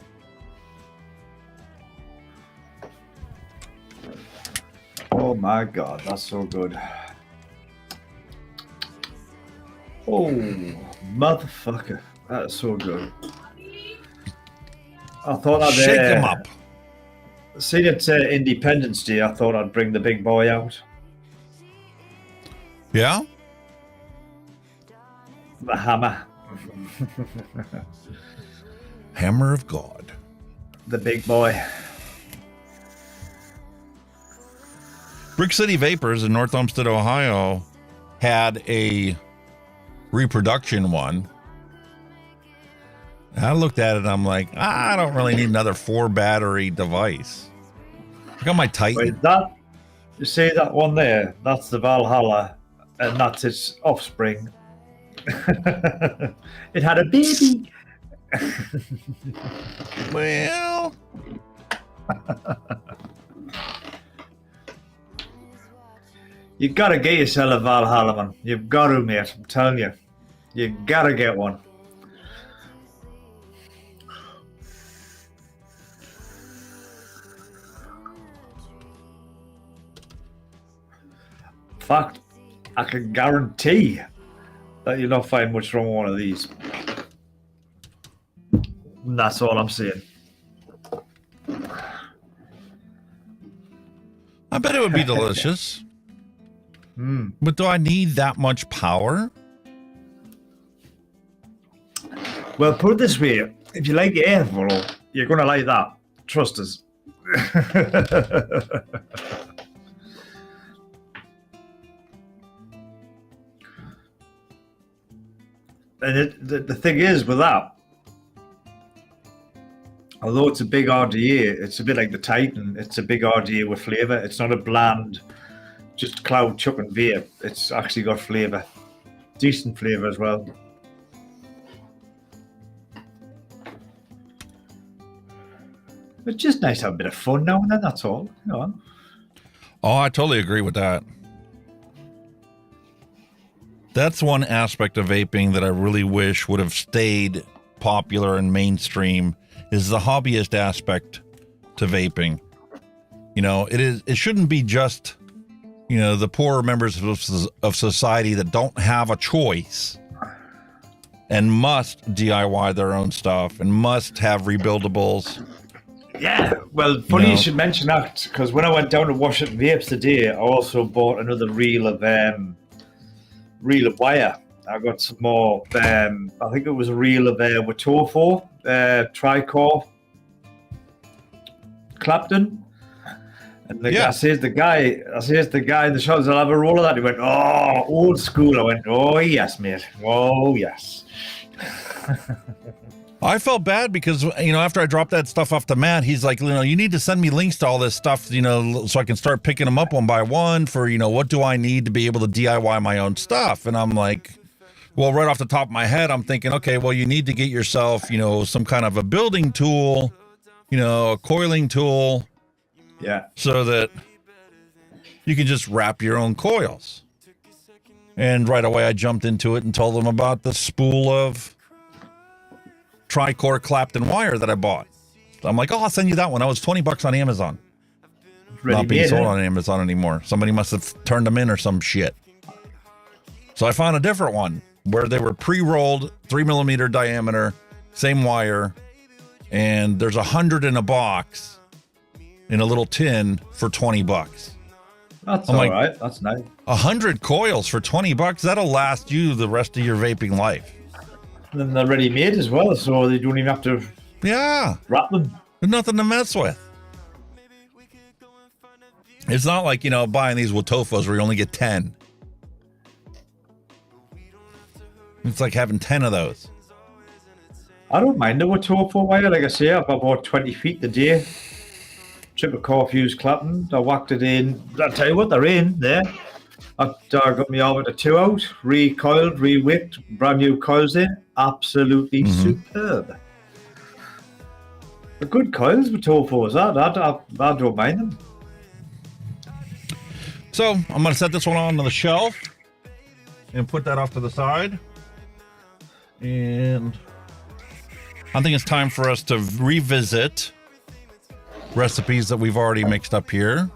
Oh my God, that's so good. Oh, motherfucker. That's so good. I thought I'd... Shake him up. See that Independence Day, I thought I'd bring the big boy out. Yeah? The hammer. Hammer of God. The big boy. Brick City Vapers in North Olmsted, Ohio had a reproduction one. And I looked at it and I'm like, I don't really need another 4-battery device. I got my Titan. Wait, that, you see that one there? That's the Valhalla, and that's its offspring. It had a baby. Well... You gotta get yourself a Valhalla, man. You've got to, mate. I'm telling you. You gotta get one. In fact, I can guarantee that you'll not find much wrong with one of these. And that's all I'm saying. I bet it would be delicious. But do I need that much power? Well, put it this way. If you like air flow, you're going to like that. Trust us. And the thing is with that, although it's a big RDA, it's a bit like the Titan. It's a big RDA with flavor. It's not a bland, just cloud chuck and vape. It's actually got flavor, decent flavor as well. It's just nice to have a bit of fun now and then. That's all. You know? Oh, I totally agree with that. That's one aspect of vaping that I really wish would have stayed popular and mainstream, is the hobbyist aspect to vaping. You know, it shouldn't be just, you know, the poorer members of society that don't have a choice and must DIY their own stuff and must have rebuildables. Yeah, well, funny you should mention that, because when I went down to Washington Vapes today, I also bought another reel of wire. I got some more. I think it was a reel of Watofo, Tricore, Clapton. And I says the guy in the shop, I'll have a roll of that. He went, oh, old school. I went, oh yes, mate. Oh yes. I felt bad because, you know, after I dropped that stuff off to Matt, he's like, you know, you need to send me links to all this stuff, you know, so I can start picking them up one by one for, you know, what do I need to be able to DIY my own stuff? And I'm like, well, right off the top of my head, I'm thinking, okay, well, you need to get yourself, you know, some kind of a building tool, you know, a coiling tool. Yeah. So that you can just wrap your own coils. And right away I jumped into it and told them about the spool of Tricore Clapton wire that I bought. So I'm like, oh, I'll send you that one. That was $20 on Amazon. Not being sold on Amazon anymore. Somebody must have turned them in or some shit. So I found a different one. where they were pre-rolled, 3mm diameter, same wire, and there's 100 in a box in a little tin for $20. That's all right. That's nice. 100 coils for $20. That'll last you the rest of your vaping life. And then they're ready made as well, so they don't even have to wrap them. There's nothing to mess with. It's not like, buying these Watofos where you only get 10. It's like having 10 of those. I don't mind the Watofo wire. Like I say, I've got about 20 feet a day. Triple core fuse clapping. I whacked it in. I'll tell you what, they're in there. I got me over to 2 out, recoiled, re-wicked, brand new coils in. Absolutely superb. The good coils with Tofos. I don't mind them. So I'm going to set this one onto the shelf and put that off to the side. And I think it's time for us to revisit recipes that we've already mixed up here.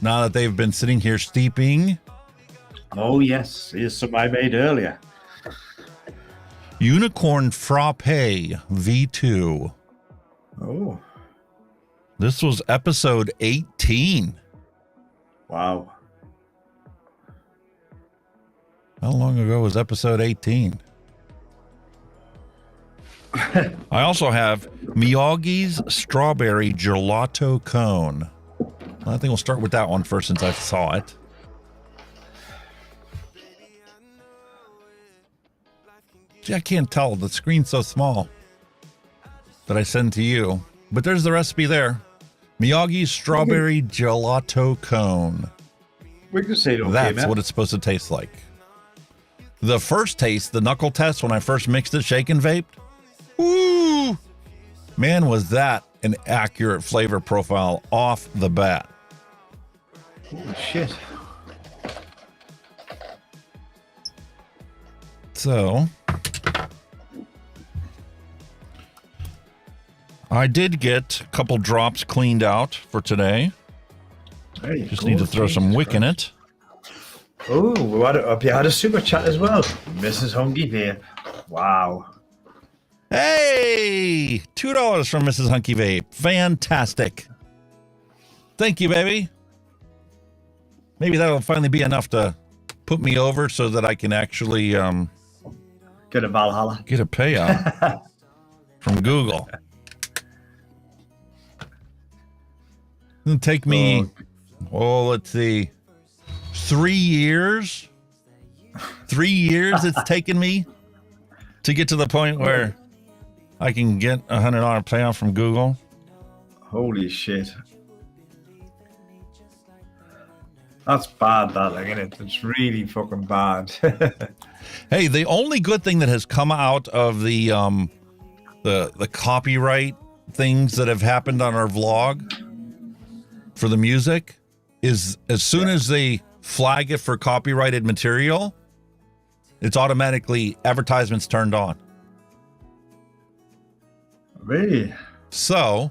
Now that they've been sitting here steeping. Oh, yes. Here's some I made earlier. Unicorn Frappe V2. Oh. This was episode 18. Wow. How long ago was episode 18? I also have Miyagi's Strawberry Gelato Cone. I think we'll start with that one first since I saw it. Gee, I can't tell. The screen's so small that I send to you. But there's the recipe there. Miyagi's Strawberry Gelato Cone. We can say it okay, That's man. what it's supposed to taste like. The first taste, the knuckle test, when I first mixed it, shake and vaped. Ooh, man, was that an accurate flavor profile off the bat. Holy shit. So, I did get a couple drops cleaned out for today. Just need to throw some wick in it. Oh, we had a super chat as well. Mrs. Hunky Vape. Wow. Hey, $2 from Mrs. Hunky Vape. Fantastic. Thank you, baby. Maybe that'll finally be enough to put me over so that I can actually get a Valhalla. Get a payout from Google. It'll take me, let's see, 3 years. 3 years it's taken me to get to the point where I can get a $100 payout from Google. Holy shit. That's bad, that, like, isn't it? It's really fucking bad. Hey, the only good thing that has come out of the copyright things that have happened on our vlog for the music is as soon as they flag it for copyrighted material, it's automatically advertisements turned on. Really? So,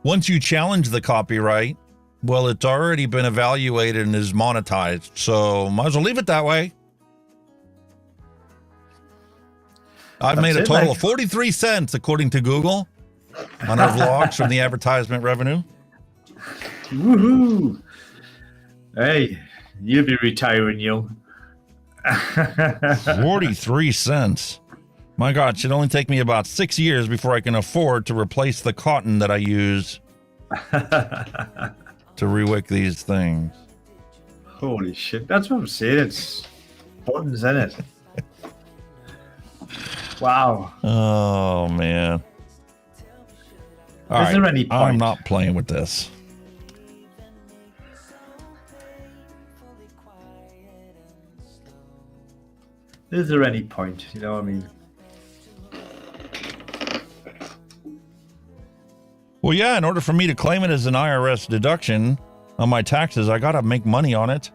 once you challenge the copyright, well, it's already been evaluated and is monetized. So, might as well leave it that way. I've made a total of 43 cents, according to Google, on our vlogs from the advertisement revenue. Woohoo! Hey, you'll be retiring young. 43 cents. My God, it should only take me about 6 years before I can afford to replace the cotton that I use to rewick these things. Holy shit, that's what I'm saying. It's buttons in it. Wow. Oh, man. Is there any point? I'm not playing with this. Is there any point? You know what I mean? Well, yeah, in order for me to claim it as an IRS deduction on my taxes, I got to make money on it.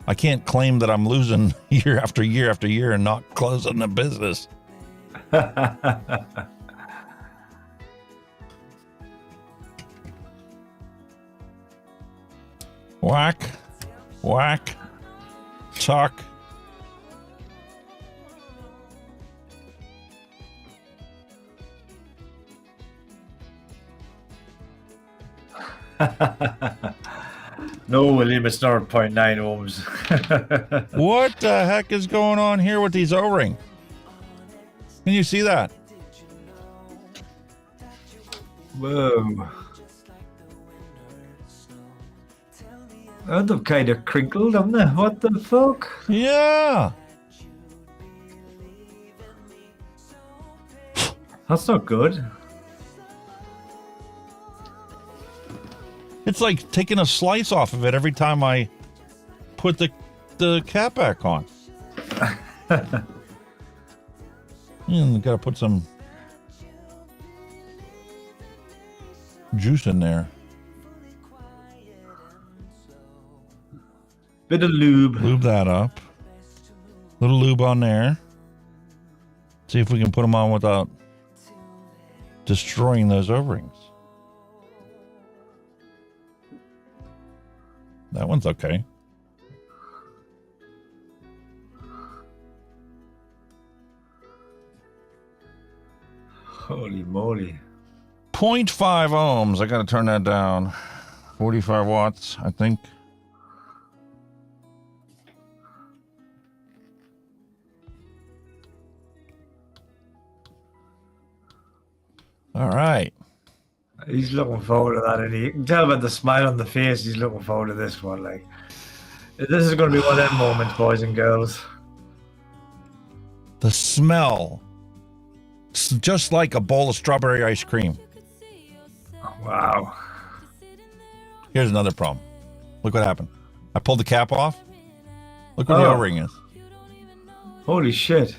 I can't claim that I'm losing year after year after year and not closing the business. Whack, whack, tuck. No, William, it's not 0.9 ohms. What the heck is going on here with these O-rings? Can you see that? Whoa. Oh, they've kind of crinkled, haven't they? What the fuck? Yeah. That's not good. It's like taking a slice off of it every time I put the cap back on. Gotta put some juice in there. Bit of lube. Lube that up. Little lube on there. See if we can put them on without destroying those O-rings. That one's okay. Holy moly. 0.5 ohms. I got to turn that down. 45 watts, I think. All right. He's looking forward to that, and you can tell by the smile on the face he's looking forward to this one. Like, this is going to be one of them moments, boys and girls. The smell. It's just like a bowl of strawberry ice cream. Wow. Here's another problem. Look what happened. I pulled the cap off. Look where the O-ring is. Holy shit.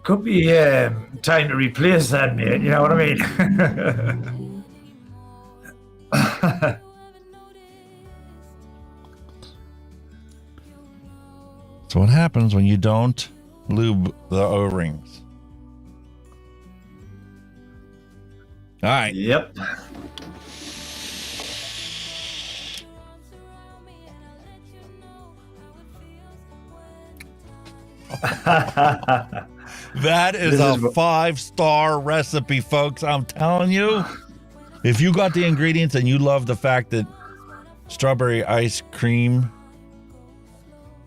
Could be time to replace that, mate. You know what I mean? So what happens when you don't lube the O-rings? All right. Yep. That is a 5-star recipe, folks. I'm telling you, if you got the ingredients and you love the fact that strawberry ice cream,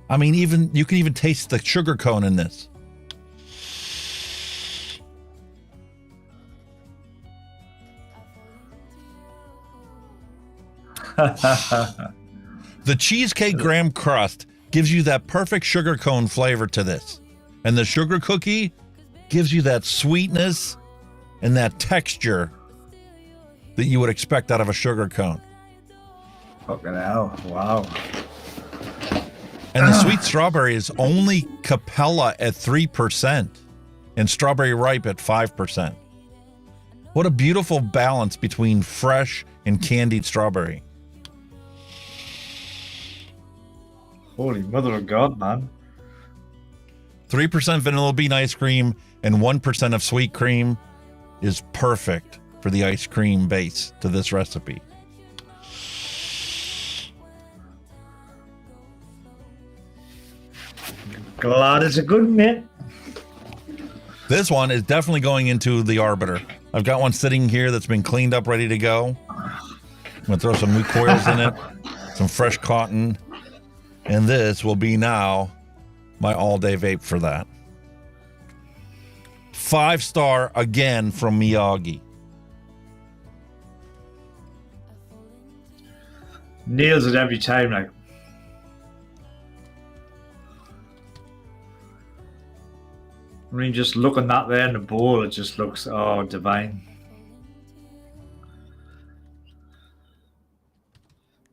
I mean, even you can even taste the sugar cone in this. The cheesecake graham crust gives you that perfect sugar cone flavor to this. And the sugar cookie gives you that sweetness and that texture that you would expect out of a sugar cone. Fucking hell. Wow. And the sweet strawberry is only Capella at 3% and strawberry ripe at 5%. What a beautiful balance between fresh and candied strawberry. Holy mother of God, man. 3% vanilla bean ice cream and 1% of sweet cream is perfect for the ice cream base to this recipe. Glad it's a good mate. This one is definitely going into the arbiter. I've got one sitting here that's been cleaned up, ready to go. I'm going to throw some new coils in it, some fresh cotton, and this will be now my all-day vape for that. 5-star again from Miyagi. Nails it every time, like. I mean, just looking that there in the bowl, it just looks, oh, divine.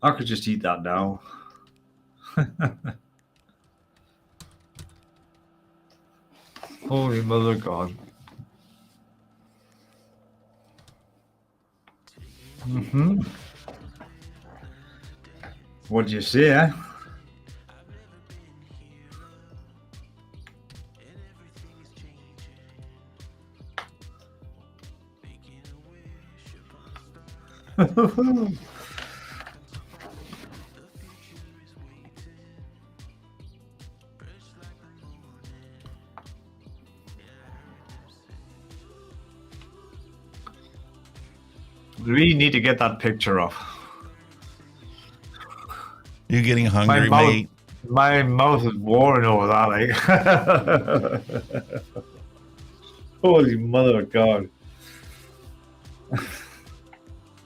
I could just eat that now. Holy mother of God. Mm-hmm. What do you say, eh? We need to get that picture off. You getting hungry, mate? My mouth is watering over that. Like. Holy mother of God.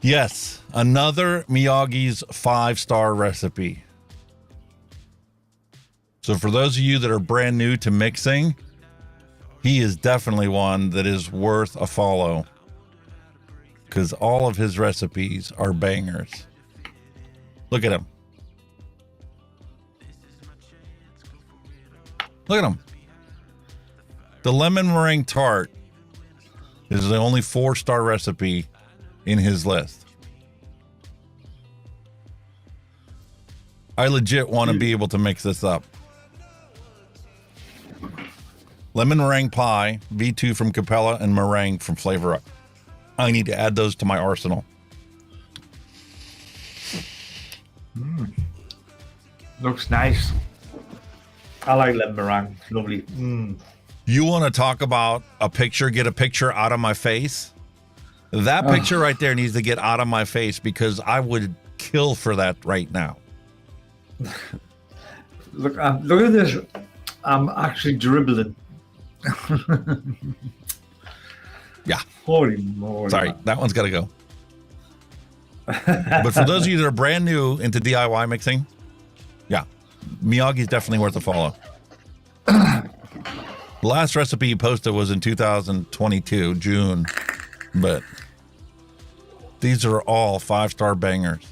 Yes, another Miyagi's 5-star recipe. So for those of you that are brand new to mixing, he is definitely one that is worth a follow because all of his recipes are bangers. Look at him. Look at him. The lemon meringue tart is the only 4-star recipe in his list. I legit want to be able to mix this up. Lemon meringue pie, V2 from Capella, and meringue from Flavor Up. I need to add those to my arsenal. Looks nice. I like lemon meringue. Lovely. You want to talk about a picture, get a picture out of my face? That picture right there needs to get out of my face because I would kill for that right now. Look at this. I'm actually dribbling. Yeah. Holy moly. Sorry, that one's got to go. But for those of you that are brand new into DIY mixing, yeah, Miyagi's definitely worth a follow. The last recipe you posted was in 2022, June, but these are all 5-star bangers.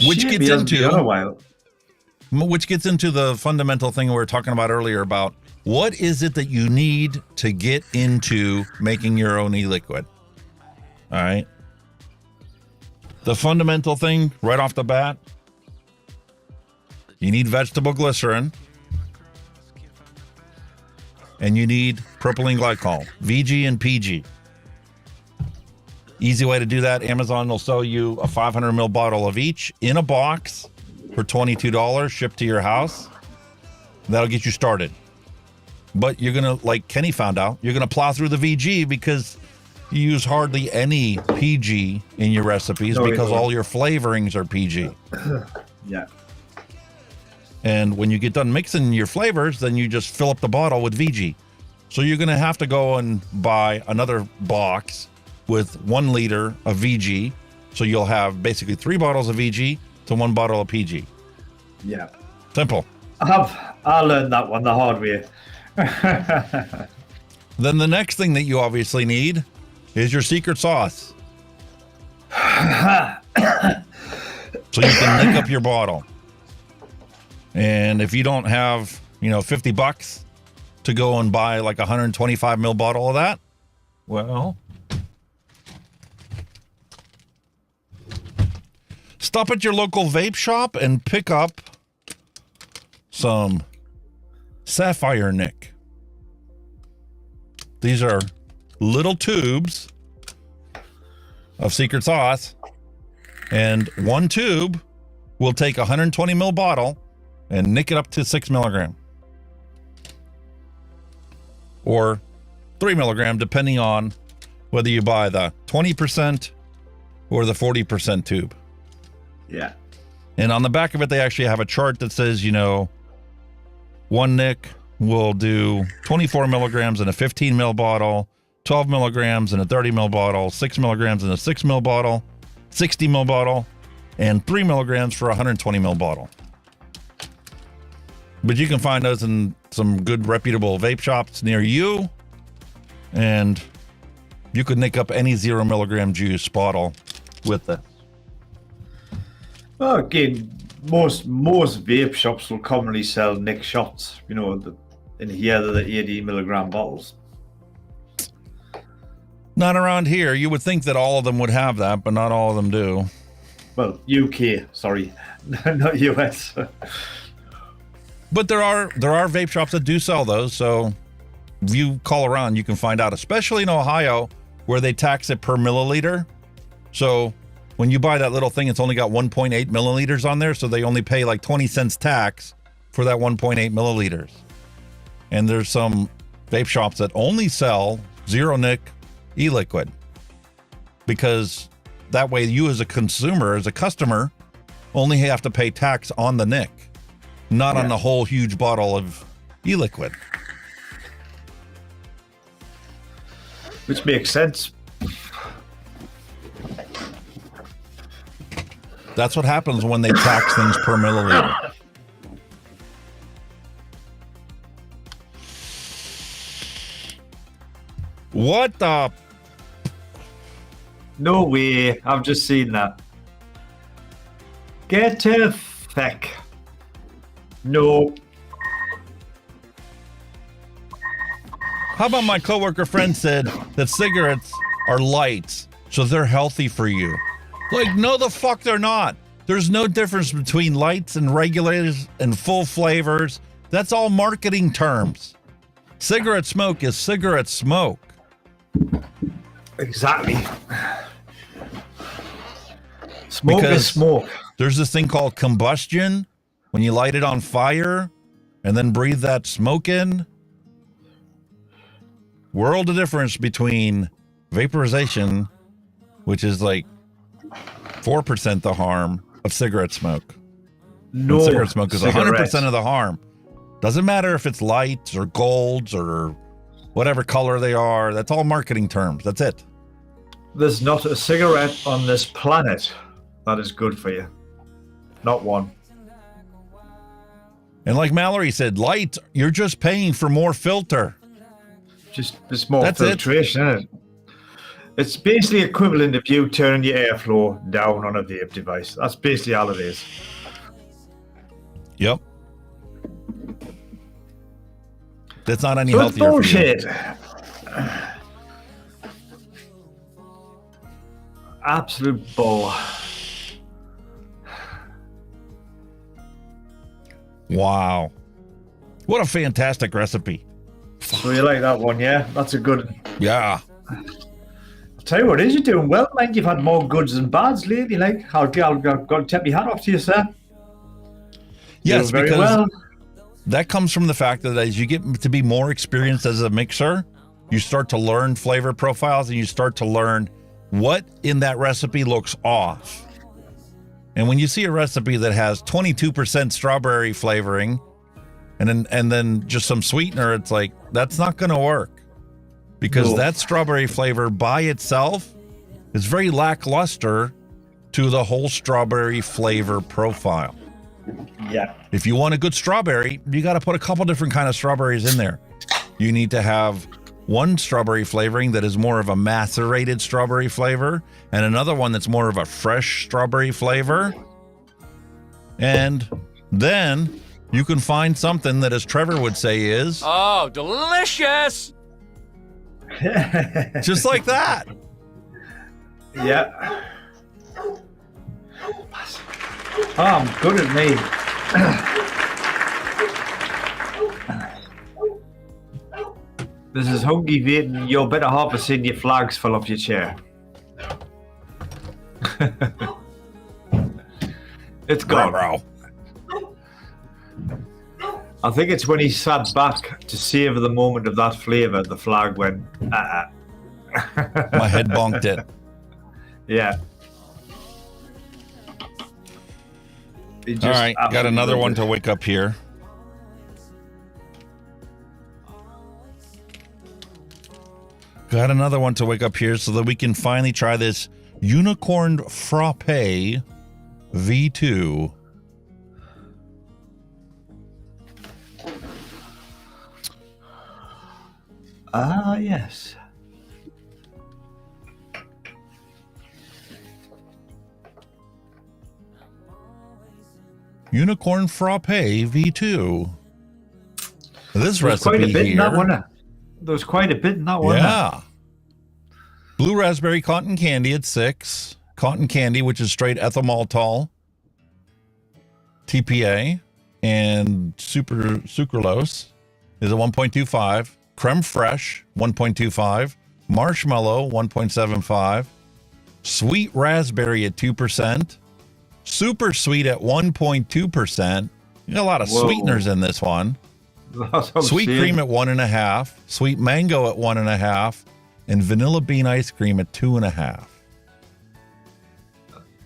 Which gets into the fundamental thing we were talking about earlier about what is it that you need to get into making your own e-liquid. All right. The fundamental thing right off the bat, you need vegetable glycerin and you need propylene glycol, VG and PG. Easy way to do that. Amazon will sell you a 500 ml bottle of each in a box for $22 shipped to your house. That'll get you started. But you're going to, like Kenny found out, you're going to plow through the VG because you use hardly any PG in your recipes because all your flavorings are PG. Yeah. And when you get done mixing your flavors, then you just fill up the bottle with VG. So you're going to have to go and buy another box with 1 liter of VG. So you'll have basically 3 bottles of VG to 1 bottle of PG. Yeah. Simple. I learned that one the hard way. Then the next thing that you obviously need is your secret sauce. So you can nick up your bottle. And if you don't have, $50 to go and buy like a 125 ml bottle of that, well, stop at your local vape shop and pick up some Sapphire Nick. These are little tubes of secret sauce, and 1 tube will take a 120 ml bottle and nick it up to 6 milligram or 3 milligram, depending on whether you buy the 20% or the 40% tube. Yeah. And on the back of it, they actually have a chart that says, 1 nick will do 24 milligrams in a 15 ml bottle, 12 milligrams in a 30 ml bottle, 6 milligrams in a 6 ml bottle, 60 ml bottle, and 3 milligrams for a 120 ml bottle. But you can find those in some good reputable vape shops near you, and you could nick up any 0 milligram juice bottle with it. Well, again, most vape shops will commonly sell nick shots, in here they're the 80 milligram bottles. Not around here. You would think that all of them would have that, but not all of them do. Well, UK, sorry, not US. But there are vape shops that do sell those, so if you call around, you can find out, especially in Ohio, where they tax it per milliliter. So when you buy that little thing, it's only got 1.8 milliliters on there, so they only pay like 20 cents tax for that 1.8 milliliters. And there's some vape shops that only sell 0 nick e-liquid. because that way you as a consumer, as a customer, only have to pay tax on the nick, not on the whole huge bottle of e-liquid. Which makes sense. That's what happens when they tax things per milliliter. What the? No way. I've just seen that. Get to feck. No. How about my coworker friend said that cigarettes are lights, so they're healthy for you? Like, no, the fuck they're not. There's no difference between lights and regulators and full flavors. That's all marketing terms. Cigarette smoke is cigarette smoke. Exactly. Smoke is smoke. There's this thing called combustion, when you light it on fire and then breathe that smoke in. World of difference between vaporization, which is like 4% the harm of cigarette smoke. No, and cigarette smoke is cigarettes. 100% of the harm. Doesn't matter if it's lights or golds or whatever color they are. That's all marketing terms. That's it. There's not a cigarette on this planet that is good for you. Not one. And like Mallory said, light, you're just paying for more filter. It's more filtration, isn't it? It's basically equivalent if you turn your airflow down on a vape device. That's basically all it is. Yep. That's not any So healthier it's bullshit. Absolute bull. Wow. What a fantastic recipe. So you like that one, yeah? That's a good one. Yeah. I'll tell you what, you're doing well, man. You've had more goods than bads lately. Like, I'll tip my hat off to you, sir. Yes, very because well. that comes from the fact that as you get to be more experienced as a mixer, you start to learn flavor profiles and you start to learn what in that recipe looks off. And when you see a recipe that has 22% strawberry flavoring and then just some sweetener, it's like, that's not going to work. Because that strawberry flavor by itself is very lackluster to the whole strawberry flavor profile. Yeah. If you want a good strawberry, you got to put a couple different kind of strawberries in there. You need to have one strawberry flavoring that is more of a macerated strawberry flavor and another one that's more of a fresh strawberry flavor. And then you can find something that, as Trevor would say, is... Oh, delicious! Just like that. Yeah. Oh, I'm good at me. This is Hunky Vaping. Your better half has seen your flags fall off your chair. It's gone. Bro. I think it's when he sat back to savor the moment of that flavour, the flag went, My head bonked it. Yeah. All right, got another one to wake up here. Got another one to wake up here so that we can finally try this Unicorn Frappe V2. Ah, yes. Unicorn Frappe V2. This recipe quite a bit here. in that one. There was quite a bit in that one. Yeah. Blue raspberry cotton candy at 6. Cotton candy, which is straight ethyl maltol, TPA, and super sucralose is a 1.25. Creme fraiche, 1.25. Marshmallow, 1.75. Sweet raspberry at 2%. Super sweet at 1.2%. You got a lot of sweeteners in this one. Sweet cream at 1.5. Sweet mango at 1.5. And vanilla bean ice cream at 2.5.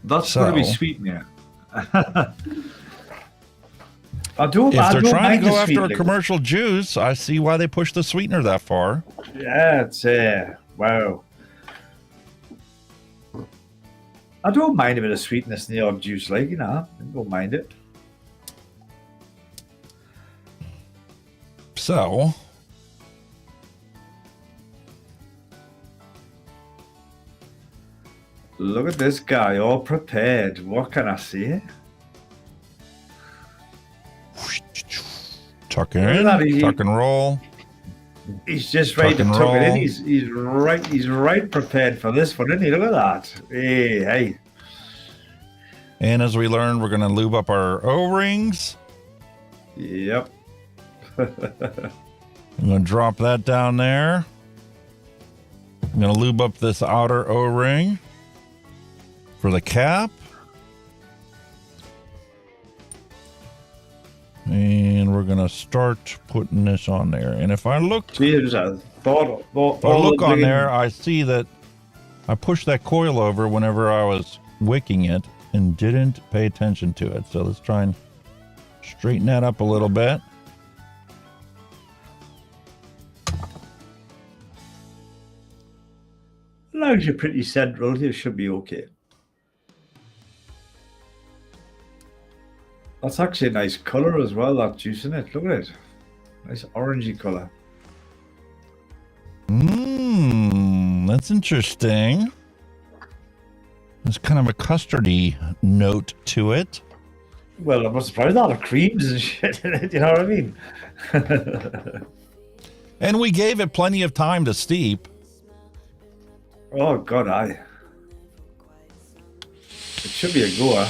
That's going to be sweetener. I don't. If I they're don't trying mind to go the after a sweetener. commercial juice, I see why they push the sweetener that far. Yeah, it's wow. I don't mind a bit of sweetness in the odd juice, like, you know. I don't mind it. So, look at this guy, all prepared. What can I say? tuck in, tuck and roll. He's just ready to Tuck and tuck it in. roll. He's right prepared for this one, isn't he? Look at that. Hey. And as we learned, we're going to lube up our O-rings. Yep. I'm going to drop that down there. I'm going to lube up this outer O-ring for the cap. And we're going to start putting this on there. And if I look, if I look on there, I see that I pushed that coil over whenever I was wicking it and didn't pay attention to it. So let's try and straighten that up a little bit. As long as you're pretty central, you should be okay. That's actually a nice colour as well, that juice in it. Look at it. Nice orangey colour. That's interesting. There's kind of a custardy note to it. Well, I'm not surprised. A lot of creams and shit in it, you know what I mean? And we gave it plenty of time to steep. Oh, God, aye. It should be a goer.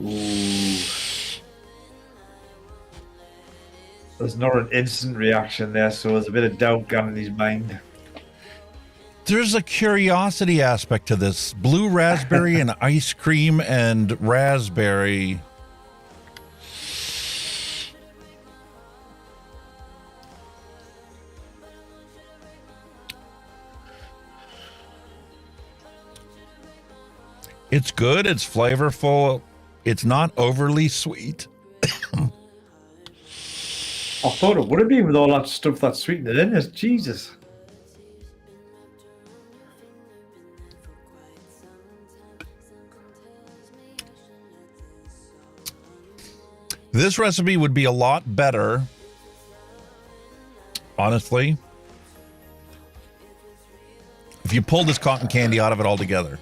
Ooh. There's not an instant reaction there, so there's a bit of doubt gone in his mind. There's a curiosity aspect to this. Blue raspberry and ice cream and raspberry. It's good. It's flavorful. It's not overly sweet. I thought it would have been with all that stuff that's sweetened it in it. Jesus. This recipe would be a lot better, honestly, if you pulled this cotton candy out of it altogether.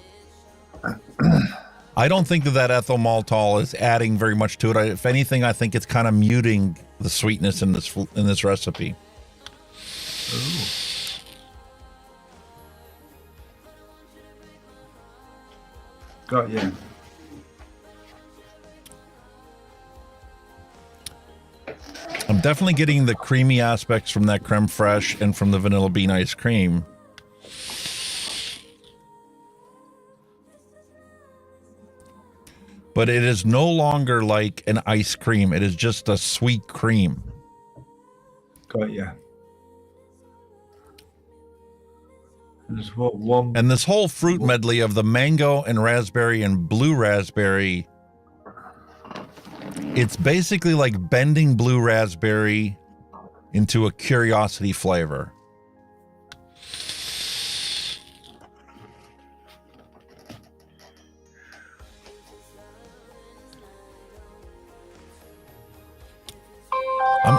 I don't think that ethyl maltol is adding very much to it. If anything, I think it's kind of muting the sweetness in this recipe. Ooh. Got you. I'm definitely getting the creamy aspects from that creme fraiche and from the vanilla bean ice cream. But it is no longer like an ice cream. It is just a sweet cream. Got you. There's one. And this whole fruit medley of the mango and raspberry and blue raspberry, it's basically like bending blue raspberry into a curiosity flavor.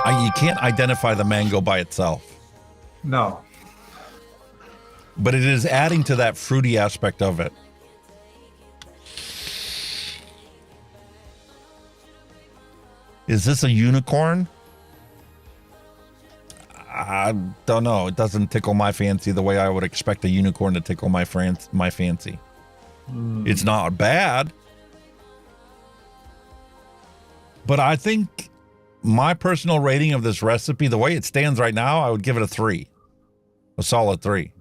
You can't identify the mango by itself. No. But it is adding to that fruity aspect of it. Is this a unicorn? I don't know. It doesn't tickle my fancy the way I would expect a unicorn to tickle my fancy. It's not bad. But I think my personal rating of this recipe, the way it stands right now, I would give it a 3. A solid 3.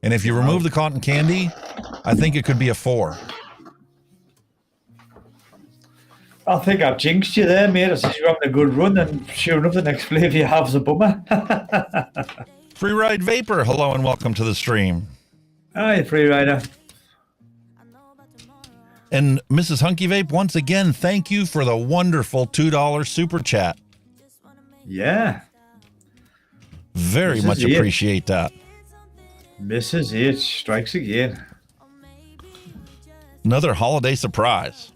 And if you remove the cotton candy, I think it could be a 4. I think I've jinxed you there, mate. I said you're having a good run, and sure enough, the next flavour you have is a bummer. Free Ride Vapor, hello and welcome to the stream. Hi, Free Rider. And Mrs. Hunky Vape, once again, thank you for the wonderful $2 super chat. Yeah. Very much appreciate that. Mrs. H strikes again. Another holiday surprise.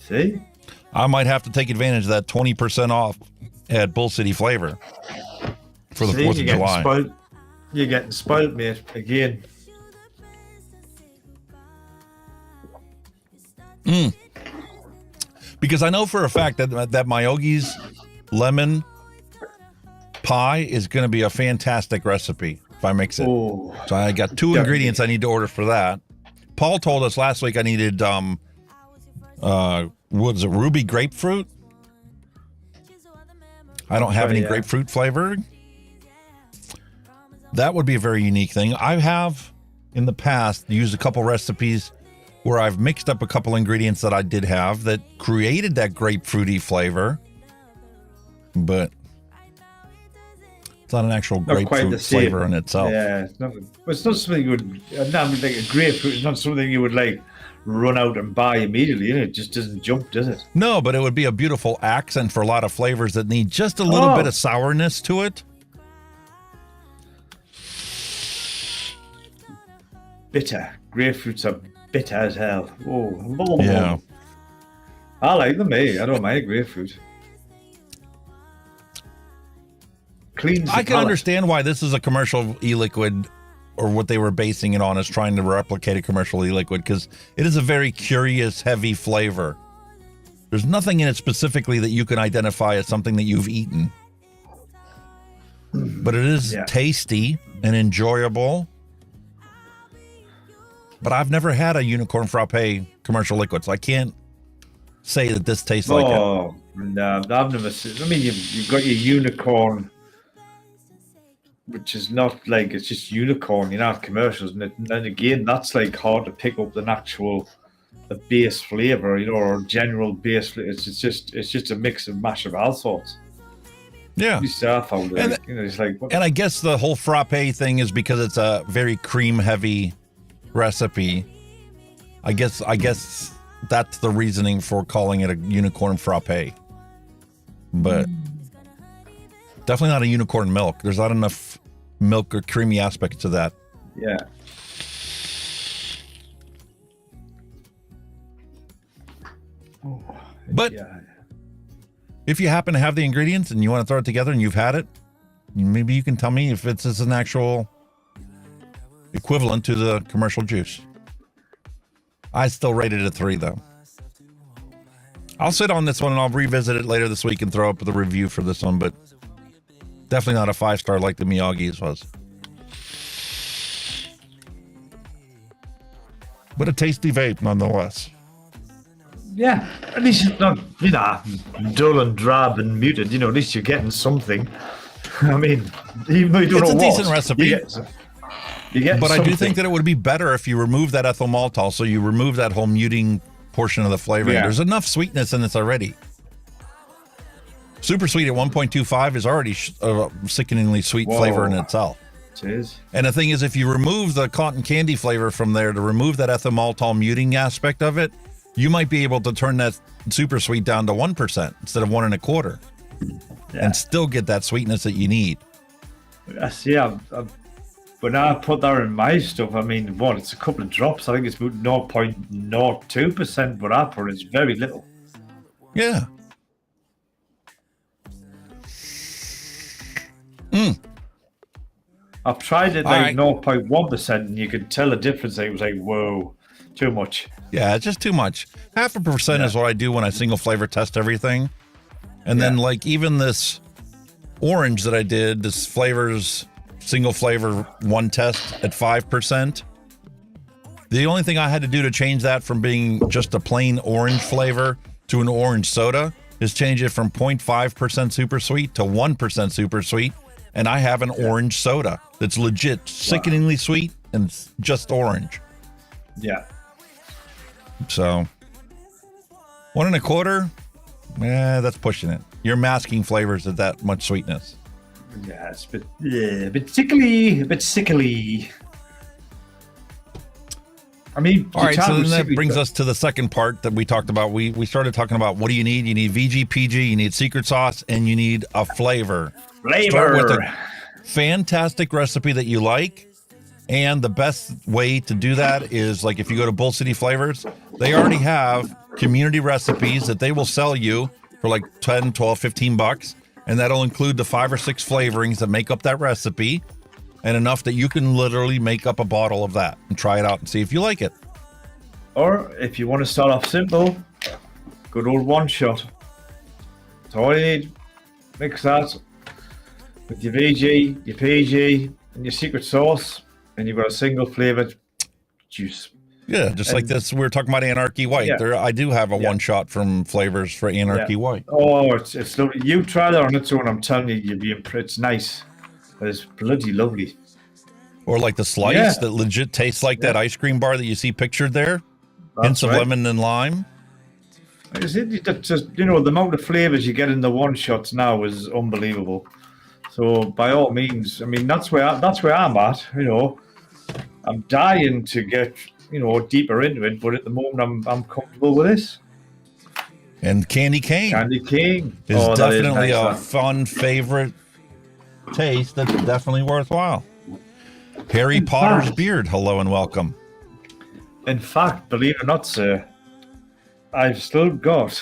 See? I might have to take advantage of that 20% off at Bull City Flavor for the 4th of July. Spoiled. You're getting spoiled, mate, again. Because I know for a fact that Miyogi's lemon pie is going to be a fantastic recipe if I mix it. Oh, so I got 2 ingredients I need to order for that. Paul told us last week I needed what is it, ruby grapefruit? I don't have any grapefruit flavor. That would be a very unique thing. I have in the past used a couple recipes where I've mixed up a couple ingredients that I did have that created that grapefruity flavor, but it's not an actual grapefruit flavor in itself. Yeah, it's not something you would, not like a grapefruit is not something you would like run out and buy immediately. It just doesn't jump, does it? No, but it would be a beautiful accent for a lot of flavors that need just a little bit of sourness to it. Bitter. Grapefruits are bitter as hell. Oh, yeah. I like them, eh? I don't mind grapefruit. Cleans I can understand why this is a commercial e-liquid, or what they were basing it on is trying to replicate a commercial e-liquid, because it is a very curious, heavy flavor. There's nothing in it specifically that you can identify as something that you've eaten. But it is tasty and enjoyable. But I've never had a unicorn frappe commercial liquid, so I can't say that this tastes like it. Oh, no, I've never seen. I mean, you've got your unicorn, which is not like, it's just unicorn, you know, commercials. And then again, that's like hard to pick up an actual base flavor, you know, or general base flavor. It's just a mix and mash of all sorts. Yeah. And I guess the whole frappe thing is because it's a very cream heavy recipe. I guess that's the reasoning for calling it a unicorn frappe. But definitely not a unicorn milk. There's not enough milk or creamy aspect to that. Yeah. But if you happen to have the ingredients and you want to throw it together and you've had it, maybe you can tell me if it's an actual equivalent to the commercial juice. I still rated it a 3 though. I'll sit on this one and I'll revisit it later this week and throw up the review for this one, but definitely not a 5-star like the Miyagi's was. But a tasty vape nonetheless. Yeah, at least it's not, you know, dull and drab and muted. You know, at least you're getting something. I mean, even though you don't know what. It's a decent recipe. You get but something. I do think that it would be better if you remove that ethyl maltol, so you remove that whole muting portion of the flavoring. Yeah. There's enough sweetness in this already. Super sweet at 1.25 is already a sickeningly sweet flavor in itself. It is. And the thing is, if you remove the cotton candy flavor from there to remove that ethyl maltol muting aspect of it, you might be able to turn that super sweet down to 1% instead of 1 1/4, and still get that sweetness that you need. Yeah, when I put that in my stuff, I mean, it's a couple of drops. I think it's about 0.02%, but I put it's very little. Yeah. I've tried it like 0.1%, and you could tell the difference. It was like, whoa, too much. Yeah, it's just too much. 0.5% is what I do when I single flavor test everything. And then like even this orange that I did, this flavors single flavor one test at 5%. The only thing I had to do to change that from being just a plain orange flavor to an orange soda is change it from 0.5% super sweet to 1% super sweet. And I have an orange soda that's legit sickeningly sweet and just orange. Yeah. So 1.25? That's pushing it. You're masking flavors at that much sweetness. Yeah, it's a bit sickly, a bit sickly. I mean, all right, so then that brings us to the second part that we talked about. We started talking about what do you need? You need VG, PG, you need secret sauce, and you need a flavor. Start with a fantastic recipe that you like. And the best way to do that is, like, if you go to Bull City Flavors, they already have community recipes that they will sell you for like 10, 12, 15 bucks. And that'll include the 5 or 6 flavorings that make up that recipe, and enough that you can literally make up a bottle of that and try it out and see if you like it. Or if you want to start off simple, good old one shot. That's all you need. Mix that with your VG, your PG, and your secret sauce, and you've got a single flavored juice. Yeah, just like this. We were talking about Anarchy White. Yeah. There, I do have a one shot from flavors for Anarchy White. Oh, it's lovely. You try that on its own. I'm telling you, you'll be impressed. It's nice. It's bloody lovely. Or like the slice that legit tastes like that ice cream bar that you see pictured there. Hints of lemon and lime. That's just, the amount of flavors you get in the one shots now is unbelievable. So by all means, I mean that's where I'm at. I'm dying to get deeper into it, but at the moment I'm comfortable with this. And Candy Cane. Candy Cane is definitely a fun favorite taste that's definitely worthwhile. Harry Potter's beard, hello and welcome. In fact, believe it or not, sir, I've still got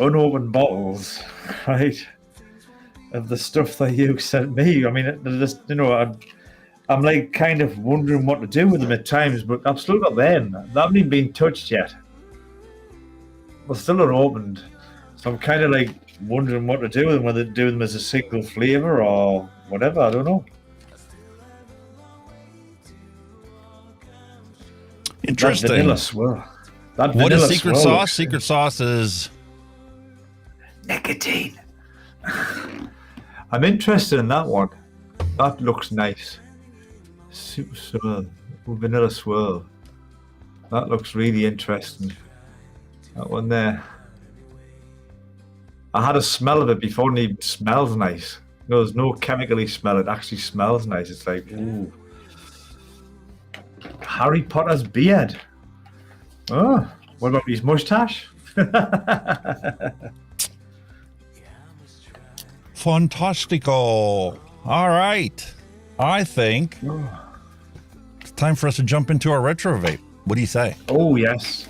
unopened bottles, right, of the stuff that you sent me. I mean, just, I'm like kind of wondering what to do with them at times, but I've still got them. They haven't even been touched yet. They're still unopened. So I'm kind of like wondering what to do with them, whether to do them as a single flavor or whatever. I don't know. Interesting. That vanilla swirl. What is secret sauce? Secret sauce is nicotine. I'm interested in that one. That looks nice. Super swirl, vanilla swirl. That looks really interesting. That one there. I had a smell of it before, and it even smells nice. There's no chemically smell. It actually smells nice. It's like, ooh. Harry Potter's beard. Oh, what about his mustache? Fantastico. All right. I think it's time for us to jump into our retro vape. What do you say? Oh, yes.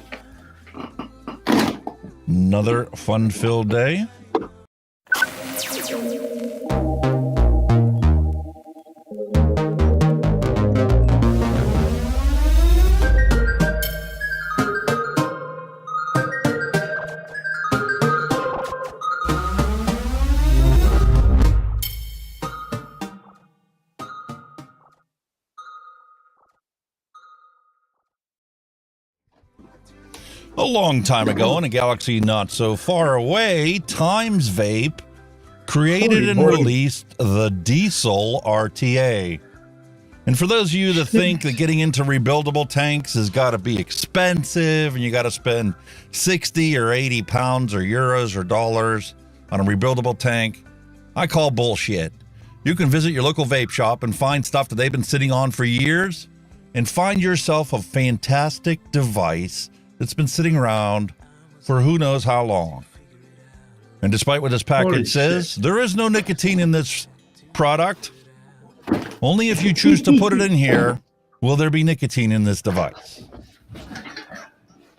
Another fun-filled day. A long time ago, in a galaxy not so far away, Timesvape created and released the Diesel RTA. And for those of you that think that getting into rebuildable tanks has got to be expensive and you got to spend 60 or 80 pounds or euros or dollars on a rebuildable tank, I call bullshit. You can visit your local vape shop and find stuff that they've been sitting on for years and find yourself a fantastic device that's been sitting around for who knows how long. And despite what this package says, there is no nicotine in this product. Only if you choose to put it in here will there be nicotine in this device.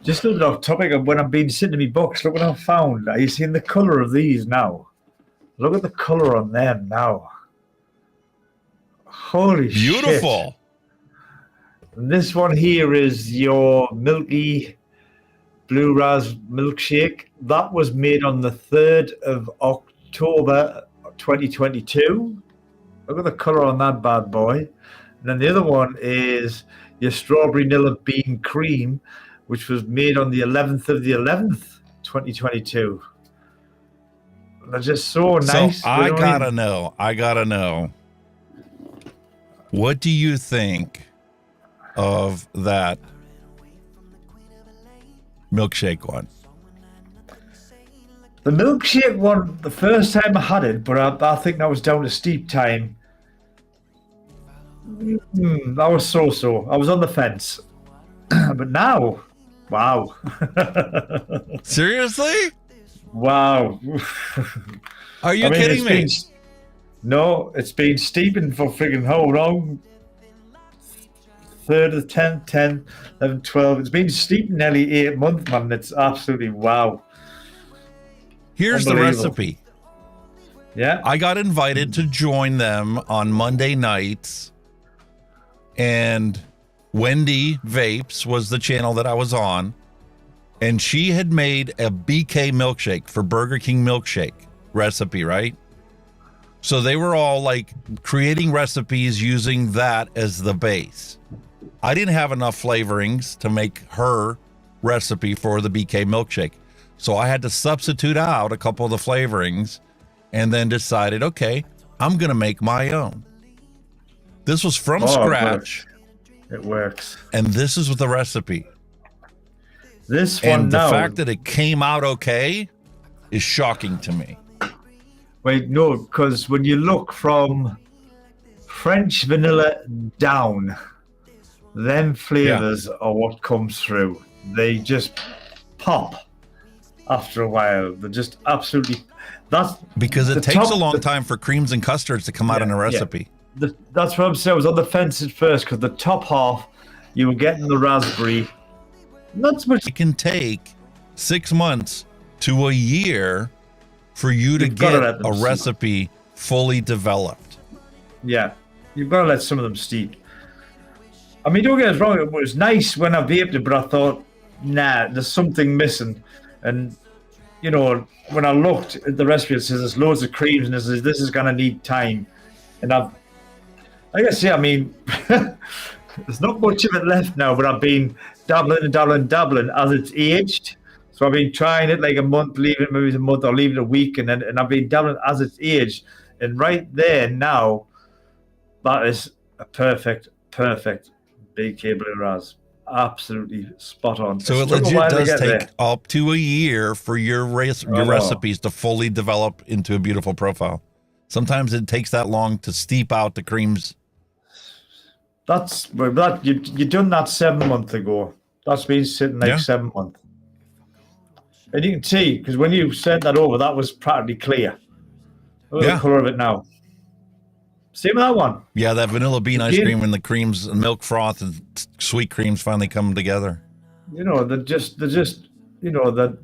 Just a little bit off topic of when I've been sitting in my box, look what I've found. Are you seeing the colour of these now? Look at the colour on them now. Holy shit. Beautiful. And this one here is your Milky Blue Raz Milkshake. That was made on the 3rd of October 2022. Look at the colour on that bad boy. And then the other one is your Strawberry Vanilla Bean Cream, which was made on the 11th of the 11th, 2022. They're just so nice. So I gotta know. What do you think of that Milkshake one? The milkshake one, the first time I had it, but I think that was down to steep time. That was so. I was on the fence. But now, wow. Seriously? Wow. Are you kidding me? No, it's been steeping for friggin' how long? 3rd of the 10th, 10, 11, 12. It's been steeping nearly 8 months, man. It's absolutely wow. Here's the recipe. Yeah. I got invited to join them on Monday nights, and Wendy Vapes was the channel that I was on, and she had made a BK milkshake for Burger King milkshake recipe, right? So they were all like creating recipes using that as the base. I didn't have enough flavorings to make her recipe for the BK milkshake. So I had to substitute out a couple of the flavorings and then decided, okay, I'm going to make my own. This was from scratch. It works. And this is the recipe. This one and the now, fact that it came out okay is shocking to me. Wait, no, because when you look from French vanilla down, them flavors are what comes through. They just pop after a while. They're just absolutely... That's because it takes a long time for creams and custards to come out in a recipe. Yeah. That's what I'm saying. I was on the fence at first because the top half, you were getting the raspberry. Not so much. It can take 6 months to a year for you to get a recipe fully developed. Yeah, you've got to let some of them steep. I mean, don't get us wrong, it was nice when I vaped it, but I thought, nah, there's something missing. And, you know, when I looked at the recipe, it says there's loads of creams and it says this is going to need time. And I guess, yeah, I mean, there's not much of it left now, but I've been dabbling as it's aged. So I've been trying it like a month, leave it maybe a month, or leave it a week, and I've been dabbling as it's aged. And right there now, that is a perfect BK Blue Raz. Absolutely spot on. So it legit does take up to a year for your recipes to fully develop into a beautiful profile. Sometimes it takes that long to steep out the creams. You done that 7 months ago. That's been sitting like 7 months. And you can see, because when you sent that over, that was practically clear. Look at the color of it now. Same with that one. Yeah, that vanilla bean ice cream and the creams and milk froth and sweet creams finally come together. You know, they're just, you know, that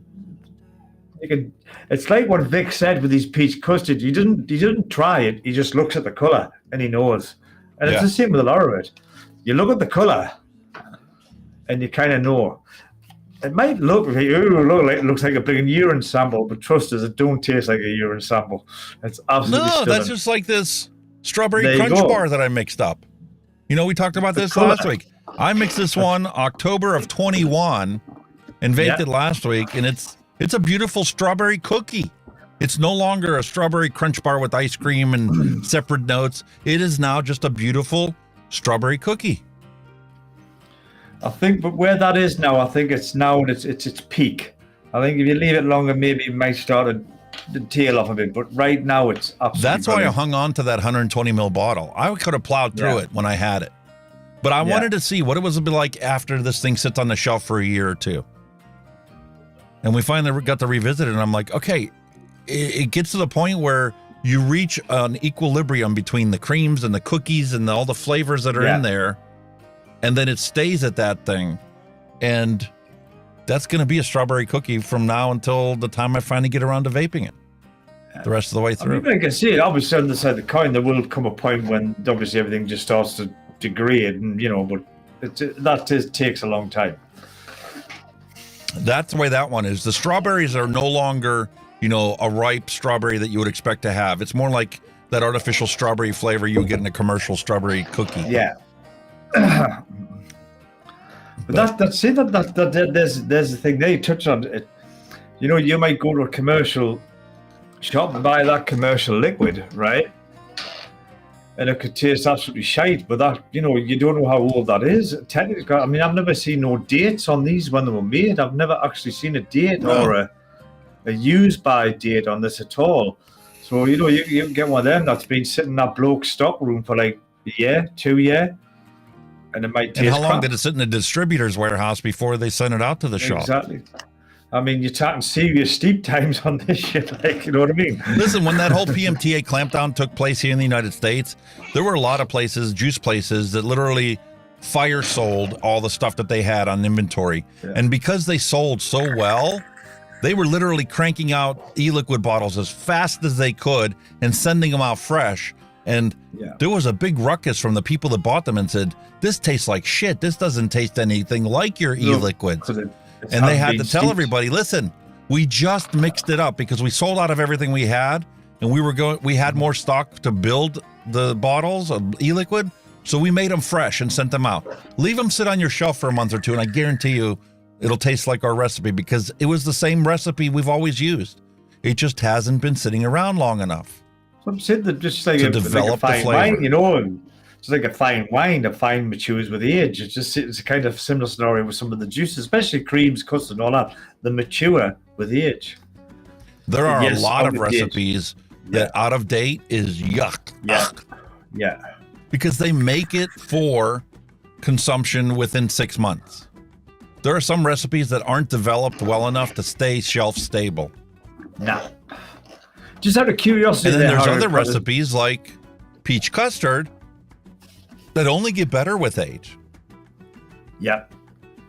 you can. It's like what Vic said with these peach custard. He didn't try it. He just looks at the color and he knows. And it's the same with a lot of it. You look at the color and you kind of know. It might look like it looks like a big urine sample, but trust us, it don't taste like a urine sample. It's absolutely stunning. That's just like this strawberry crunch bar that I mixed up. You know, we talked about this last week. I mixed this one October of 21 and vaped it last week, and it's a beautiful strawberry cookie. It's no longer a strawberry crunch bar with ice cream and separate notes. It is now just a beautiful strawberry cookie. I think, but where that is now, I think it's now at its peak. I think if you leave it longer, maybe it might start to tail off a bit. But right now, it's absolutely. That's why I hung on to that 120 ml bottle. I could have plowed through it when I had it, but I wanted to see what it was like after this thing sits on the shelf for a year or two. And we finally got to revisit it, and I'm like, okay, it gets to the point where you reach an equilibrium between the creams and the cookies and all the flavors that are in there. And then it stays at that thing. And that's going to be a strawberry cookie from now until the time I finally get around to vaping it. The rest of the way through. I mean, I can see it. Obviously, on the side of the coin, there will come a point when obviously everything just starts to degrade, and you know, but that takes a long time. That's the way that one is. The strawberries are no longer, you know, a ripe strawberry that you would expect to have. It's more like that artificial strawberry flavor you would get in a commercial strawberry cookie. Yeah. But there's the thing there you touched on it. You know, you might go to a commercial shop and buy that commercial liquid, right? And it could taste absolutely shite, but that, you know, you don't know how old that is. Technically, I mean, I've never seen no dates on these when they were made. I've never actually seen a date or a use-by date on this at all. So, you know, you can get one of them that's been sitting in that bloke's stock room for like a year, 2 years, and it might taste And how long crap. did it sit in the distributor's warehouse before they sent it out to the shop? Exactly. I mean, you're talking serious steep times on this shit, like, you know what I mean? Listen, when that whole PMTA clampdown took place here in the United States, there were a lot of places, juice places, that literally fire sold all the stuff that they had on inventory. Yeah. And because they sold so well, they were literally cranking out e-liquid bottles as fast as they could and sending them out fresh. And there was a big ruckus from the people that bought them and said, this tastes like shit. This doesn't taste anything like your e-liquids. And they had to tell everybody, listen, we just mixed it up because we sold out of everything we had, and we had more stock to build the bottles of e-liquid, so we made them fresh and sent them out. Leave them sit on your shelf for a month or two, and I guarantee you it'll taste like our recipe because it was the same recipe we've always used. It just hasn't been sitting around long enough. So I'm saying that just like to a develop fine the flavor. wine, you know, it's like a fine wine. A fine matures with age. It's a kind of similar scenario with some of the juices, especially creams, custard, and all that. They mature with age. There are Yes, a lot of out of date. recipes that out of date is yuck. Yeah. Yeah. Because they make it for consumption within 6 months. There are some recipes that aren't developed well enough to stay shelf stable. No. Just out of curiosity. And then there's Howard, other recipes like peach custard that only get better with age. Yeah.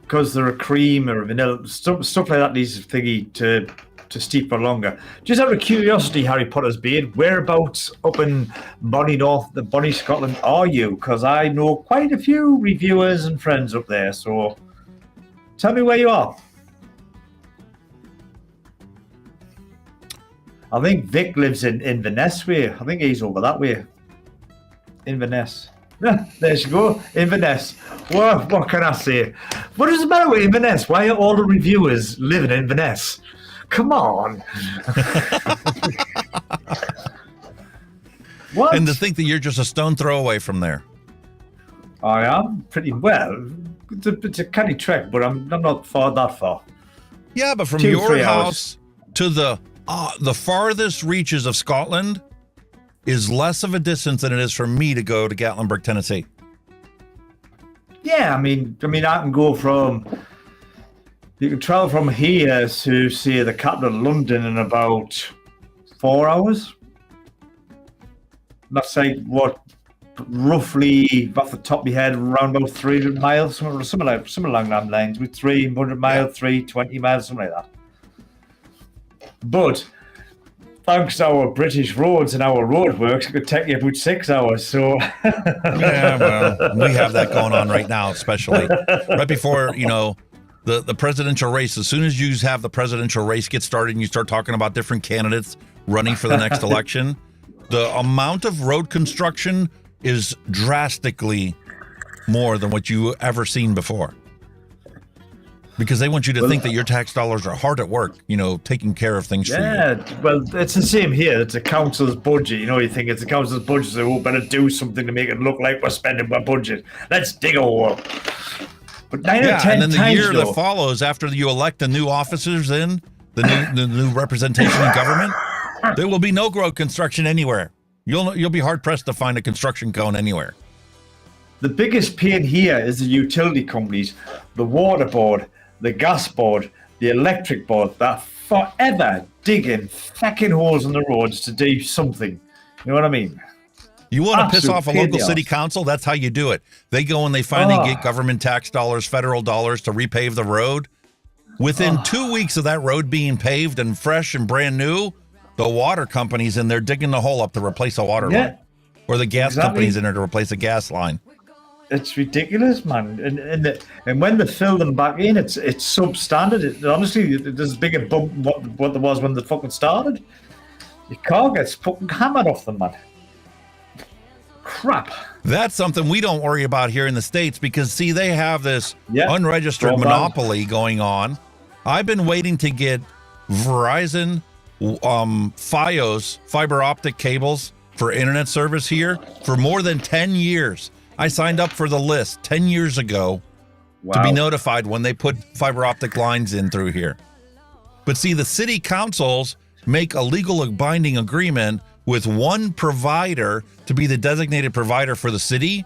Because they're a cream or a vanilla, stuff like that needs thingy to steep for longer. Just out of curiosity, Harry Potter's beard, whereabouts up in Bonnie Scotland are you? Because I know quite a few reviewers and friends up there, so tell me where you are. I think Vic lives in Inverness way. I think he's over that way. Inverness. There you go, Inverness. What can I say? What is the matter with Inverness? Why are all the reviewers living in Inverness? Come on. What? And to think that you're just a stone throw away from there. I am pretty well. It's a canny trek, but I'm not that far. Yeah, but from 2-3 your hours. house to the farthest reaches of Scotland is less of a distance than it is for me to go to Gatlinburg, Tennessee. Yeah, I mean, I can go from. You can travel from here to, say, the capital of London in about 4 hours. That's like, what, roughly, off the top of your head, around about 300 miles, something along that lines, with 300 miles, 320 miles, something like that. But thanks to our British roads and our roadworks, it could take you about 6 hours. So yeah, well, we have that going on right now, especially right before, the presidential race. As soon as you have the presidential race get started and you start talking about different candidates running for the next election, the amount of road construction is drastically more than what you ever seen before. Because they want you to think that your tax dollars are hard at work, taking care of things for you. Yeah, well, it's the same here. It's a council's budget. You think it's a council's budget, so we better do something to make it look like we're spending our budget. Let's dig a hole. But 9 or 10 and then the times, year that follows after you elect the new officers in, the new representation in government, there will be no road construction anywhere. You'll be hard-pressed to find a construction cone anywhere. The biggest pain here is the utility companies, the water board, the gas board, the electric board, that forever digging fucking holes in the roads to do something. You know what I mean? You want to piss Absolute off a pain in local the city arse. council? That's how you do it. They go and they finally get government tax dollars, federal dollars to repave the road. Within 2 weeks of that road being paved and fresh and brand new, the water company's in there digging the hole up to replace a water line. Or the gas company's in there to replace a gas line. It's ridiculous, man. And when they fill them back in, it's substandard. Honestly, there's a bigger bump than what there was when they fucking started. Your car gets fucking hammered off them, man. Crap. That's something we don't worry about here in the States because, see, they have this unregistered monopoly going on. I've been waiting to get Verizon Fios fiber optic cables for internet service here for more than 10 years. I signed up for the list 10 years ago to be notified when they put fiber optic lines in through here. But see, the city councils make a legal binding agreement with one provider to be the designated provider for the city.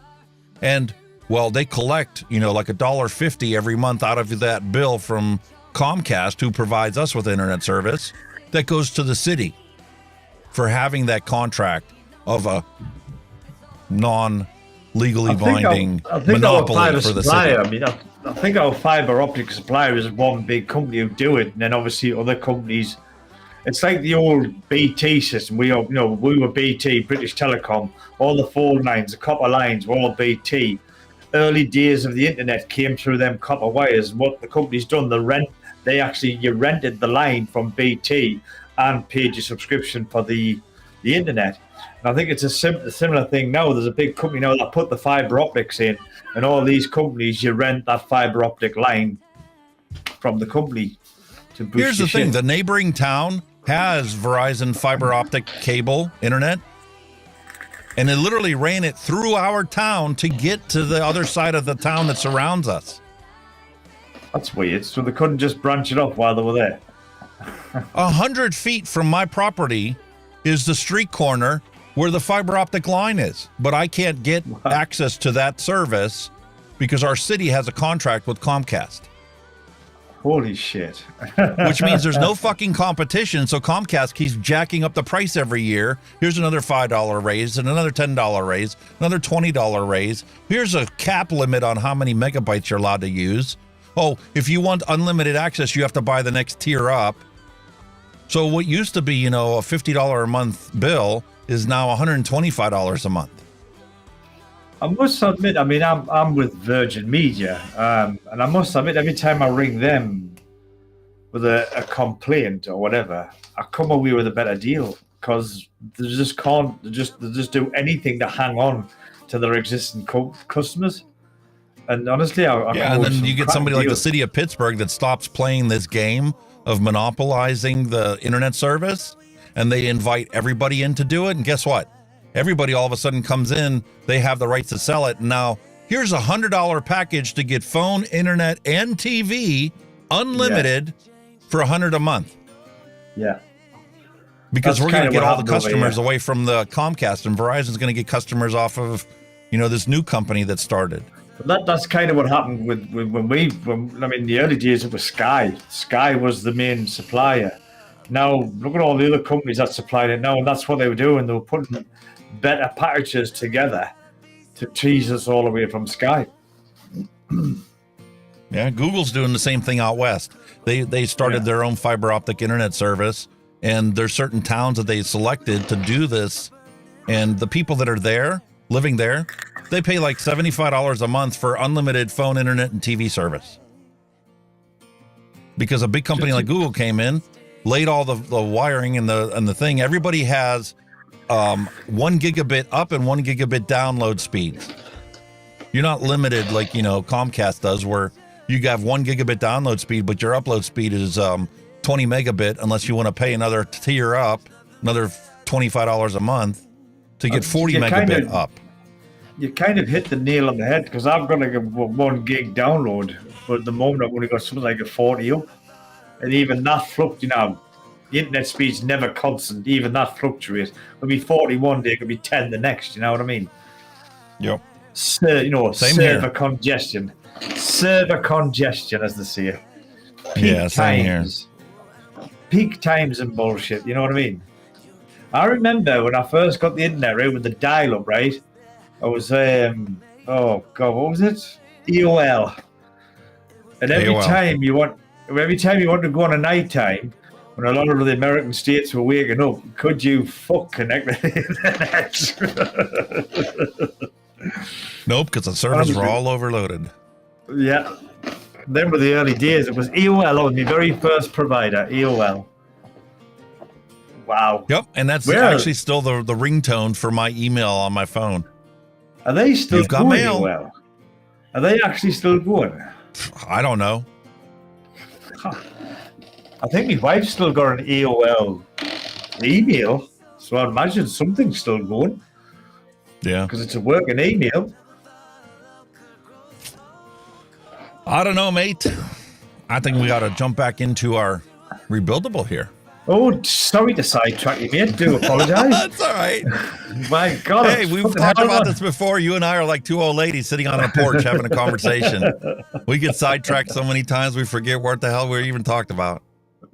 And, well, they collect, like $1.50 every month out of that bill from Comcast, who provides us with internet service, that goes to the city for having that contract of a non-legally binding monopoly for the city. I mean, I think our fiber optic supplier is one big company who do it, and then obviously other companies. It's like the old BT system. We were BT, British Telecom. All the phone lines, the copper lines were all BT. Early days of the internet came through them copper wires. What the company's done, you rented the line from BT and paid your subscription for the internet. And I think it's a similar thing now. There's a big company now that put the fiber optics in, and all these companies, you rent that fiber optic line from the company to boost. Here's the thing: the neighboring town has Verizon fiber optic cable internet, and it literally ran it through our town to get to the other side of the town that surrounds us. That's weird. So they couldn't just branch it off while they were there. 100 feet from my property is the street corner where the fiber optic line is, but I can't get access to that service because our city has a contract with Comcast. Holy shit. Which means there's no fucking competition, so Comcast keeps jacking up the price every year. Here's another $5 raise, and another $10 raise, another $20 raise. Here's a cap limit on how many megabytes you're allowed to use. Oh, if you want unlimited access, you have to buy the next tier up. So what used to be, a $50 a month bill is now $125 a month. I must admit, I'm with Virgin Media, and I must admit, every time I ring them with a complaint or whatever, I come away with a better deal because they just do anything to hang on to their existing customers. And honestly, and then you get somebody like the city of Pittsburgh that stops playing this game of monopolizing the internet service, and they invite everybody in to do it. And guess what? Everybody all of a sudden comes in. They have the rights to sell it. Now, here's $100 package to get phone, internet, and TV unlimited for $100 a month. Yeah. Because we're going to get all the customers away from the Comcast, and Verizon's going to get customers off of, this new company that started. That's kind of what happened when the early days it was Sky. Sky was the main supplier. Now look at all the other companies that supplied it now, and that's what they were doing. They were putting better packages together to tease us all away from Sky. Yeah, Google's doing the same thing out west. They started their own fiber optic internet service, and there's certain towns that they selected to do this, and the people that are there, living there, they pay like $75 a month for unlimited phone, internet, and TV service. Because a big company like Google came in, laid all the wiring and the thing. Everybody has 1 gigabit up and 1 gigabit download speeds. You're not limited like Comcast does, where you have 1 gigabit download speed, but your upload speed is 20 megabit, unless you want to pay another tier up, another $25 a month to get 40 megabit up. You kind of hit the nail on the head, because I've got like a 1 gig download, but at the moment I've only got something like a 40 up, and even that the internet speed's never constant. Even that fluctuates. It'll be 40 one day, it could be 10 the next. You know what I mean? Yep. Server congestion, as they say. Peak times and bullshit. You know what I mean? I remember when I first got the internet, right, with the dial-up, right? I was, what was it? EOL. And every time you want to go on a night time, when a lot of the American states were waking up, could you connect with the internet? Nope, because the servers were all overloaded. Yeah. Then were the early days. It was EOL on the very first provider, EOL. Wow. Yep, and that's actually still the ringtone for my email on my phone. Are they still You've got going mail. EOL? Are they actually still going? I don't know. I think my wife's still got an AOL email, so I imagine something's still going. Yeah. Because it's a working email. I don't know, mate. I think we got to jump back into our rebuildable here. Oh, sorry to sidetrack you, mate. Do apologise. That's all right. My God. Hey, we've talked about this before. You and I are like two old ladies sitting on a porch having a conversation. We get sidetracked so many times we forget what the hell we even talked about.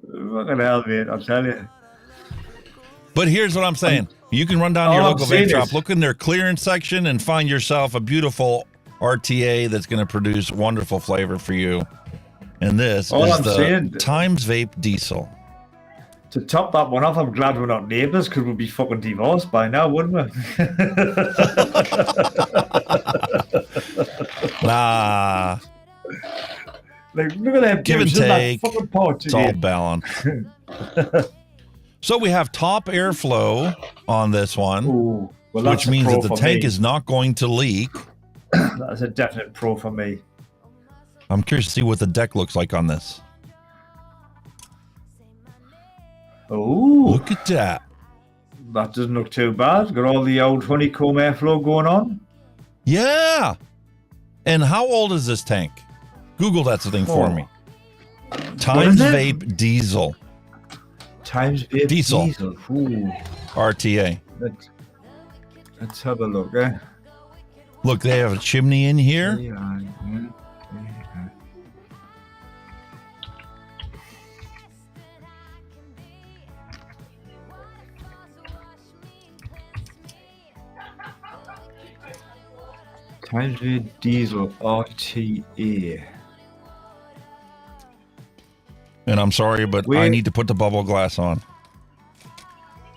Fucking hell, mate, I'll tell you. But here's what I'm saying. You can run down to your local vape shop, look in their clearance section, and find yourself a beautiful RTA that's going to produce wonderful flavor for you. And this is the Timesvape Diesel. To top that one off, I'm glad we're not neighbours because we'd be fucking divorced by now, wouldn't we? Nah. Like, look at them. Give and take. Porch, it's all balanced. So we have top airflow on this one, Ooh, well, which means that the tank is not going to leak. That's a definite pro for me. I'm curious to see what the deck looks like on this. Oh, look at that. That doesn't look too bad. Got all the old honeycomb airflow going on. Yeah. And how old is this tank? Google that thing for me. Timesvape Diesel. Timesvape Diesel. Ooh. RTA. Let's have a look. Eh? Look, they have a chimney in here. Yeah. Timesvape Diesel RTA. And I'm sorry, but I need to put the bubble glass on.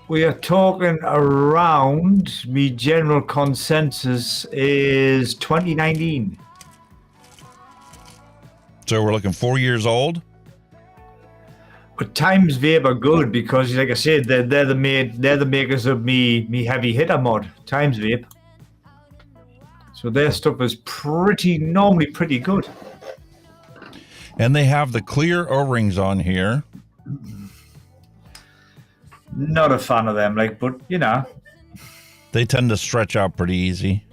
We are talking around, me general consensus is 2019. So we're looking 4 years old? But Timesvape are good because, like I said, they're the makers of me heavy hitter mod, Timesvape. So their stuff is normally pretty good. And they have the clear O-rings on here. Not a fan of them, but you know. They tend to stretch out pretty easy.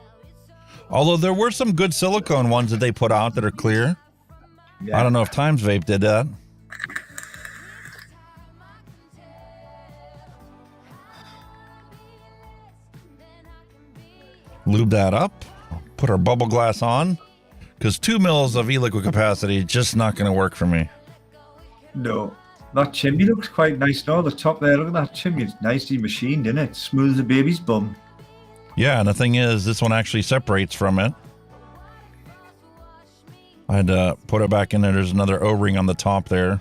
Although there were some good silicone ones that they put out that are clear. Yeah. I don't know if Timesvape did that. Lube that up. Put our bubble glass on. Because 2 mils of e-liquid capacity is just not going to work for me. No. That chimney looks quite nice now. The top there, look at that chimney. It's nicely machined, isn't it? Smooth as a baby's bum. Yeah, and the thing is, this one actually separates from it. I had to put it back in there. There's another O-ring on the top there.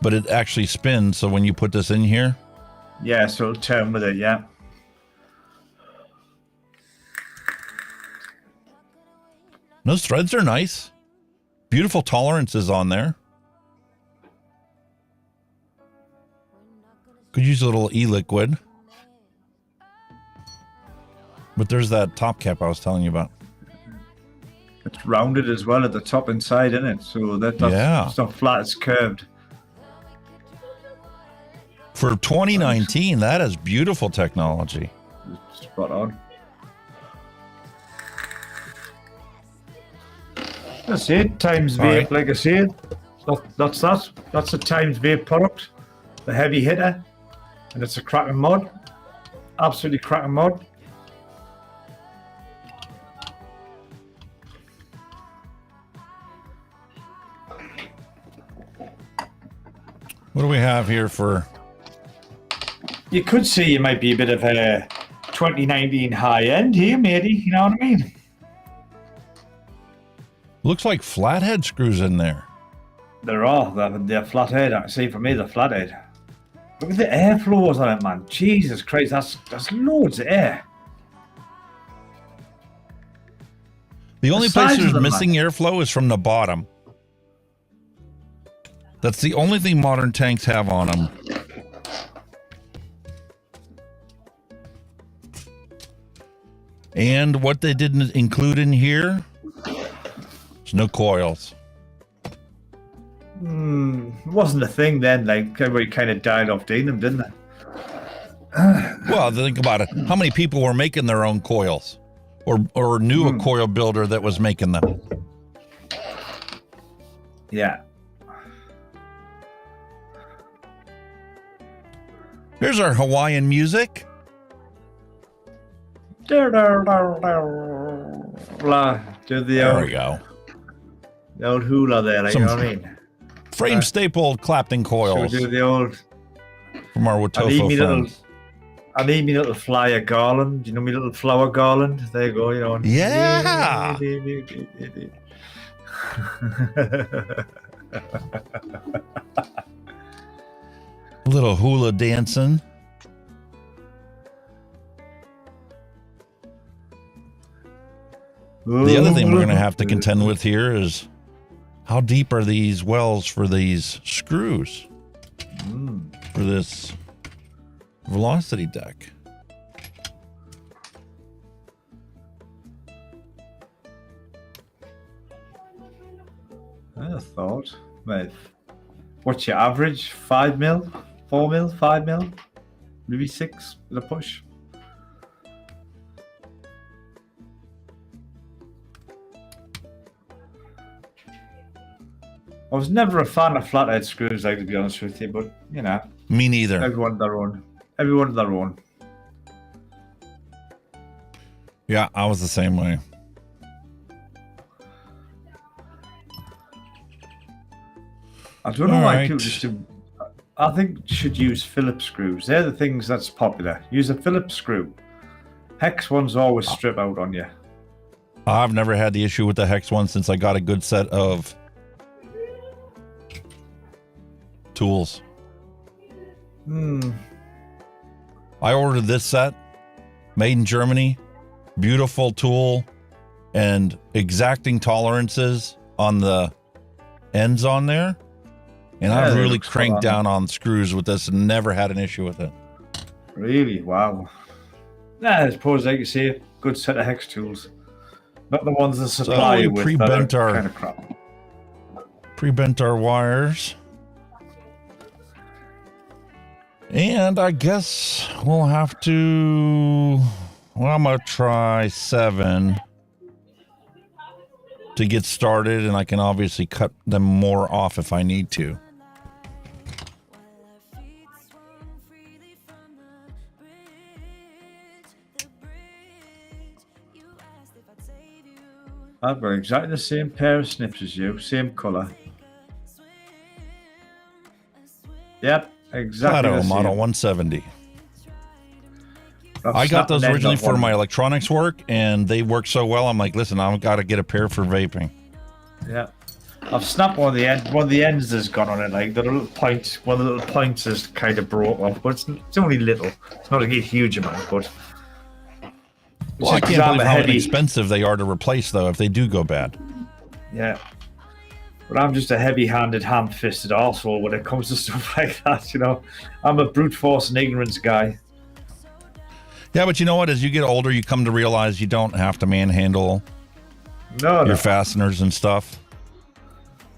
But it actually spins, so when you put this in here... Yeah, so it'll turn with it, yeah. Those threads are nice. Beautiful tolerances on there. Could use a little e-liquid. But there's that top cap I was telling you about. It's rounded as well at the top and side, isn't it? So that's it's not flat, it's curved. For 2019, that is beautiful technology. Spot on. That's it, Timesvape, like I said. That's that. That's a Timesvape product. The heavy hitter. And it's a cracking mod. Absolutely cracking mod. What do we have here for... You could say it might be a bit of a 2019 high end here, matey. You know what I mean? Looks like flathead screws in there. There are. They're flathead. I see for me, they're flathead. Look at the airflows on it, man. Jesus Christ, that's loads of air. The only place there's missing airflow is from the bottom. That's the only thing modern tanks have on them. And what they didn't include in here, there's no coils. It wasn't a thing then. Like, everybody kind of died off doing them, didn't they? Well, think about it. How many people were making their own coils? Or knew a coil builder that was making them? Yeah. Here's our Hawaiian music. Blah. Do the There old, we go. the old hula there, like, you know what I mean? Frame stapled Clapton coils So do the old. from our I need Watofo me little. friends. I need me little flyer garland. You know me little flower garland. There you go. You know. Yeah. A little hula dancing. The other thing we're going to have to contend with here is how deep are these wells for these screws for this velocity deck? I thought, mate. What's your average? 5 mil, 4 mil, 5 mil, maybe 6 with a push. I was never a fan of flathead screws, like, to be honest with you, but you know. Me neither. Everyone their own. Everyone their own. Yeah, I was the same way. I don't know All why right. people just do. I think you should use Phillips screws. They're the things that's popular. Use a Phillips screw. Hex ones always strip out on you. I've never had the issue with the hex one since I got a good set of tools. I ordered this set, made in Germany, beautiful tool, and exacting tolerances on the ends on there. And Yeah, I've they really look cranked spot down on. on screws with this and never had an issue with it. Really? Wow. Yeah, I suppose, like you say, a good set of hex tools. Not the ones that supply we you with pre-bent that are our- kind of crap. Pre-bent our wires. And I guess we'll have to, well, I'm going to try 7 to get started, and I can obviously cut them more off if I need to. I've got exactly the same pair of snips as you, same colour. Yep, exactly Gelato the same. Model 170. I've I got snapped those an end originally off for one. my electronics work, and they work so well. I'm like, listen, I've got to get a pair for vaping. Yeah. I've snapped one of the ends. One of the ends has gone on it. Like the little point, one of the little points is kind of broke off, but it's only little. It's not a huge amount, but. Well, I can't believe how inexpensive they are to replace, though, if they do go bad. Yeah. But I'm just a heavy-handed, ham-fisted arsehole when it comes to stuff like that, you know. I'm a brute force and ignorance guy. Yeah, but you know what? As you get older, you come to realize you don't have to manhandle your fasteners and stuff.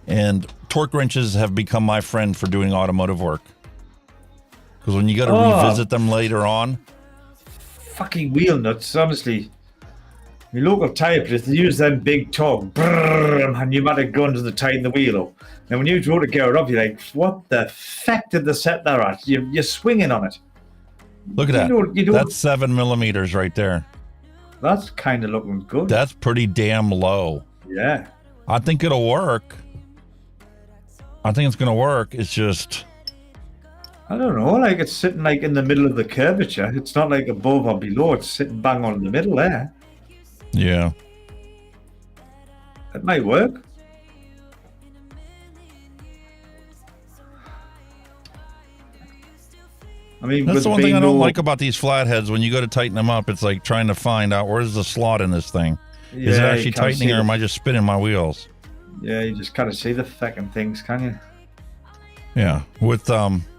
And torque wrenches have become my friend for doing automotive work. Because when you got to revisit them later on. Fucking wheel nuts, honestly. Your local tyre place, they use them big torque, brrr, and pneumatic guns to tighten the wheel up. And when you try to get it up, you're like, what the fuck did they set that at? You're swinging on it. Look at that. You don't- That's 7 millimeters right there. That's kind of looking good. That's pretty damn low. Yeah. I think it'll work. I think it's going to work. It's just... I don't know, like it's sitting like in the middle of the curvature. It's not like above or below. It's sitting bang on in the middle there. Yeah. It might work. I mean, That's with the one thing I being don't no- like about these flatheads. When you go to tighten them up, it's like trying to find out where's the slot in this thing. Is it Yeah, you actually can't tightening see or the- am I just spinning my wheels? Yeah, you just kind of see the fucking things, can you? Yeah. With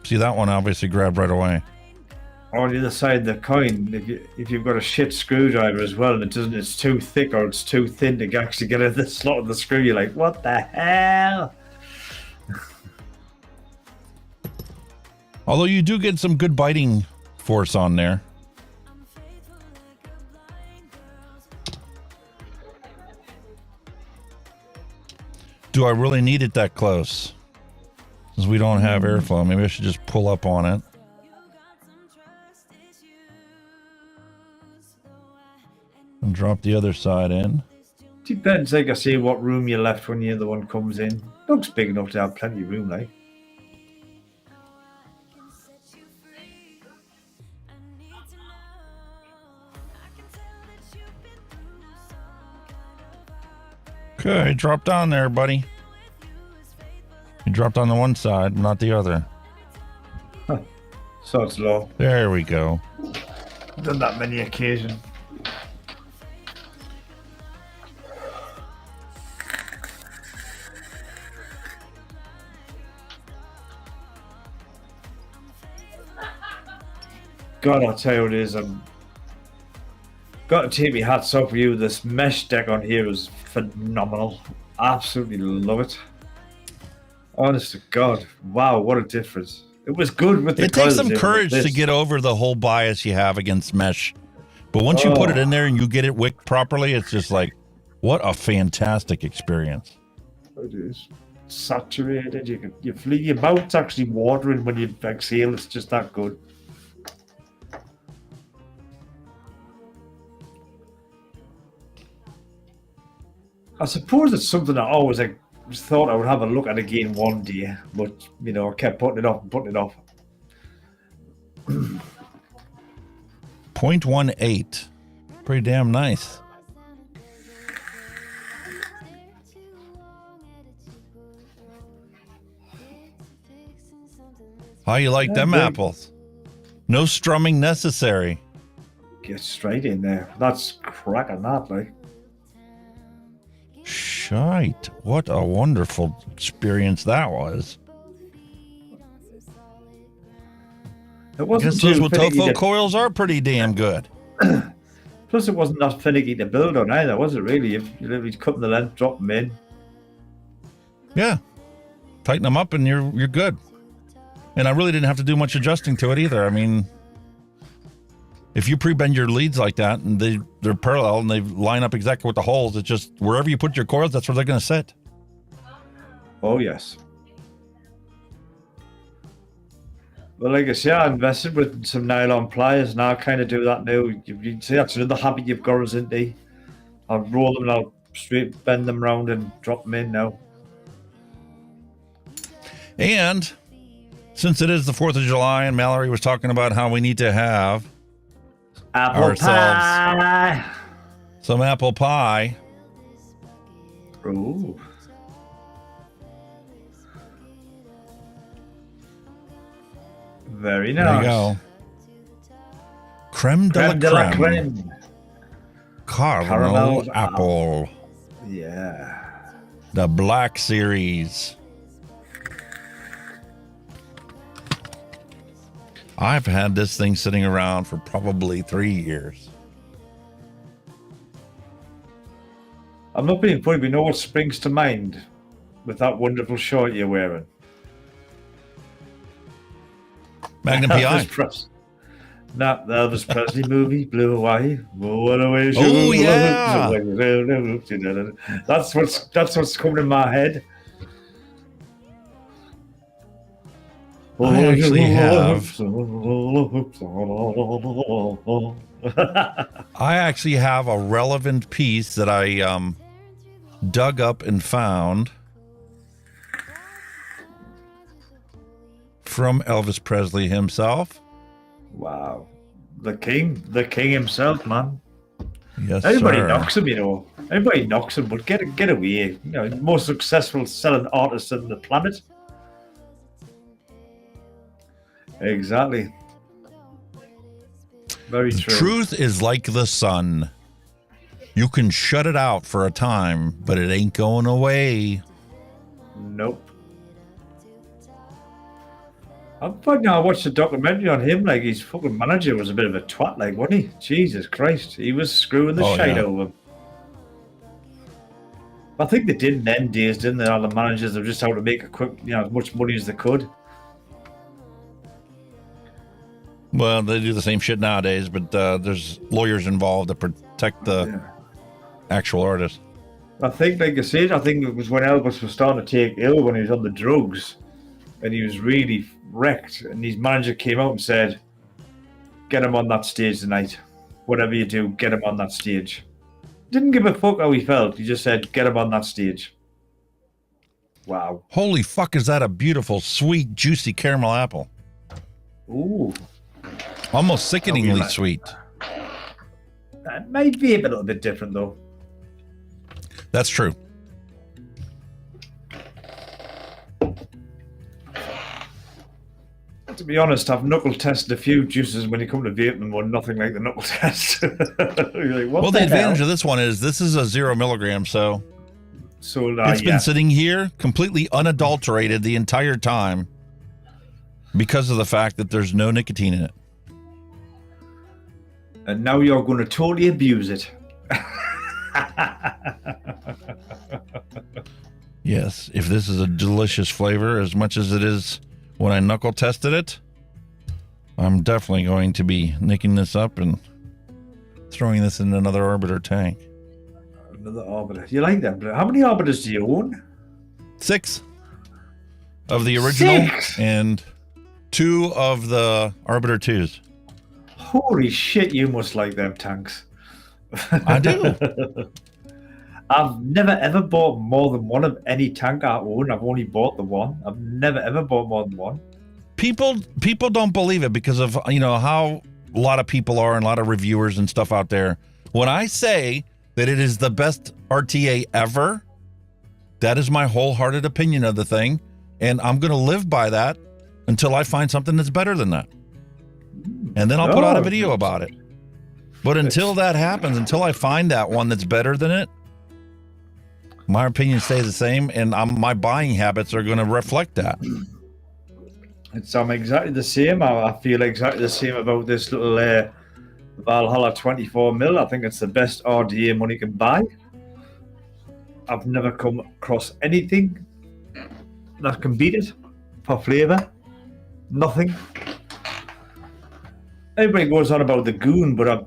see that one obviously grabbed right away. On the other side of the coin, if you've got a shit screwdriver as well, and it's too thick or it's too thin to actually get in the slot of the screw, you're like, what the hell? Although you do get some good biting force on there. Do I really need it that close? Since we don't have airflow, maybe I should just pull up on it. drop the other side in. Depends, like I say, what room you left when the other one comes in. Looks big enough to have plenty of room, like. Okay, drop down there, buddy. You dropped on the one side, not the other. So it's low. There we go. Done that many occasions. God, I'll tell you what it is. I'm got to take my hats off for you. This mesh deck on here is phenomenal. Absolutely love it. Honest to God, wow, what a difference! It was good with the. It takes some courage to get over the whole bias you have against mesh, but once you put it in there and you get it wicked properly, it's just like, what a fantastic experience. It is saturated. Your mouth's actually watering when you exhale. It's just that good. I suppose it's something I always thought I would have a look at again one day, but you know, I kept putting it off and putting it off. 0.18, pretty damn nice. How you like them apples? No strumming necessary. Get straight in there. That's cracking that, like. Shite. What a wonderful experience that was. It wasn't those Watofo coils are pretty damn good. Plus, it wasn't that finicky to build on either, was it really? If you literally cut them the length, drop them in. Yeah. Tighten them up and you're good. And I really didn't have to do much adjusting to it either. I mean, if you pre-bend your leads like that and they're parallel and they line up exactly with the holes, it's just wherever you put your coils, that's where they're going to sit. Oh, yes. Well, like I say, I invested with some nylon pliers and I kind of do that now. You see, that's another habit you've got us into. I'll roll them and I'll straight bend them round and drop them in now. And since it is the 4th of July and Mallory was talking about how we need to have apple pie. Some apple pie. Ooh. Very nice. There you go. Creme de la creme. Caramel apple. Yeah. The Black Series. I've had this thing sitting around for probably 3 years. I'm not being funny, but you know what springs to mind with that wonderful short you're wearing? Magnum PI. Not the Elvis Presley movie, Blue Hawaii. Oh yeah. That's what's coming in my head. I actually have a relevant piece that I dug up and found from Elvis Presley himself. Wow. The king himself, man. Yes, everybody sir. knocks him, you know. Everybody knocks him, but get away. You know, most successful selling artist on the planet. Exactly. Very true. Truth is like the sun. You can shut it out for a time, but it ain't going away. Nope. I watched a documentary on him. Like, his fucking manager was a bit of a twat, like, wasn't he? Jesus Christ. He was screwing the shite out of him. I think they did in them days, didn't they? All the managers were just out to make a quick, as much money as they could. Well, they do the same shit nowadays, but there's lawyers involved to protect the actual artist. I think, like I said, it was when Elvis was starting to take ill when he was on the drugs, and he was really wrecked. And his manager came out and said, "Get him on that stage tonight. Whatever you do, get him on that stage." Didn't give a fuck how he felt. He just said, "Get him on that stage." Wow. Holy fuck, is that a beautiful, sweet, juicy caramel apple? Ooh. Almost sickeningly sweet. That might be a little bit different, though. That's true. To be honest, I've knuckle tested a few juices when you come to vaping one, nothing like the knuckle test. You're like, what Well, the advantage hell? of this one is this is a 0 milligram, so it's yeah. been sitting here completely unadulterated the entire time because of the fact that there's no nicotine in it. And now you're going to totally abuse it. Yes, if this is a delicious flavor as much as it is when I knuckle tested it, I'm definitely going to be nicking this up and throwing this in another arbiter tank. Another arbiter. You like them? How many arbiters do you own? 6 of the original 6? and 2 of the arbiter 2s. Holy shit, you must like them tanks. I do. I've never ever bought more than one of any tank I own. I've only bought the one. I've never ever bought more than one. People don't believe it because of, you know, how a lot of people are and a lot of reviewers and stuff out there. When I say that it is the best RTA ever, that is my wholehearted opinion of the thing. And I'm going to live by that until I find something that's better than that. And then I'll put out a video about it. But until that happens, until I find that one that's better than it, my opinion stays the same, and my buying habits are going to reflect that. I'm exactly the same. I feel exactly the same about this little Valhalla 24 mil. I think it's the best RDA money can buy. I've never come across anything that can beat it for flavour. Nothing. Everybody goes on about the Goon, but I've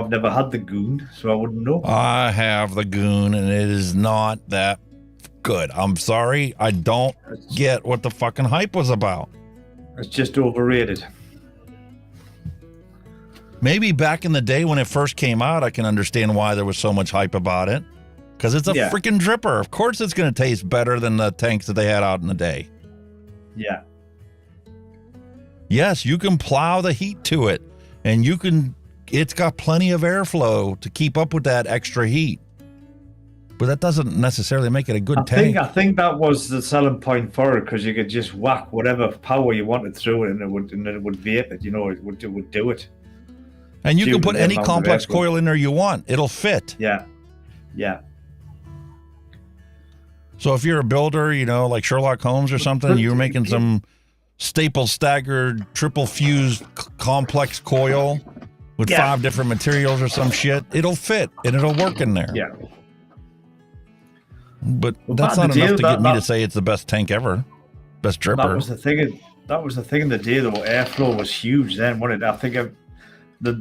never had the Goon, so I wouldn't know. I have the Goon, and it is not that good. I'm sorry. I don't get what the fucking hype was about. It's just overrated. Maybe back in the day when it first came out, I can understand why there was so much hype about it. Because it's a freaking dripper. Of course it's going to taste better than the tanks that they had out in the day. Yeah. Yes, you can plow the heat to it, and it's got plenty of airflow to keep up with that extra heat. But that doesn't necessarily make it a good tank. I think that was the selling point for it, because you could just whack whatever power you wanted through it, and it would vape it. It would do it. And you can put any complex coil in there you want. It'll fit. Yeah. Yeah. So if you're a builder, like Sherlock Holmes or something, you're making some staple staggered triple fused complex coil with 5 different materials or some shit, it'll fit and it'll work in there. Yeah. But that's not enough to get me to say it's the best tank ever. Best dripper. That was the thing in the day, though. Airflow was huge then, wasn't it? I think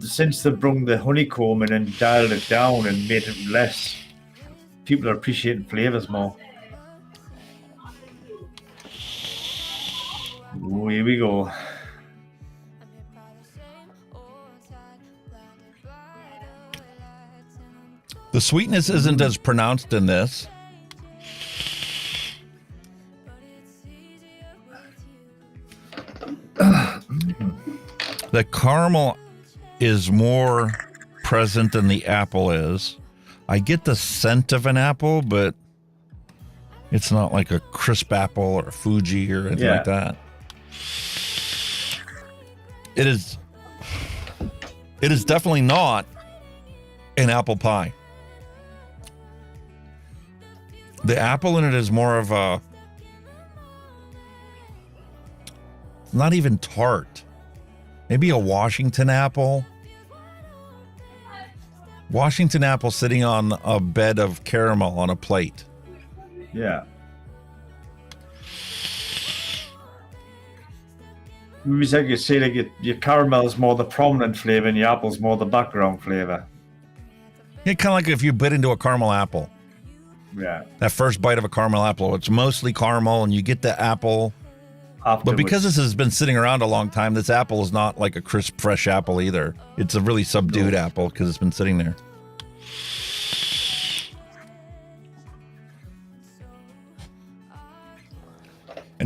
since they brung the honeycomb in and dialed it down and made it less, people are appreciating flavors more. Ooh, here we go. The sweetness isn't as pronounced in this. The caramel is more present than the apple is. I get the scent of an apple, but it's not like a crisp apple or a Fuji or anything like that. It is definitely not an apple pie. The apple in it is more of a, not even tart, maybe a Washington apple. Washington apple sitting on a bed of caramel on a plate. Yeah. It's like you say, like your caramel is more the prominent flavor and your apple's more the background flavor. Yeah, kind of like if you bit into a caramel apple. Yeah. That first bite of a caramel apple, it's mostly caramel and you get the apple. Afterwards. But because this has been sitting around a long time, this apple is not like a crisp, fresh apple either. It's a really subdued apple because it's been sitting there.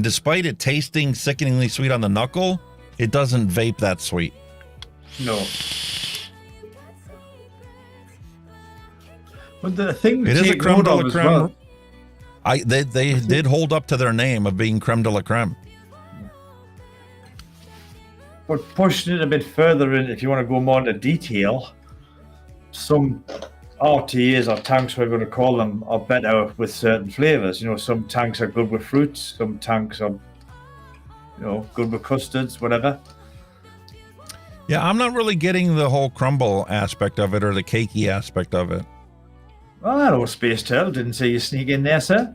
And despite it tasting sickeningly sweet on the knuckle, it doesn't vape that sweet. No. But the thing it is a creme de la creme. Well. They did hold up to their name of being creme de la creme. But pushing it a bit further in, if you want to go more into detail, some RTAs or tanks, we're going to call them, are better with certain flavors. You know, some tanks are good with fruits, some tanks are, you know, good with custards, whatever. Yeah, I'm not really getting the whole crumble aspect of it or the cakey aspect of it. Well, hello, Space Turtle. Didn't see you sneak in there, sir.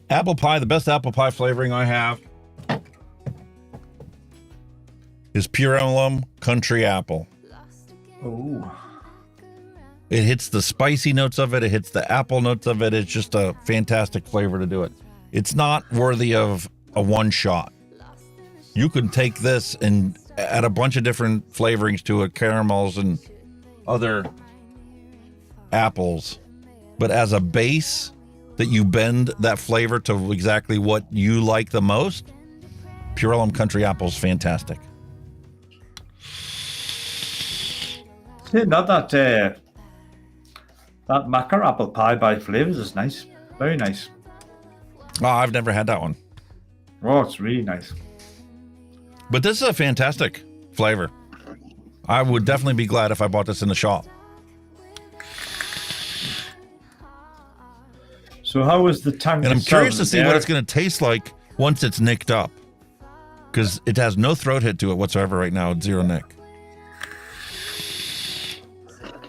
Apple pie, the best apple pie flavoring I have is Pure Emblem Country Apple. Oh. It hits the spicy notes of it. It hits the apple notes of it. It's just a fantastic flavor to do it. It's not worthy of a one shot. You can take this and add a bunch of different flavorings to it, caramels and other apples. But as a base that you bend that flavor to exactly what you like the most, Pure Emblem Country Apple is fantastic. Not that that maca apple pie by Flavors is nice. Very nice. Oh, I've never had that one. Oh, it's really nice. But this is a fantastic flavor. I would definitely be glad if I bought this in the shop. So how is the tank? And I'm curious to see what it's going to taste like once it's nicked up. Because it has no throat hit to it whatsoever right now. It's zero nick.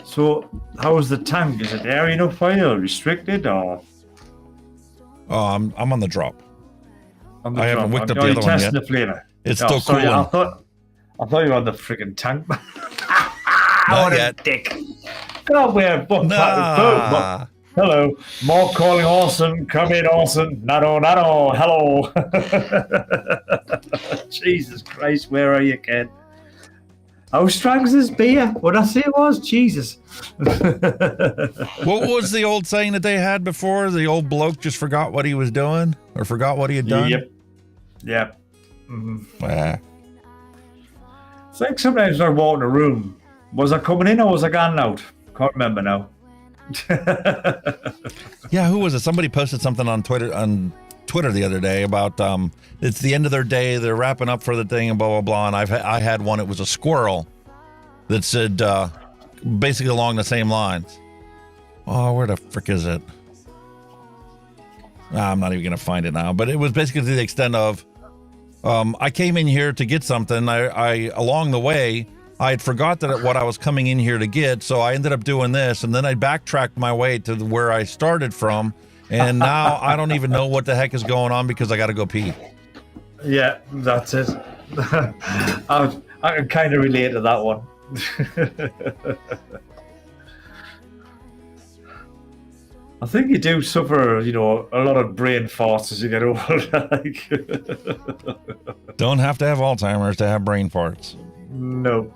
So how is the tank? Is it airy enough for you, or restricted, or? Oh, I'm on the drop. On the I drop. haven't whipped up Are the you other one testing yet. the flavor? It's Oh, still sorry, cooling. I thought you were on the friggin' tank. Not What yet. a dick. Can't wear a book. Nah. Hello. More calling Orson. Come in, Orson. Nado. Hello. Jesus Christ, where are you, kid? How strong's this beer? What did I say it was? Jesus. What was the old saying that they had before? The old bloke just forgot what he was doing or forgot what he had done? Yep. Mm-hmm. Ah. It's like sometimes I walk in a room. Was I coming in or was I gone out? Can't remember now. Yeah, who was it? Somebody posted something on Twitter the other day about it's the end of their day, they're wrapping up for the thing and blah blah blah. And I had one. It was a squirrel that said basically along the same lines. Oh, where the frick is it? I'm not even gonna find it now. But it was basically to the extent of I came in here to get something. I along the way I had forgot that what I was coming in here to get, so I ended up doing this, and then I backtracked my way to where I started from, and now I don't even know what the heck is going on because I got to go pee. Yeah, that's it. I can kind of relate to that one. I think you do suffer, you know, a lot of brain farts as you get older. Don't have to have Alzheimer's to have brain farts. Nope.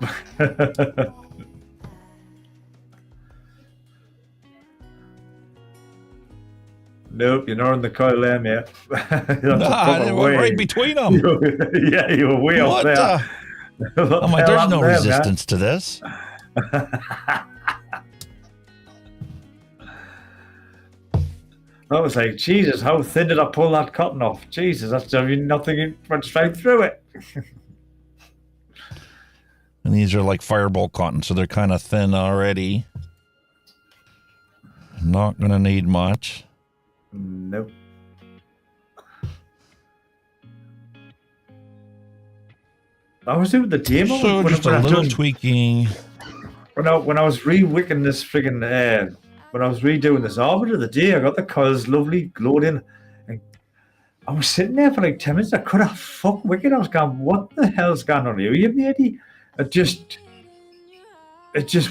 Nope, you're not in the coil there, mate. We're right between them. Yeah, you were way up there. I'm like, there's no resistance to this. I was like, Jesus, how thin did I pull that cotton off? Jesus, that's nothing went straight through it. And these are like fireball cotton, so they're kind of thin already. Not going to need much. Nope. I was doing the demo. So just a little tweaking. When I was re-wicking this friggin' when I was redoing this arbiter the day, I got the coils lovely glowed in, and I was sitting there for like 10 minutes. I could have fuck wicked. I was going, what the hell's going on here, you matey? It just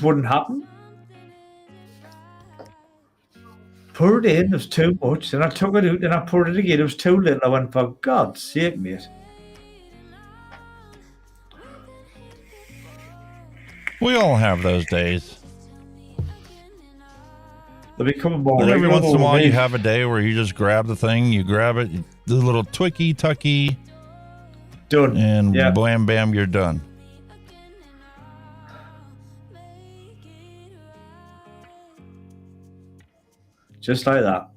wouldn't happen. Poured it in, it was too much. Then I took it out and I poured it again. It was too little. I went, for God's sake, mate. We all have those days. They're becoming more And every regular once in a though, while, mate. you have a day where you just grab the thing, you grab it, you do a little twicky tucky, Done. and Yeah. bam, bam, you're done. Just like that.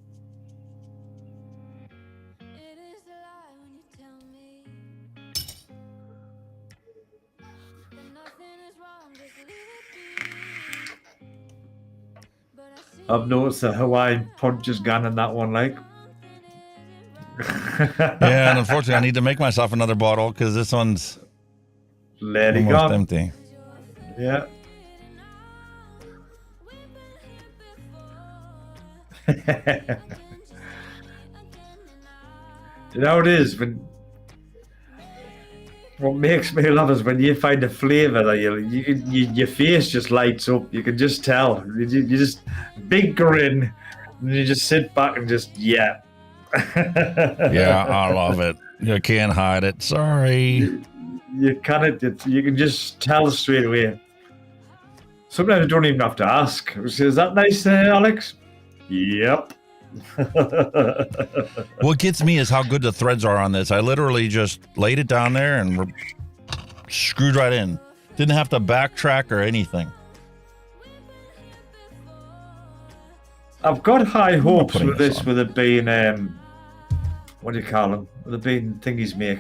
I've noticed the Hawaiian punch has gone in that one, like. Yeah, and unfortunately, I need to make myself another bottle because this one's Let it almost go. empty. Yeah. You know what it is what makes me love is when you find a flavour that your face just lights up. You can just tell. You just big grin, and you just sit back and just yeah. Yeah, I love it. You can't hide it. Sorry. You can just tell straight away. Sometimes you don't even have to ask. Is that nice, Alex? Yep. What gets me is how good the threads are on this. I literally just laid it down there and we're screwed right in. Didn't have to backtrack or anything. I've got high hopes putting with this this, with it being what do you call them? With it being thingies make.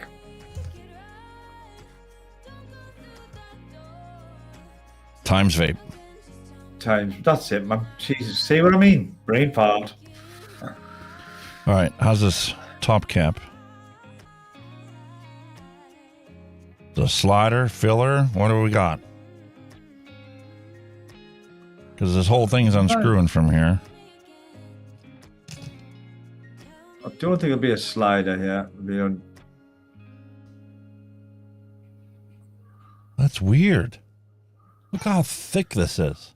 Timesvape. That's it, man. Jesus, see what I mean? Brain fart. All right, how's this top cap? The slider, filler, what do we got? Because this whole thing's unscrewing from here. I don't think it'll be a slider here. That's weird. Look how thick this is.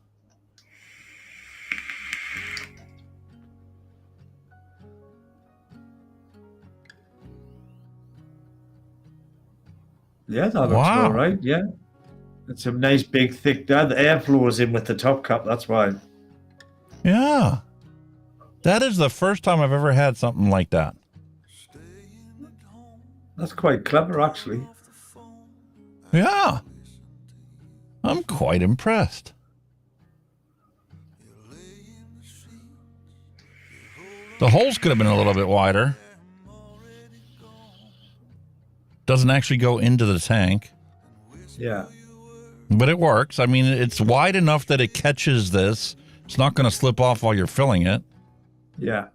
Yeah, that looks Wow. all right. Yeah. It's a nice big thick there. The airflow is in with the top cap, that's why. Yeah. That is the first time I've ever had something like that. That's quite clever, actually. Yeah. I'm quite impressed. The holes could have been a little bit wider. Doesn't actually go into the tank. Yeah. But it works. I mean, it's wide enough that it catches this. It's not going to slip off while you're filling it. Yeah.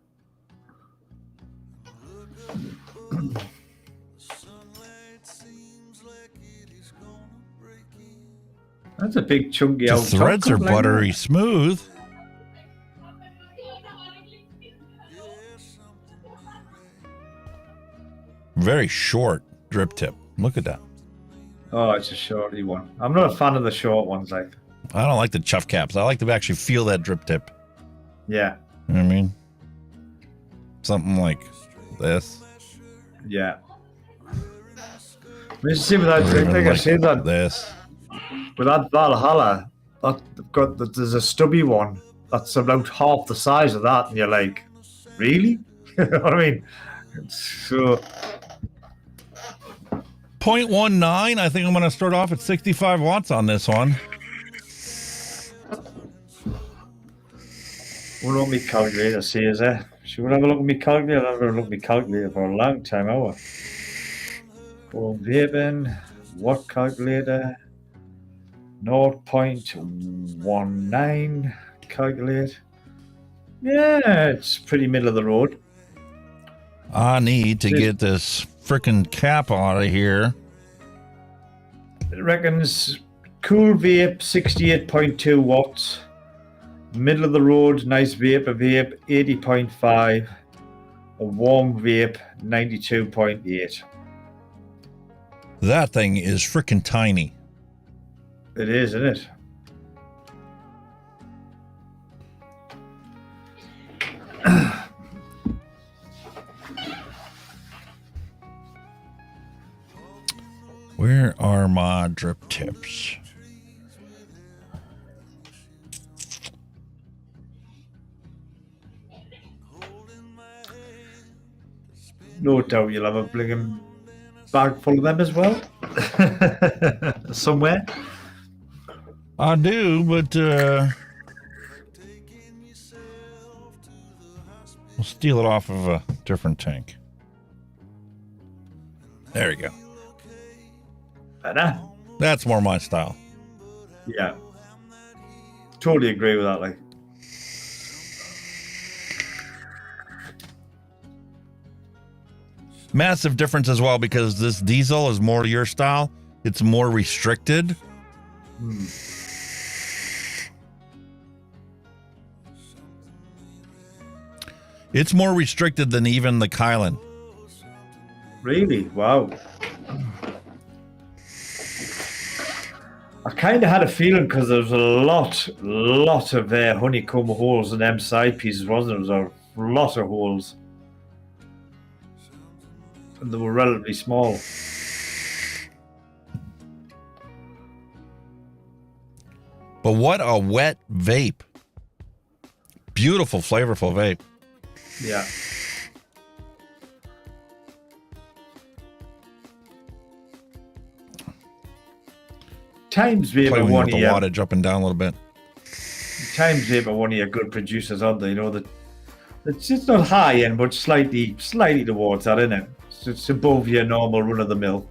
That's a big chunky The old top threads are cup, like buttery that. smooth. Very short drip tip. Look at that. Oh, it's a shorty one. I'm not a fan of the short ones, like. I don't like the chuff caps. I like to actually feel that drip tip. Yeah. You know what I mean? Something like this. Yeah. You see with that, Or even like I like said, that this. with that Valhalla, there's a stubby one that's about half the size of that, and you're like, really? You know what I mean? So 0.19. I think I'm going to start off at 65 watts on this one. we'll look at me calculator, see, is there? Should we have a look at me calculator? I've never looked at me calculator for a long time, over. Go vaping, watt calculator, 0.19 calculate. Yeah, it's pretty middle of the road. I need to get this freaking cap out of here. It reckons cool vape 68.2 watts, middle of the road nice vapor vape 80.5, a warm vape 92.8. That thing is freaking tiny. It is, isn't it? Where are my drip tips? No doubt you'll have a bligging bag full of them as well. Somewhere. I do, but we'll steal it off of a different tank. There you go. Better? That's more my style. Yeah. Totally agree with that, like. Massive difference as well, because this diesel is more your style. It's more restricted. It's more restricted than even the Kylan. Really? Wow. I kind of had a feeling because there was a lot of honeycomb holes in them side pieces, wasn't there? There was a lot of holes. And they were relatively small. But what a wet vape. Beautiful, flavorful vape. Yeah. Timesvape are one of the wattage up and down a little bit. Timesvape are one of your good producers, aren't they? You know that it's just not high end, but slightly towards that, isn't it? It's above your normal run of the mill.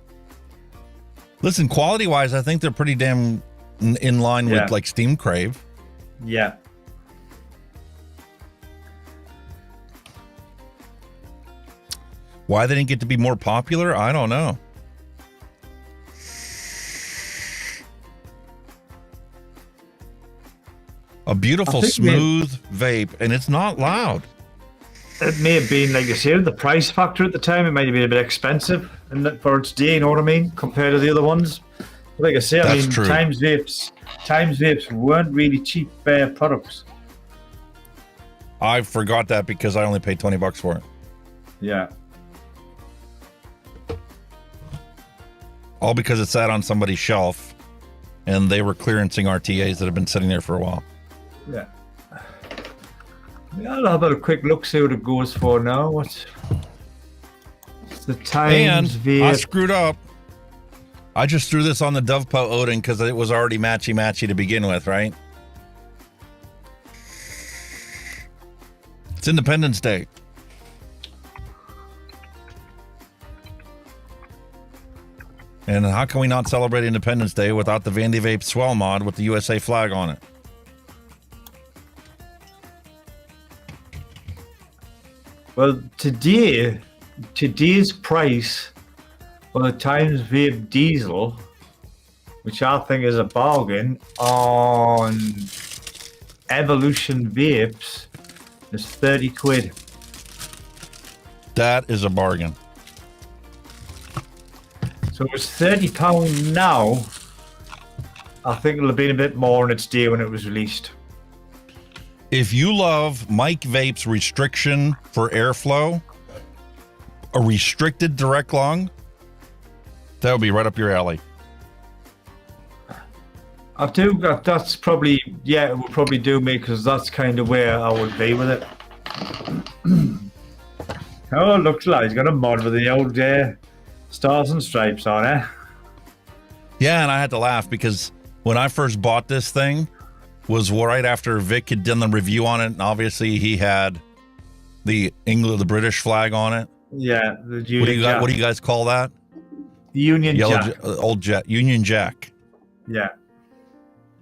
Listen, quality wise, I think they're pretty damn in line with like Steam Crave. Yeah. Why they didn't get to be more popular, I don't know. A beautiful, smooth vape, and it's not loud. It may have been, like you said, the price factor at the time. It might have been a bit expensive for its day, you know what I mean, compared to the other ones. But like I say, I mean, Timesvapes weren't really cheap products. I forgot that because I only paid $20 for it. Yeah. All because it sat on somebody's shelf, and they were clearancing RTAs that have been sitting there for a while. Yeah. I'll have a quick look, see what it goes for now. What's the Timesvape? And I screwed up. I just threw this on the Dovepo Odin because it was already matchy to begin with, right? It's Independence Day. And how can we not celebrate Independence Day without the Vandyvape Swell mod with the USA flag on it? Well, today's price for the Timesvape diesel, which I think is a bargain, on Evolution Vapes is 30 quid. That is a bargain. So it's £30 now. I think it'll have been a bit more on its day when it was released. If you love Mike Vape's restriction for airflow, a restricted direct lung, that would be right up your alley. I do. That's probably, it would probably do me because that's kind of where I would be with it. Oh, looks like he's got a mod with the old stars and stripes on it. Yeah, and I had to laugh because when I first bought this thing was right after Vic had done the review on it, and obviously he had the British flag on it. Yeah, the Union Jack. What do you guys call that? The Union Jack. Old Jet, Union Jack. Yeah.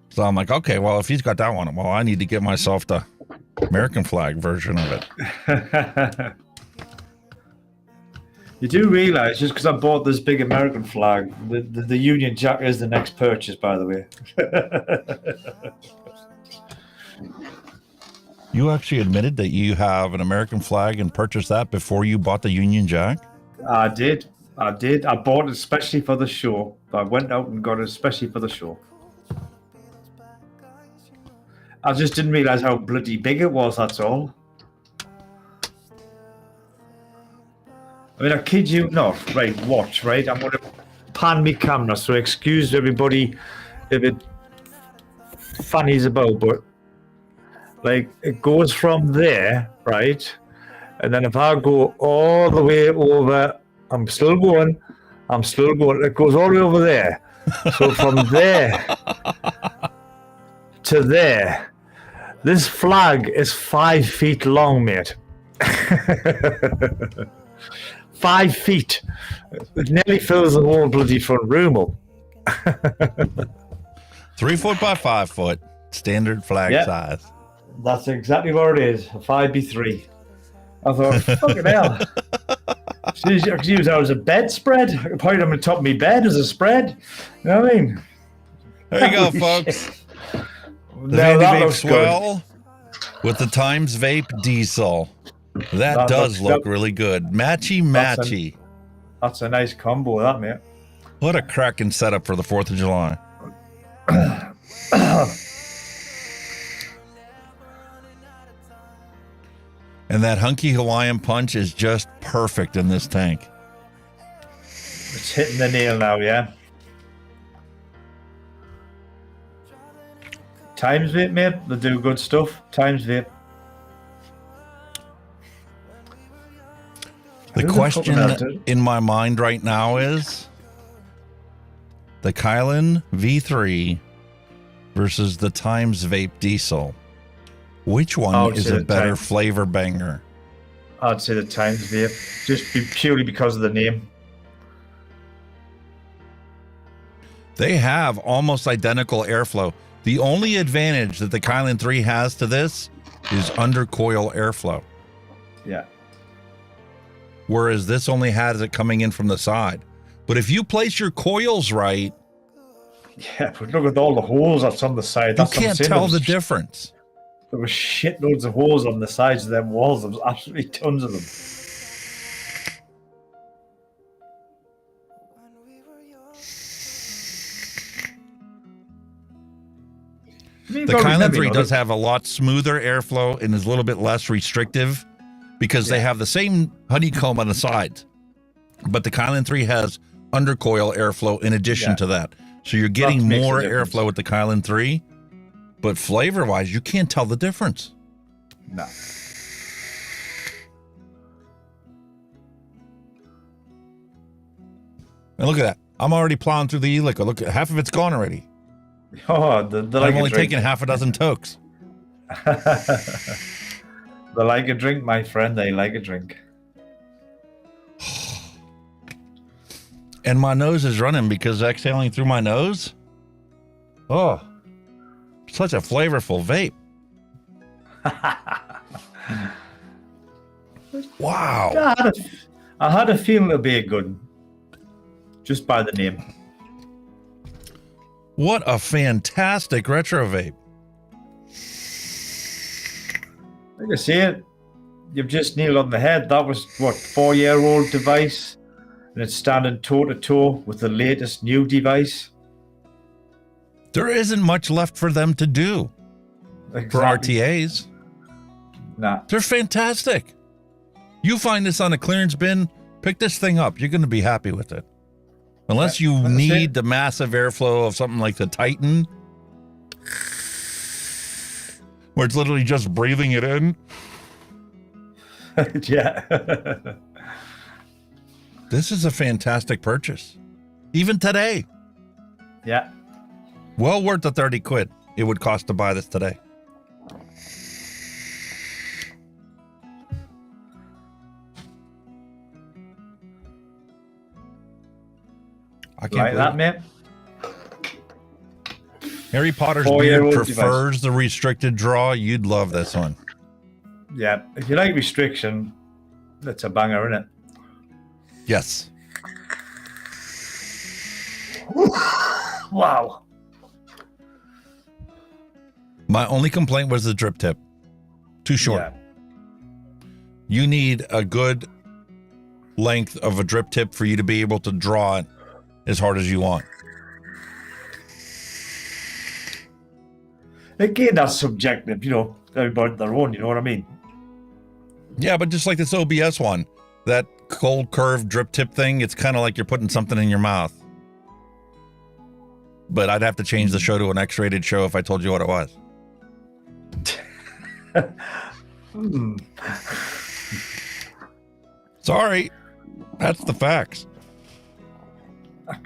So I'm like, okay, well, if he's got that one, well, I need to get myself the American flag version of it. You do realize, just because I bought this big American flag, the Union Jack is the next purchase, by the way. You actually admitted that you have an American flag and purchased that before you bought the Union Jack? I did. I bought it especially for the show. I went out and got it especially for the show. I just didn't realize how bloody big it was, that's all. I mean, I kid you not. Right, watch, right? I'm going to pan my camera, so excuse everybody if it fannies about, but like, it goes from there, right? And then if I go all the way over, I'm still going. It goes all the way over there. So from there to there, this flag is 5 feet long, mate. 5 feet. It nearly fills the whole bloody front room up. 3 foot by 5 foot, standard flag size. That's exactly what it is. A 5x3. I thought, fucking hell. I could use that as a bedspread. I could put it on the top of my bed as a spread. You know what I mean? There you go, folks. The Now that Vandyvape looks Swell with the Timesvape Diesel. That does look really good. Matchy. That's a nice combo, that, mate. What a cracking setup for the 4th of July. And that Hunky Hawaiian punch is just perfect in this tank. It's hitting the nail now, yeah. Timesvape, mate. They do good stuff. Timesvape. The question in my mind right now is the Chillin V3 versus the Timesvape Diesel. Which one is a better flavor banger? I'd say the Timesvape, just purely because of the name. They have almost identical airflow. The only advantage that the Chillin 3 has to this is undercoil airflow. Yeah. Whereas this only has it coming in from the side. But if you place your coils right... Yeah, but look at all the holes that's on the side. You can't tell the difference. There were shitloads of holes on the sides of them walls. There was absolutely tons of them. The Chillin 3 does have a lot smoother airflow and is a little bit less restrictive because they have the same honeycomb on the sides. But the Chillin 3 has undercoil airflow in addition to that. So you're getting more airflow with the Chillin 3. But flavor-wise, you can't tell the difference. No. And look at that. I'm already plowing through the e-liquid. Look, half of it's gone already. Oh, I'm only taking half a dozen tokes. They like a drink, my friend. They like a drink. And my nose is running because exhaling through my nose. Oh. Such a flavorful vape. Wow. I had a feeling it'll be a good one, just by the name. What a fantastic retro vape. Like I say, you've just nailed on the head. That was, what, 4-year-old device? And it's standing toe-to-toe with the latest new device. There isn't much left for them to do for RTAs. Nah. They're fantastic. You find this on a clearance bin, pick this thing up. You're going to be happy with it. Unless you need the massive airflow of something like the Titan, where it's literally just breathing it in. Yeah. This is a fantastic purchase. Even today. Yeah. Well worth the 30 quid it would cost to buy this today. I can't like that, mate. Harry Potter's beard prefers the restricted draw. You'd love this one. Yeah. If you like restriction, that's a banger, isn't it? Yes. Wow. My only complaint was the drip tip. Too short. Yeah. You need a good length of a drip tip for you to be able to draw it as hard as you want. Again, that's subjective, you know, everybody their own, you know what I mean? Yeah, but just like this OBS one, that cold curved drip tip thing, it's kind of like you're putting something in your mouth. But I'd have to change the show to an X-rated show if I told you what it was. Sorry. That's the facts.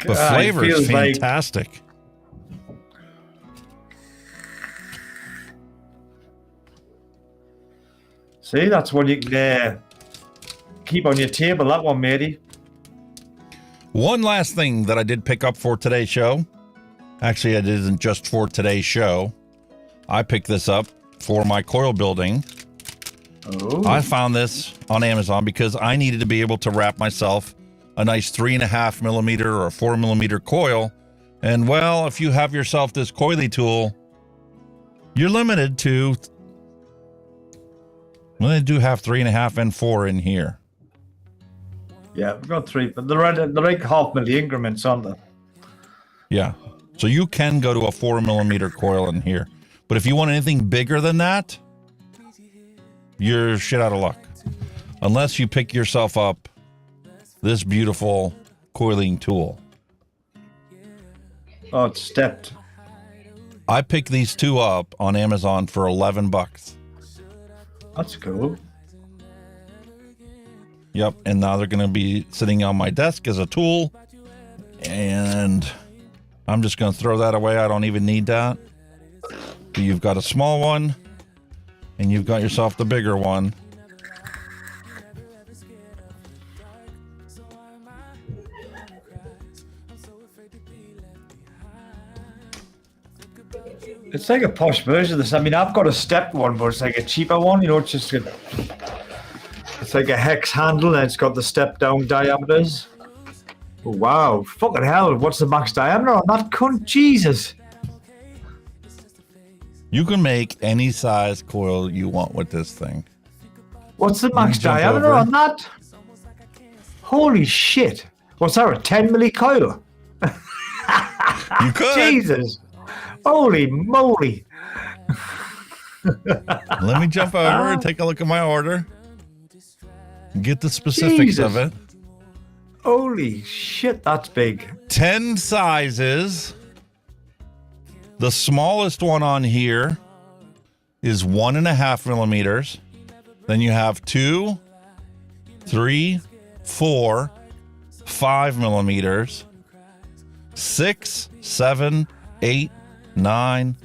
The flavor is fantastic. See, that's what you can keep on your table, that one, matey. One last thing that I did pick up for today's show. Actually, it isn't just for today's show. I picked this up for my coil building. Oh. I found this on Amazon because I needed to be able to wrap myself a nice 3.5 millimeter or 4 millimeter coil. And well, if you have yourself this coily tool, you're limited to, well, they do have 3.5 and 4 in here. Yeah, we've got 3, but they're like 0.5 milli increments, aren't they? Yeah. So you can go to a 4 millimeter coil in here. But if you want anything bigger than that, you're shit out of luck. Unless you pick yourself up this beautiful coiling tool. Oh, it's stepped. I picked these two up on Amazon for $11. That's cool. Yep, and now they're going to be sitting on my desk as a tool. And I'm just going to throw that away. I don't even need that. But you've got a small one, and you've got yourself the bigger one. It's like a posh version of this. I mean, I've got a stepped one, but it's like a cheaper one. You know, it's just it's like a hex handle, and it's got the step down diameters. Oh, wow, fucking hell! What's the max diameter on that cunt? Jesus! You can make any size coil you want with this thing. What's the max diameter on that? Holy shit! What's that? A 10 milli coil? You could. Jesus! Holy moly! Let me jump over and take a look at my order. Get the specifics of it. Holy shit, that's big. 10 sizes. The smallest one on here is 1.5 millimeters. Then you have 2, 3, 4, 5 millimeters, 6, 7, 8, 9,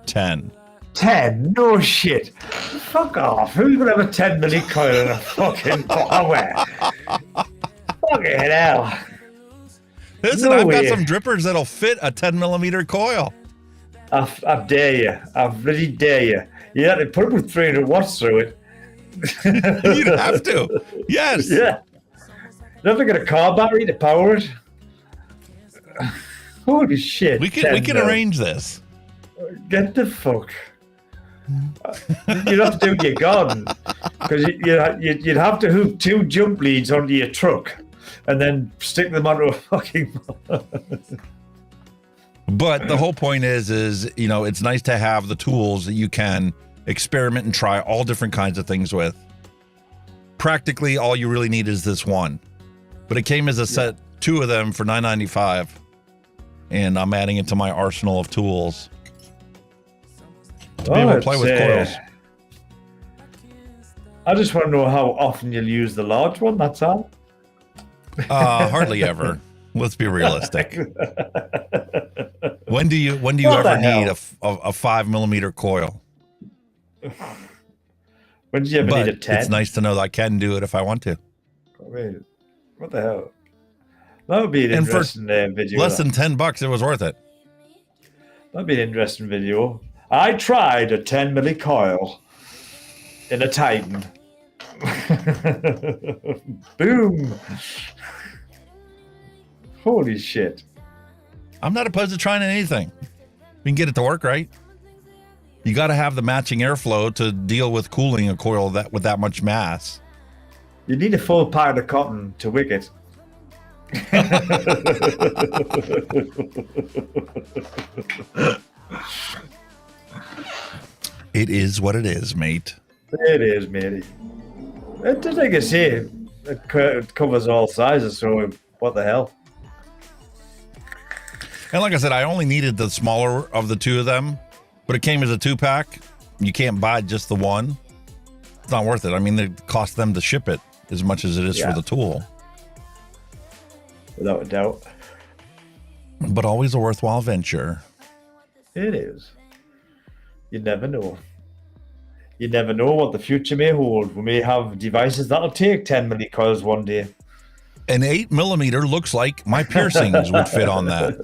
10. 10? No shit. Fuck off. Who's gonna have a 10 milli coil in a fucking power? Fucking hell. Listen, I've got some drippers that'll fit a 10 millimeter coil. I dare you. I really dare you. You have to put about 300 watts through it. You'd have to. Yes. Yeah. You have to get a car battery to power it. Holy shit. We can arrange this. Get the fuck. You'd have to do it in your garden. Because you'd have to hook 2 jump leads onto your truck and then stick them onto a fucking... But the whole point is, you know, it's nice to have the tools that you can experiment and try all different kinds of things with. Practically all you really need is this one. But it came as a set, 2 of them for $9.95. And I'm adding it to my arsenal of tools to be able to play with coils. I just want to know how often you'll use the large one, that's all. Hardly ever. Let's be realistic. When do you ever need a 5 millimeter coil? When did you ever need a 10? It's nice to know that I can do it if I want to. Wait, what the hell? That would be an interesting video. Less than $10, it was worth it. That'd be an interesting video. I tried a 10 milli coil in a Titan. Boom. Holy shit. I'm not opposed to trying anything. We can get it to work, right? You got to have the matching airflow to deal with cooling a coil with that much mass. You need a full pound of cotton to wick it. It is what it is, mate. It is, matey. It does, like I say, it covers all sizes, so what the hell? And like I said, I only needed the smaller of the 2 of them, but it came as a 2-pack. You can't buy just the one. It's not worth it. I mean, it cost them to ship it as much as it is for the tool. Without a doubt. But always a worthwhile venture. It is. You never know. You never know what the future may hold. We may have devices that'll take 10 millicoils one day. An 8mm looks like my piercings would fit on that.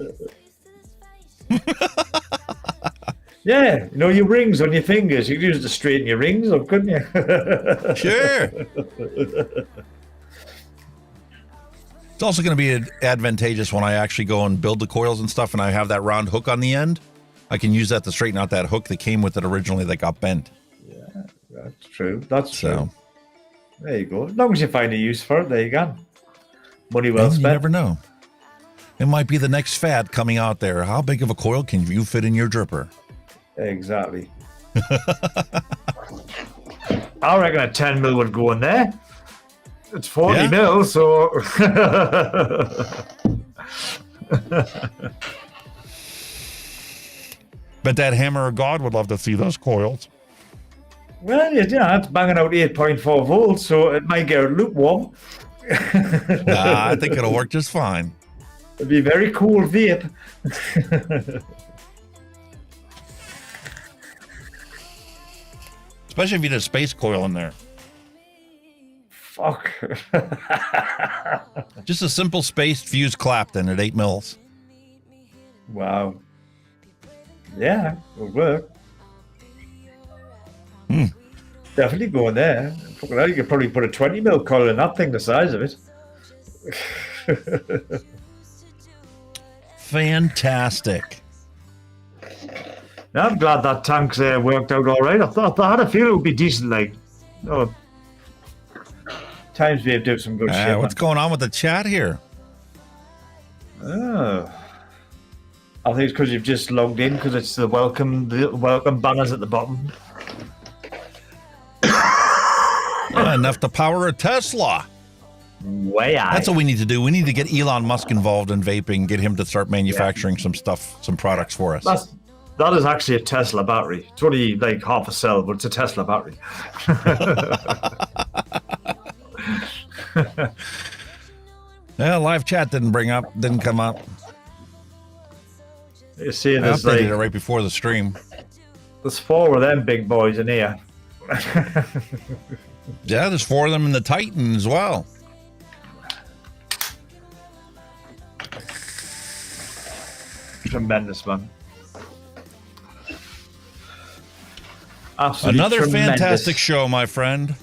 Yeah, you know, your rings on your fingers. You could use it to straighten your rings up, couldn't you? Sure. It's also going to be advantageous when I actually go and build the coils and stuff, and I have that round hook on the end. I can use that to straighten out that hook that came with it originally that got bent. Yeah, that's true. That's true. There you go. As long as you find a use for it, there you go. Money well spent. You never know. It might be the next fad coming out there. How big of a coil can you fit in your dripper? Exactly. I reckon a 10 mil would go in there. It's 40 mil, so. But that hammer of God would love to see those coils. Well, yeah, it's banging out 8.4 volts, so it might get lukewarm. Nah, I think it'll work just fine. It'd be a very cool vape. Especially if you did a space coil in there. Fuck. Just a simple spaced fused Clapton at 8 mils. Wow. Yeah, it'll work. Definitely go in there. Fucking hell, you could probably put a 20 mil coil in that thing, the size of it. Fantastic. I'm glad that tank's worked out all right. I had a feeling it would be decent, like. Oh, Timesvape do some good shit. What's going on with the chat here? Oh. I think it's because you've just logged in, because it's the welcome banners at the bottom. Enough to power a Tesla. That's what we need to do. We need to get Elon Musk involved in vaping, get him to start manufacturing some stuff, some products for us. That is actually a Tesla battery. It's only like half a cell, but it's a Tesla battery. Yeah, live chat didn't come up. You see, I there's updated it right before the stream. There's 4 of them big boys in here. Yeah, there's 4 of them in the Titan as well. Tremendous, man. Absolutely Another tremendous. fantastic show, my friend.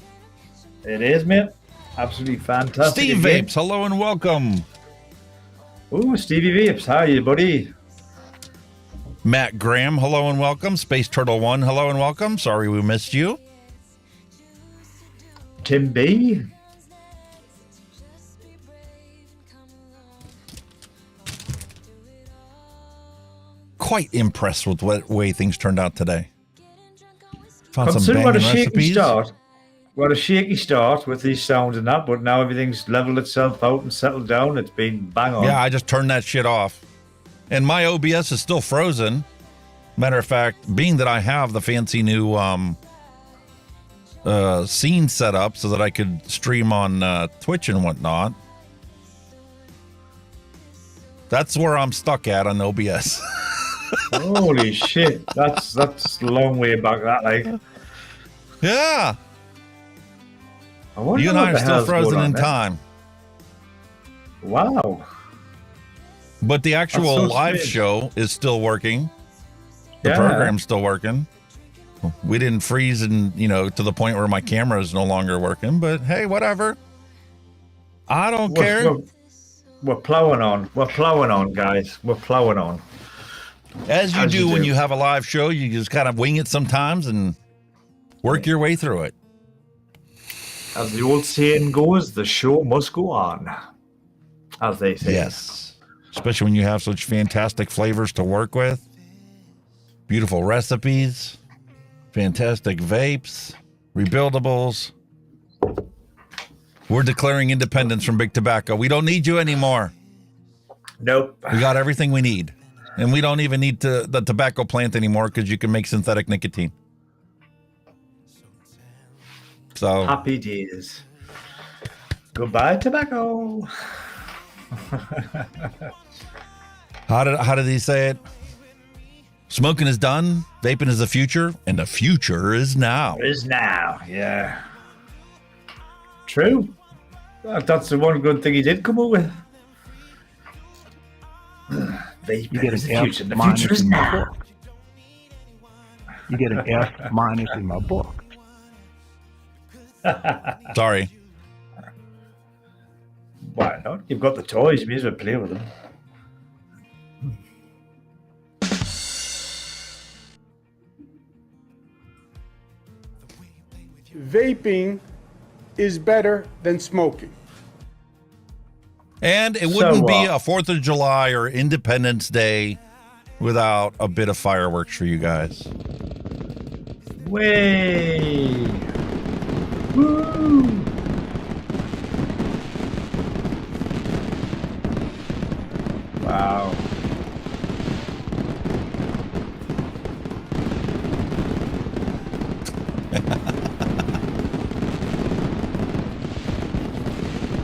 It is, mate. Absolutely fantastic. Steve again. Vapes, hello and welcome. Ooh, Stevie Vapes, how are you, buddy? Matt Graham, hello and welcome. Space Turtle 1, hello and welcome. Sorry we missed you. Tim B. Quite impressed with the way things turned out today. Found some Consider what a banging shaky recipes. start. What a shaky start with these sounds and that, but now everything's leveled itself out and settled down. It's been bang on. Yeah, I just turned that shit off. And my OBS is still frozen. Matter of fact, being that I have the fancy new scene set up so that I could stream on Twitch and whatnot, that's where I'm stuck at on OBS. Holy shit. That's a long way back, that, like. Yeah. You You and I are still frozen in time. Wow. But the actual so live strange. show is still working. The Yeah. program's still working. We didn't freeze and, to the point where my camera is no longer working, but hey, whatever. I don't care. We're plowing on. We're plowing on, guys. We're plowing on. As you do when you have a live show, you just kind of wing it sometimes and work your way through it. As the old saying goes, the show must go on, as they say. Yes. Especially when you have such fantastic flavors to work with. Beautiful recipes. Fantastic vapes. Rebuildables. We're declaring independence from Big Tobacco. We don't need you anymore. Nope. We got everything we need. And we don't even need the tobacco plant anymore because you can make synthetic nicotine. So happy days. Goodbye, tobacco. How did he say it? Smoking is done, vaping is the future, and the future is now. Is now, yeah. True. That's the one good thing he did come up with. Vaping is the future. The future is now. You get an F- in my book. Sorry. Why not? You've got the toys. You may as well play with them. Vaping is better than smoking. And it wouldn't be a 4th of July or Independence Day without a bit of fireworks for you guys. Way. Woo. Wow.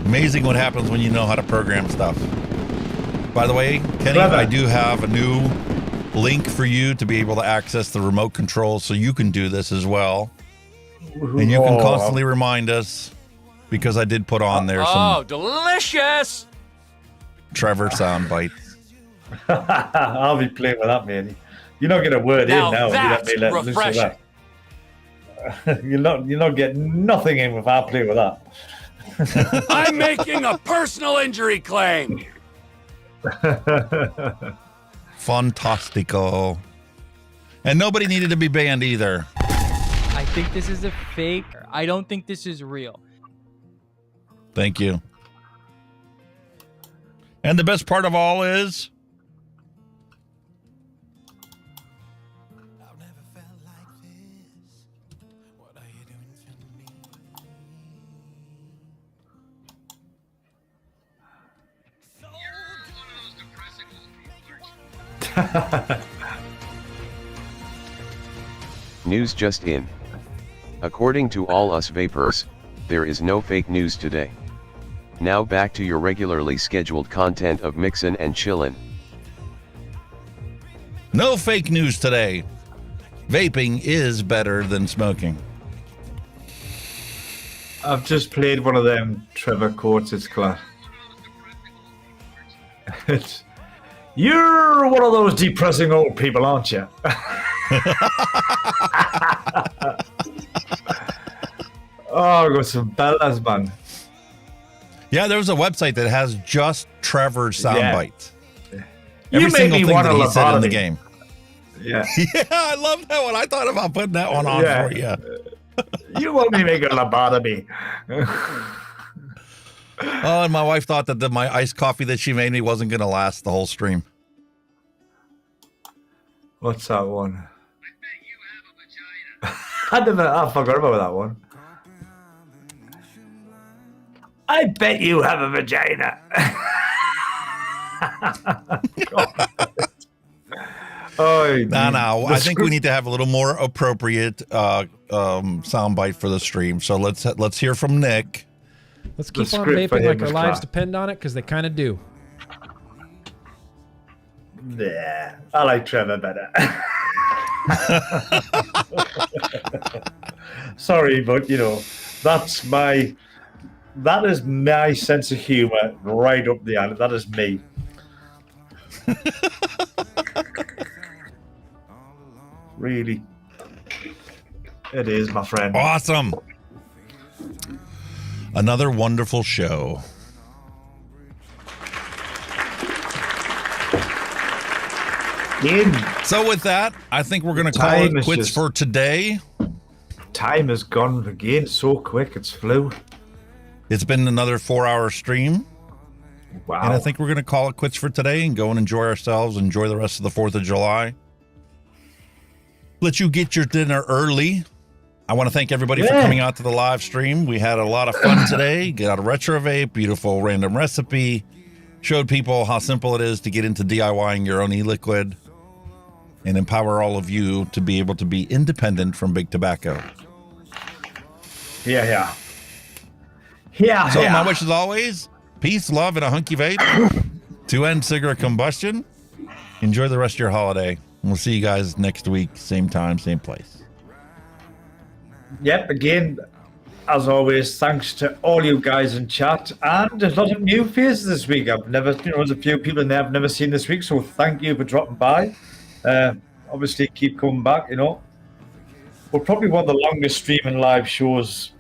Amazing what happens when you know how to program stuff. By the way, Kenny, Brother. I do have a new link for you to be able to access the remote control so you can do this as well. And you can constantly remind us, because I did put on there some delicious Trevor sound bites. I'll be playing with that, man. You're not getting a word Now in now. that's You let me let loose of refreshing. that. You're not getting nothing in without playing with that. I'm making a personal injury claim. Fantastico. And nobody needed to be banned either. I think this is a fake. I don't think this is real. Thank you. And the best part of all is News just in. According to all us vapers, there is no fake news today. Now back to your regularly scheduled content of Mixin and Chillin. no fake news today. Vaping is better than smoking. I've just played one of them Trevor quotes. It's class. You're one of those depressing old people, aren't you? Oh, I got some bellas, man. Yeah, there was a website that has just Trevor's sound bites. You Every made single me thing want that a he said in the lobotomy. game. Yeah. Yeah, I love that one. I thought about putting that one on for you. You want me to make a lobotomy? Oh, and my wife thought that my iced coffee that she made me wasn't going to last the whole stream. What's that one? I forgot about that one. I bet you have a vagina. No. I think we need to have a little more appropriate soundbite for the stream. So let's hear from Nick. Let's keep on vaping like our lives depend on it, because they kind of do. Yeah, I like Trevor better. Sorry, but that is my sense of humor right up the alley. That is me. Really, it is, my friend. Awesome. Another wonderful show. So with that, I think we're going to call it quits for today. Time has gone again so quick. It's flew. It's been another 4-hour stream. Wow. And I think we're going to call it quits for today and go and enjoy ourselves, enjoy the rest of the 4th of July. Let you get your dinner early. I want to thank everybody for coming out to the live stream. We had a lot of fun today. Got a retro vape, beautiful random recipe. Showed people how simple it is to get into DIYing your own e-liquid and empower all of you to be able to be independent from big tobacco. Yeah. Yeah. So my wish, as always, peace, love, and a hunky vape to end cigarette combustion. Enjoy the rest of your holiday. We'll see you guys next week, same time, same place. Yep, again, as always, thanks to all you guys in chat. And there's a lot of new faces this week. I've never, there's a few people in there I've never seen this week, so thank you for dropping by. Obviously, keep coming back, We're probably one of the longest streaming live shows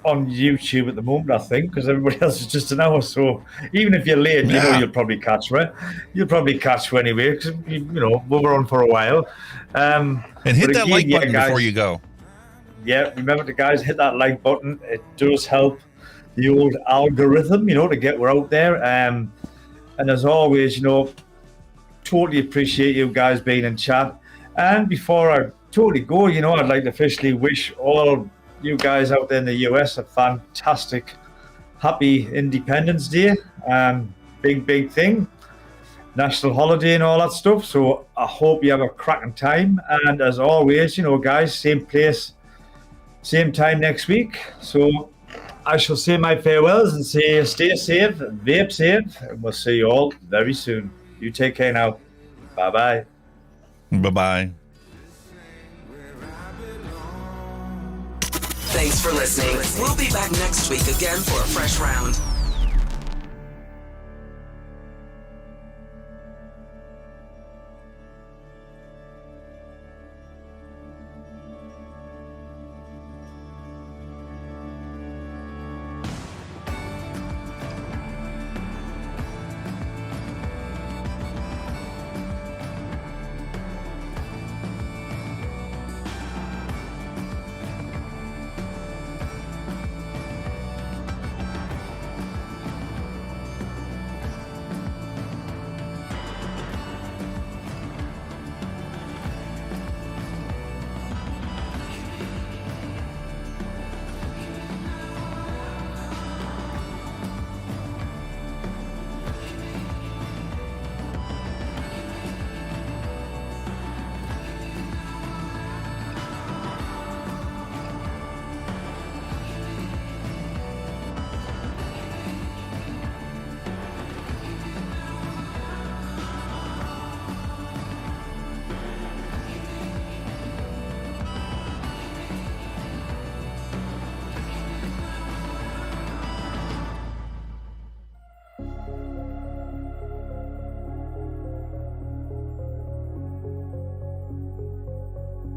on YouTube at the moment, I think, because everybody else is just an hour. So even if you're late, you'll probably catch me. You'll probably catch me anyway, because, we're on for a while. And hit that like button guys, before you go. Yeah, remember to guys, hit that like button. It does help the old algorithm, to get we're out there. And as always, totally appreciate you guys being in chat. And before I totally go, I'd like to officially wish all you guys out there in the US a fantastic, happy Independence Day. Big thing. National holiday and all that stuff. So I hope you have a cracking time. And as always, guys, same place, same time next week. So I shall say my farewells and say stay safe, vape safe, and we'll see you all very soon. You take care now. Bye-bye. Bye-bye. Thanks for listening. We'll be back next week again for a fresh round.